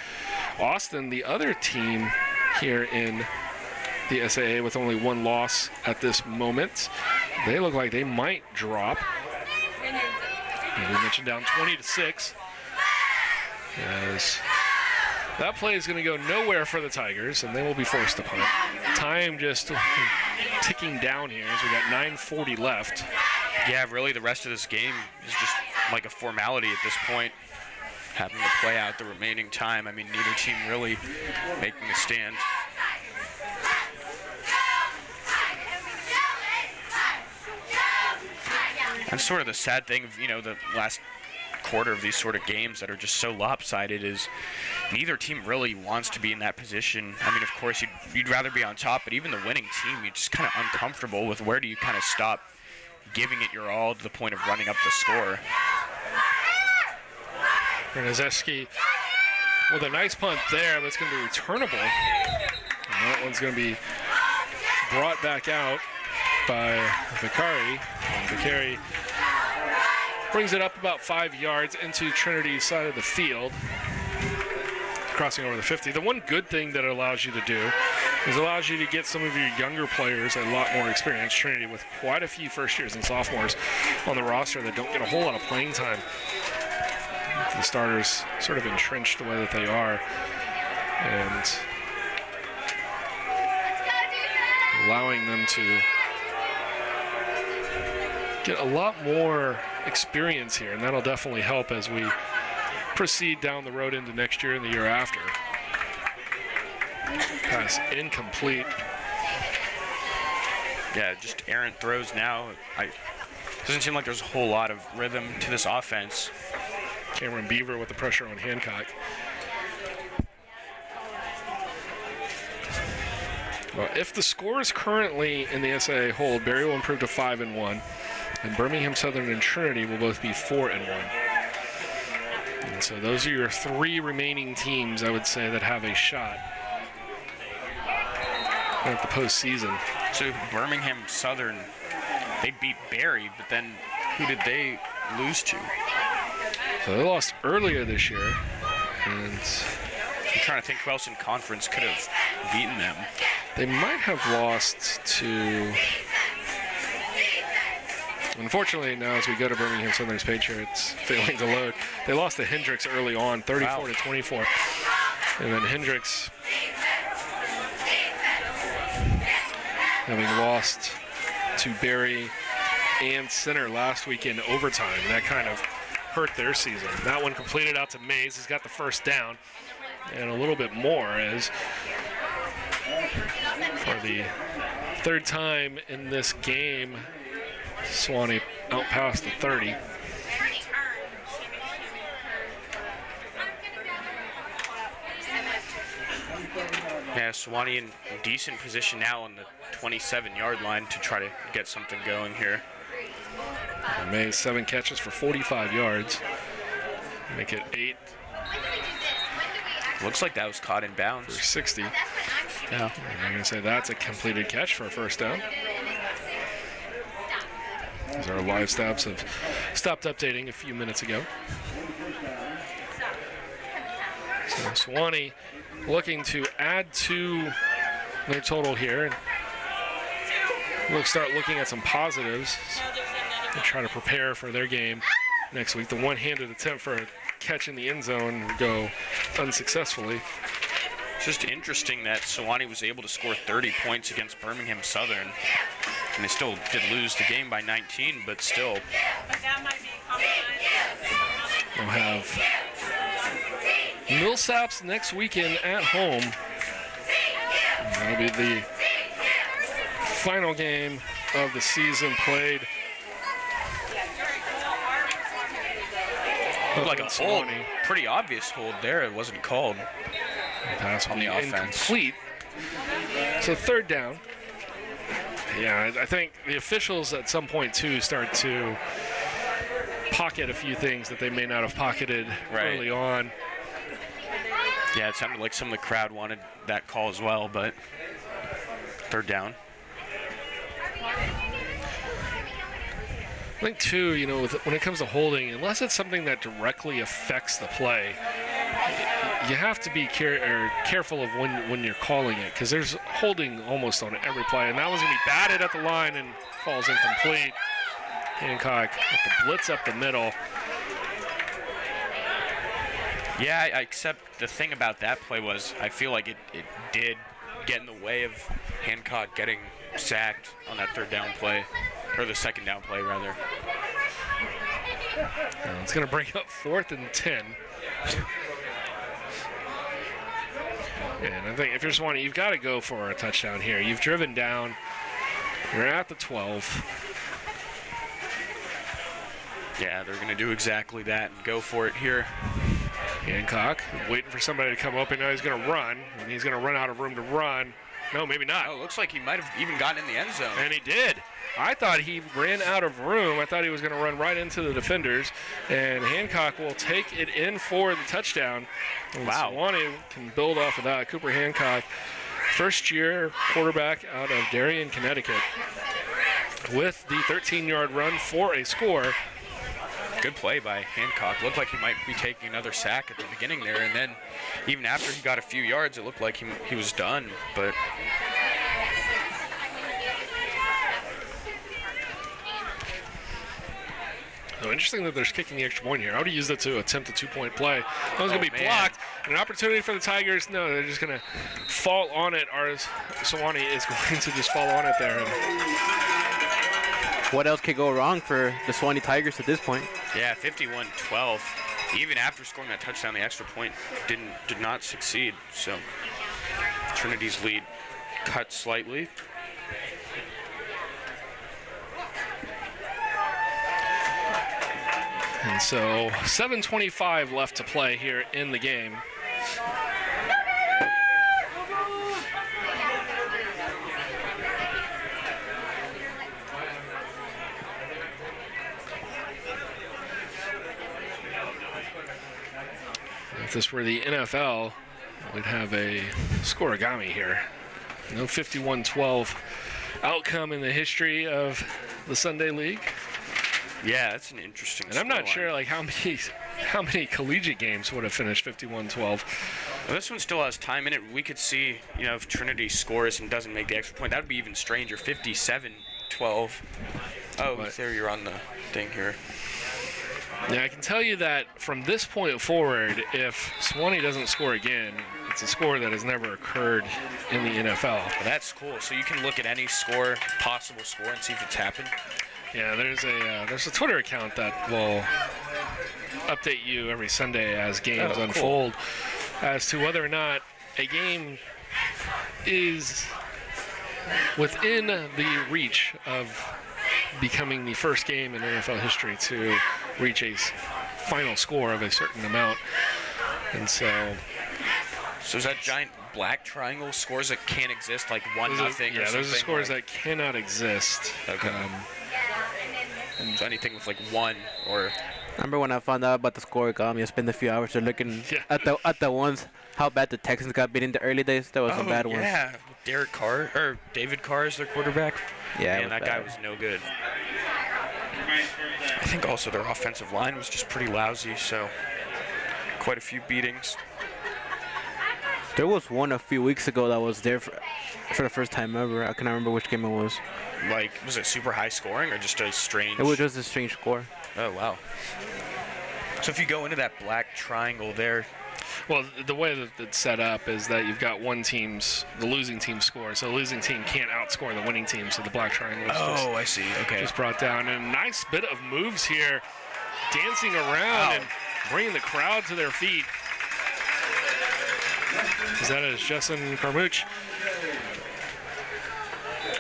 Austin, the other team here in the SAA with only one loss at this moment, they look like they might drop. As we mentioned, down 20-6. As that play is going to go nowhere for the Tigers, and they will be forced to punt. Time just ticking down here as we got 9:40 left. Yeah, really the rest of this game is just like a formality at this point, having to play out the remaining time. I mean, neither team really making a stand. And sort of the sad thing of, the last quarter of these sort of games that are just so lopsided is neither team really wants to be in that position. I mean, of course, you'd rather be on top, but even the winning team, you're just kind of uncomfortable with where do you kind of stop giving it your all to the point of running up the score. Bernazeski with a nice punt there, but it's going to be returnable. And that one's going to be brought back out by Vicari. And Vicari brings it up about 5 yards into Trinity's side of the field, crossing over the 50. The one good thing that it allows you to do is allows you to get some of your younger players a lot more experience. Trinity with quite a few first years and sophomores on the roster that don't get a whole lot of playing time. The starters sort of entrenched the way that they are, and allowing them to get a lot more experience here, and that'll definitely help as we proceed down the road into next year and the year after. Pass incomplete. Yeah, just errant throws now. Doesn't seem like there's a whole lot of rhythm to this offense. Cameron Beaver with the pressure on Hancock. Well, if the scores currently in the SAA hold, Barry will improve to 5-1, and Birmingham Southern and Trinity will both be 4-1. And so those are your three remaining teams, I would say, that have a shot at the postseason. So Birmingham Southern, they beat Barry, but then who did they lose to? So they lost earlier this year, and I'm trying to think who else in conference could have beaten them. They might have lost to... Unfortunately, now as we go to Birmingham Southern's page here, it's failing to load. They lost to Hendricks early on, 34-24. And then Hendricks, having lost to Barry and Center last week in overtime, that kind of hurt their season. That one completed out to Mays. He's got the first down and a little bit more, as for the third time in this game, Sewanee out past the 30. Yeah, Sewanee in decent position now on the 27-yard line to try to get something going here. Mays 7 catches for 45 yards. Make it 8. Looks like that was caught in bounds. For 60. Yeah. I'm going to say that's a completed catch for a first down. As our live stats have stopped updating a few minutes ago. So Sewanee looking to add to their total here. And we'll start looking at some positives and try to prepare for their game next week. The one-handed attempt for a catch in the end zone would go unsuccessfully. It's just interesting that Sewanee was able to score 30 points against Birmingham Southern. And they still did lose the game by 19, but still. We'll have Millsaps next weekend at home. That'll be the final game of the season played. Looked like a hold, pretty obvious hold there. It wasn't called. Pass on the offense. Incomplete. So third down. Yeah, I think the officials at some point too start to pocket a few things that they may not have pocketed early on. Yeah, it sounded like some of the crowd wanted that call as well, but third down. I think too, you know, when it comes to holding, unless it's something that directly affects the play, you have to be careful of when you're calling it, because there's holding almost on every play, and that was going to be batted at the line and falls incomplete. Hancock with the blitz up the middle. Yeah, except the thing about that play was I feel like it did get in the way of Hancock getting sacked on that third down play, or the second down play rather. It's going to bring up 4th and 10. And I think if you're Sewanee, you've got to go for a touchdown here. You've driven down. You're at the 12. Yeah, they're going to do exactly that and go for it here. Hancock waiting for somebody to come open. Now he's going to run, and he's going to run out of room to run. No, maybe not. Oh, looks like he might have even gotten in the end zone. And he did. I thought he ran out of room. I thought he was going to run right into the defenders. And Hancock will take it in for the touchdown. And wow. Sewanee can build off of that. Cooper Hancock, first-year quarterback out of Darien, Connecticut, with the 13-yard run for a score. Good play by Hancock. Looked like he might be taking another sack at the beginning there, and then even after he got a few yards, it looked like he was done. But so interesting that they're kicking the extra point here. I would have used it to attempt a 2-point play. That was going to be blocked. An opportunity for the Tigers. No, they're just going to fall on it. Sewanee is going to just fall on it there. What else could go wrong for the Sewanee Tigers at this point? Yeah, 51-12. Even after scoring that touchdown, the extra point did not succeed. So Trinity's lead cut slightly. And so 7:25 left to play here in the game. If this were the NFL, we'd have a scoregami here. No 51-12 outcome in the history of the Sunday League. Yeah, that's an interesting. And I'm not sure like how many collegiate games would have finished 51-12. Well, this one still has time in it. We could see, you know, if Trinity scores and doesn't make the extra point, that would be even stranger. 57-12. Oh, there you're on the thing here. Yeah, I can tell you that from this point forward, if Sewanee doesn't score again, it's a score that has never occurred in the NFL. Well, that's cool. So you can look at any score, possible score, and see if it's happened. Yeah, there's a Twitter account that will update you every Sunday as games unfold as to whether or not a game is within the reach of becoming the first game in NFL history to reach a final score of a certain amount. And so is that giant black triangle scores that can't exist, like 1-0 or something? Yeah, those are scores that cannot exist. Okay. And anything with like 1 or. Remember when I found out about the scoregami? I spent a few hours looking at the ones, how bad the Texans got beat in the early days. There was some bad ones. Yeah, David Carr is their quarterback. Yeah, and that guy was no good. I think also their offensive line was just pretty lousy, so quite a few beatings. There was one a few weeks ago that was there for the first time ever. I cannot remember which game it was. Like, was it super high scoring or just a strange? It was just a strange score. Oh, wow. So if you go into that black triangle there. Well, the way that it's set up is that you've got the losing team score, so the losing team can't outscore the winning team, so the black triangle is I see. Okay. just brought down. And a nice bit of moves here, dancing around and bringing the crowd to their feet. That is Justin Carmouche.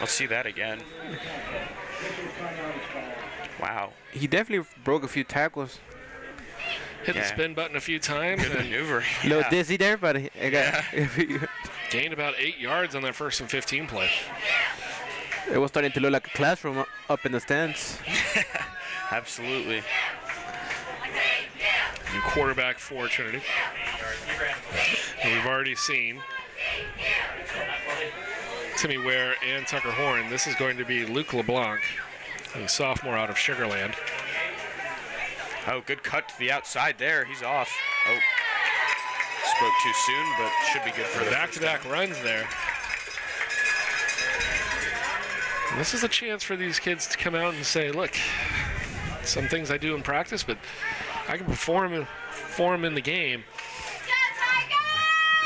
Let's see that again. Wow. He definitely broke a few tackles. Hit the spin button a few times. Good maneuver. A little dizzy there, but I got gained about 8 yards on that 1st and 15 play. It was starting to look like a classroom up in the stands. Absolutely. New quarterback for Trinity. And we've already seen Timmy Ware and Tucker Horn. This is going to be Luke LeBlanc, a sophomore out of Sugarland. Oh, good cut to the outside there. He's off. Oh, spoke too soon, but should be good for the back-to-back runs there. And this is a chance for these kids to come out and say, look, some things I do in practice, but I can perform in the game.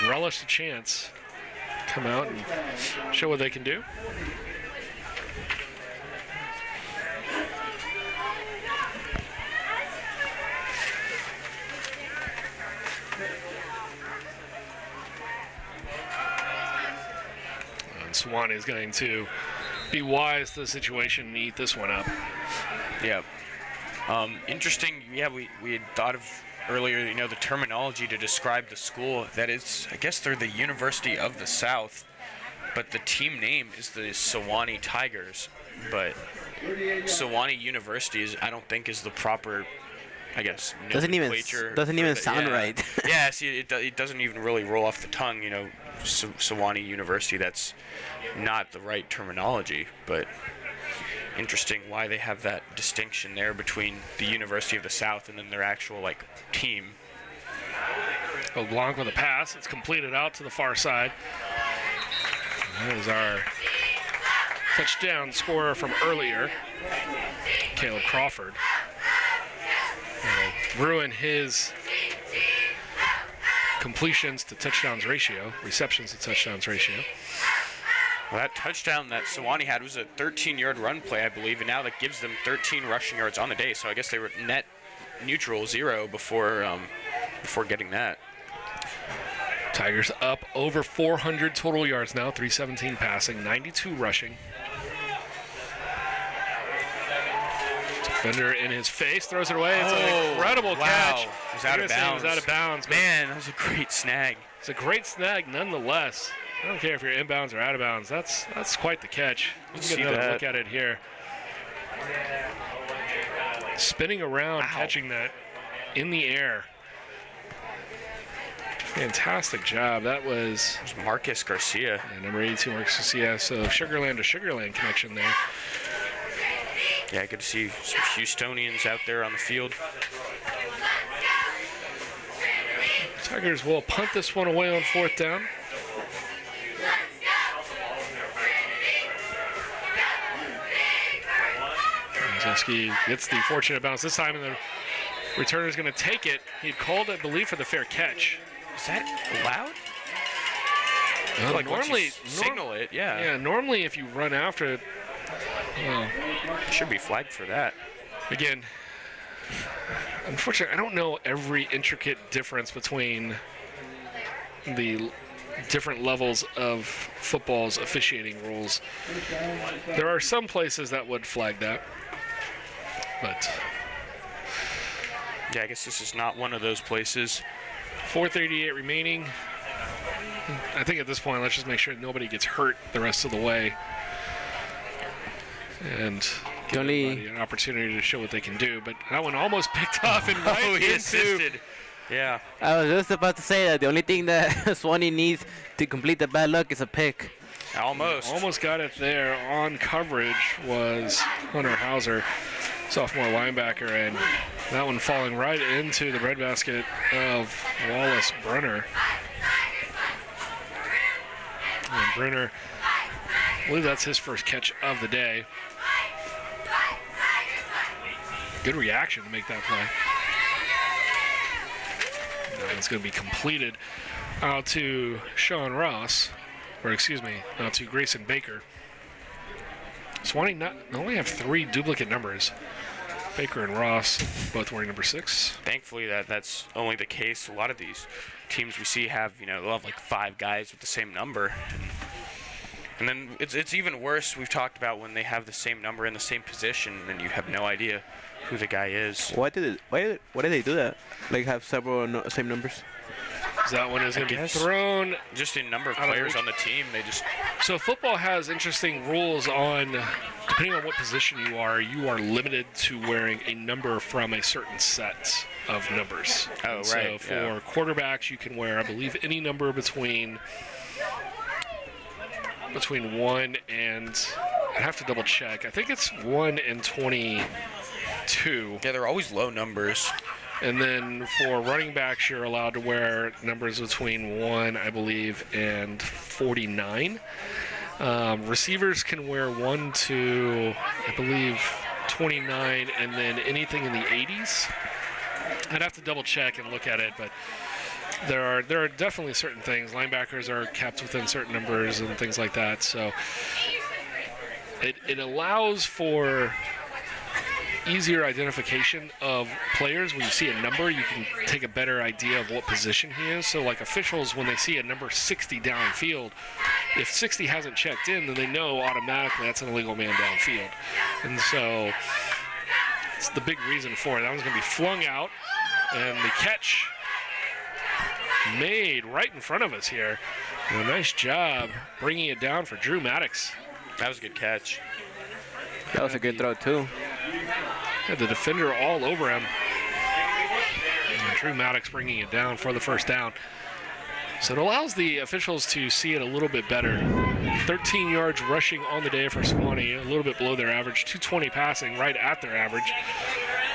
Relish the chance. Come out and show what they can do. And Sewanee is going to be wise to the situation and eat this one up. Yeah. Interesting. Yeah, we had thought of earlier, the terminology to describe the school. That is, I guess they're the University of the South, but the team name is the Sewanee Tigers. But Sewanee University I don't think is the proper, I guess, nomenclature. Doesn't even sound right. Yeah, see, it doesn't even really roll off the tongue. Sewanee University. That's not the right terminology, but. Interesting why they have that distinction there between the University of the South and then their actual team. LeBlanc with a pass. It's completed out to the far side. That is our touchdown scorer from earlier, Caleb Crawford. Ruin his completions to touchdowns ratio, receptions to touchdowns ratio. Well, that touchdown that Sewanee had was a 13-yard run play, I believe, and now that gives them 13 rushing yards on the day. So I guess they were net neutral 0 before getting that. Tigers up over 400 total yards now, 317 passing, 92 rushing. Defender in his face, throws it away. It's an incredible catch. It was out of bounds. It was out of bounds. Man, that was a great snag. It's a great snag nonetheless. I don't care if you're inbounds or out of bounds. That's quite the catch. Let's get another look at it here. Spinning around, catching that in the air. Fantastic job. That was Marcus Garcia. Yeah, number 82, Marcus Garcia. So Sugarland to Sugarland connection there. Yeah, good to see some Houstonians out there on the field. Tigers will punt this one away on 4th down. Jasinski gets the fortunate bounce this time, and the returner is going to take it. He called, I believe, for the fair catch. Is that allowed? Normally, signal it, yeah. Yeah, normally if you run after it, well, should be flagged for that. Again, unfortunately, I don't know every intricate difference between the different levels of football's officiating rules. There are some places that would flag that, but yeah, I guess this is not one of those places. 4:38 remaining. I think at this point, let's just make sure nobody gets hurt the rest of the way, and give everybody an opportunity to show what they can do. But that one almost picked off and right into. Assisted. Yeah. I was just about to say that the only thing that Sewanee needs to complete the bad luck is a pick. Almost. Almost got it there. On coverage was Hunter Hauser. sophomore linebacker, and that one falling right into the breadbasket of Wallace Brunner. And Brunner, I believe that's his first catch of the day. Good reaction to make that play. Now it's going to be completed out to Sean Ross, or excuse me, out to Grayson Baker. Sewanee only have 3 duplicate numbers. Baker and Ross both wearing number 6. Thankfully, that's only the case. A lot of these teams we see have, they'll have like 5 guys with the same number. And then it's even worse, we've talked about when they have the same number in the same position and you have no idea who the guy is. Why did they do that? Like have several same numbers? That one is going to be thrown. Just in number of players on the team, they just... So football has interesting rules on, depending on what position you are limited to wearing a number from a certain set of numbers. Oh, and right. So for quarterbacks, you can wear, I believe, any number between 1 and, I have to double check. I think it's 1 and 22. Yeah, they're always low numbers. And then for running backs, you're allowed to wear numbers between 1, I believe, and 49. Receivers can wear 1 to, I believe, 29, and then anything in the 80s. I'd have to double check and look at it, but there are definitely certain things. Linebackers are capped within certain numbers and things like that. So it allows for easier identification of players. When you see a number, you can take a better idea of what position he is. So like officials, when they see a number 60 downfield, if 60 hasn't checked in, then they know automatically that's an illegal man downfield. And so it's the big reason for it. That one's going to be flung out, and the catch made right in front of us here. And a nice job bringing it down for Drew Maddox. That was a good catch. That was a good throw too. Had the defender all over him. And Drew Maddox bringing it down for the first down. So it allows the officials to see it a little bit better. 13 yards rushing on the day for Sewanee, a little bit below their average. 220 passing, right at their average.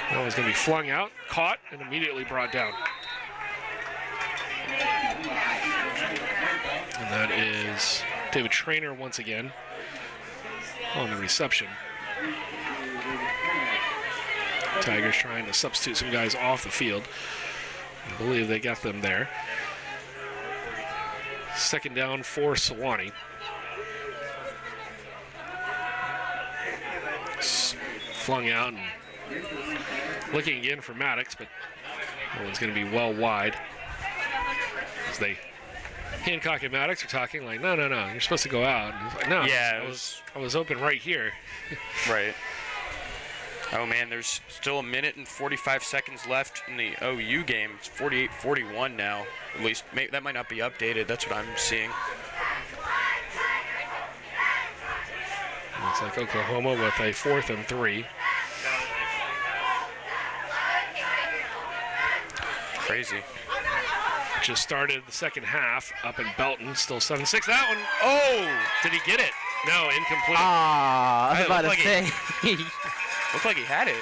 That one's going to be flung out, caught, and immediately brought down. And that is David Traynor once again on the reception. Tigers trying to substitute some guys off the field. I believe they got them there. Second down for Sewanee. Flung out and looking again for Maddox, but that one's going to be well wide. As they, Hancock and Maddox are talking like, no, you're supposed to go out. And he's like, no, yeah, I was open right here. Right. Oh, man, there's still 1 minute and 45 seconds left in the OU game. It's 48-41 now. At least that might not be updated. That's what I'm seeing. Looks like Oklahoma with a 4th and 3. Crazy. Just started the second half up in Belton. Still 7-6. That one, oh, did he get it? No, incomplete. Ah, I was about to say. Looked like he had it.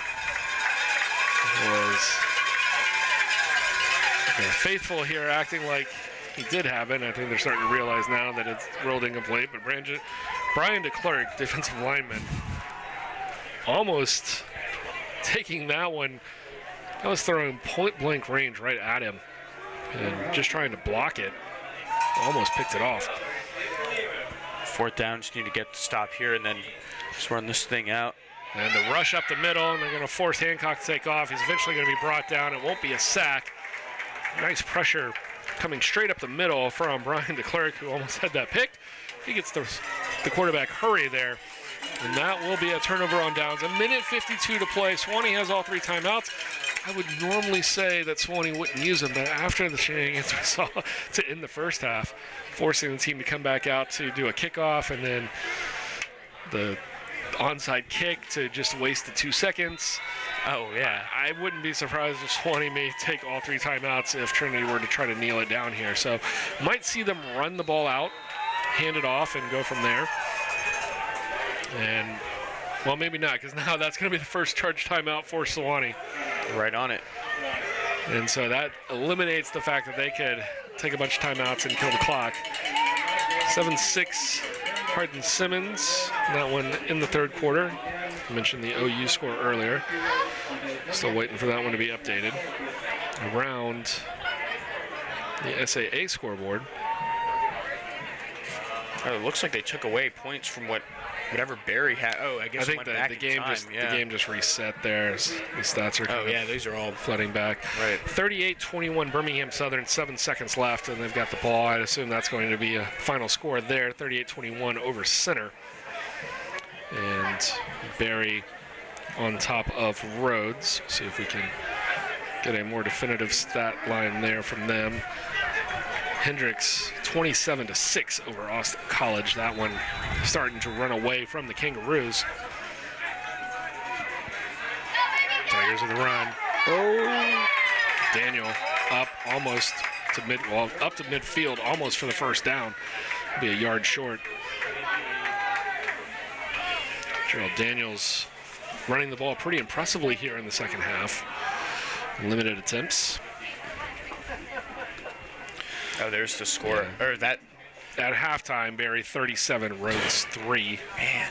They're faithful here, acting like he did have it. I think they're starting to realize now that it's rolled incomplete. But Brian DeClerc, defensive lineman, almost taking that one. That was throwing point-blank range right at him. And just trying to block it. Almost picked it off. 4th down, just need to get the stop here and then just run this thing out. And the rush up the middle, and they're going to force Hancock to take off. He's eventually going to be brought down. It won't be a sack. Nice pressure coming straight up the middle from Brian DeClerc, who almost had that picked. He gets the quarterback hurry there. And that will be a turnover on downs. 1:52 to play. Sewanee has all 3 timeouts. I would normally say that Sewanee wouldn't use them, but after the shenanigans we saw to end the first half, forcing the team to come back out to do a kickoff and then the onside kick to just waste the 2 seconds. Oh, yeah. I wouldn't be surprised if Sewanee may take all 3 timeouts if Trinity were to try to kneel it down here. So might see them run the ball out, hand it off, and go from there. And Well, maybe not, because now that's going to be the first charge timeout for Sewanee. Right on it. And so that eliminates the fact that they could take a bunch of timeouts and kill the clock. 7-6, Hardin Simmons. That one in the third quarter. I mentioned the OU score earlier. Still waiting for that one to be updated. Around the SAA scoreboard. Oh, it looks like they took away points from whatever Barry had. Oh, I guess I think it went back the in game time. the game just reset there. The stats are kind of these are all flooding back. Right. 38-21 Birmingham Southern, 7 seconds left, and they've got the ball. I'd assume that's going to be a final score there. 38-21 over Center. And Barry on top of Rhodes. See if we can get a more definitive stat line there from them. Hendricks 27-6 over Austin College. That one starting to run away from the Kangaroos. Tigers with a run. Oh. Daniel up almost to up to midfield, almost for the first down. Be a yard short. Gerald Daniels running the ball pretty impressively here in the second half. Limited attempts. Oh, there's the score. Yeah. Or that. At halftime, Barry 37, Rhodes 3. Man.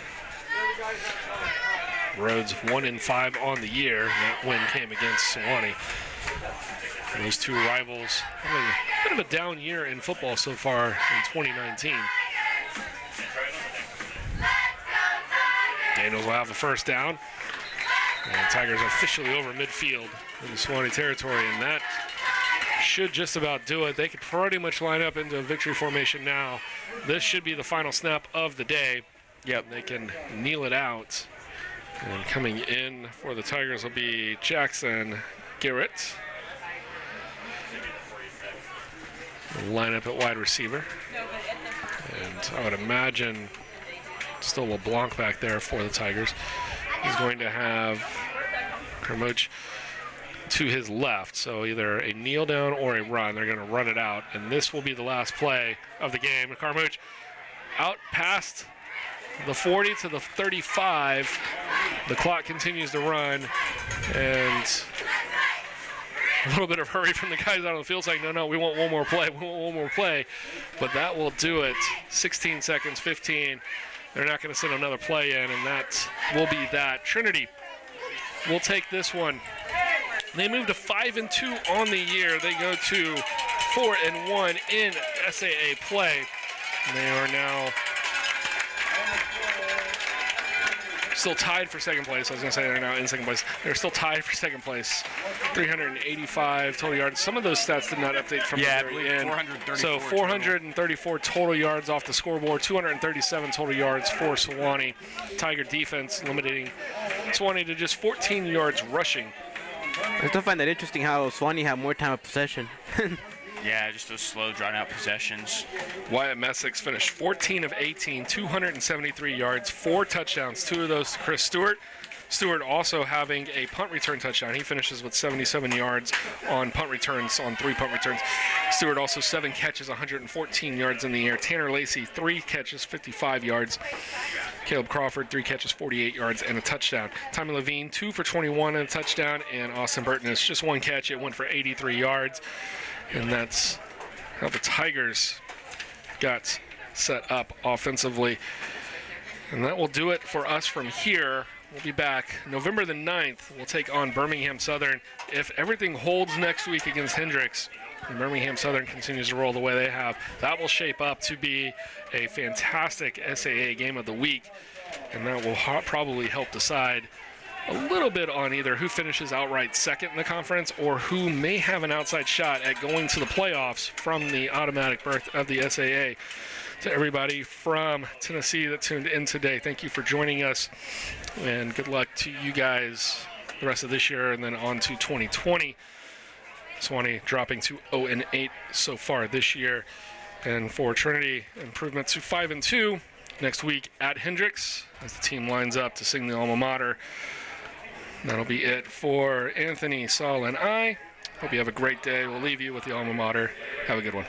Rhodes 1-5 on the year. That win came against Sewanee. Those two rivals having a bit of a down year in football so far in 2019. Daniels will have the first down. And Tigers are officially over midfield in the Sewanee territory, and that should just about do it. They could pretty much line up into a victory formation now. This should be the final snap of the day. Yep. They can kneel it out. And coming in for the Tigers will be Jackson Garrett. Line up at wide receiver. And I would imagine still LeBlanc back there for the Tigers. He's going to have Carmoch to his left, so either a kneel down or a run. They're going to run it out, and this will be the last play of the game. Carmoch out past the 40 to the 35. The clock continues to run, and a little bit of hurry from the guys out on the field saying, no, we want one more play, but that will do it. 16 seconds, 15. They're not going to send another play in, and that will be that. Trinity will take this one. They move to 5-2 on the year. They go to 4-1 in SAA play. They are now still tied for second place. I was going to say they're now in second place. They're still tied for second place. 385 total yards. Some of those stats did not update from the very end. 434 so 434 total yards off the scoreboard. 237 total yards for Sewanee. Tiger defense limiting Sewanee to just 14 yards rushing. I still find that interesting how Sewanee had more time of possession. Yeah, just those slow, drawn-out possessions. Wyatt Messick finished 14 of 18, 273 yards, 4 touchdowns, 2 of those to Chris Stewart. Stewart also having a punt return touchdown. He finishes with 77 yards on punt returns, on 3 punt returns. Stewart also 7 catches, 114 yards in the air. Tanner Lacey, 3 catches, 55 yards. Caleb Crawford, 3 catches, 48 yards, and a touchdown. Tommy Levine, 2 for 21 and a touchdown. And Austin Burton is just 1 catch. It went for 83 yards. And that's how the Tigers got set up offensively. And that will do it for us from here. We'll be back November the 9th. We'll take on Birmingham Southern. If everything holds next week against Hendricks, and Birmingham Southern continues to roll the way they have, that will shape up to be a fantastic SAA game of the week. And that will probably help decide a little bit on either who finishes outright second in the conference or who may have an outside shot at going to the playoffs from the automatic berth of the SAA. To everybody from Tennessee that tuned in today, thank you for joining us, and good luck to you guys the rest of this year and then on to 2020. Sewanee dropping to 0-8 so far this year, and for Trinity, improvement to 5-2 next week at Hendricks as the team lines up to sing the alma mater. That'll be it for Anthony, Saul, and I. Hope you have a great day. We'll leave you with the alma mater. Have a good one.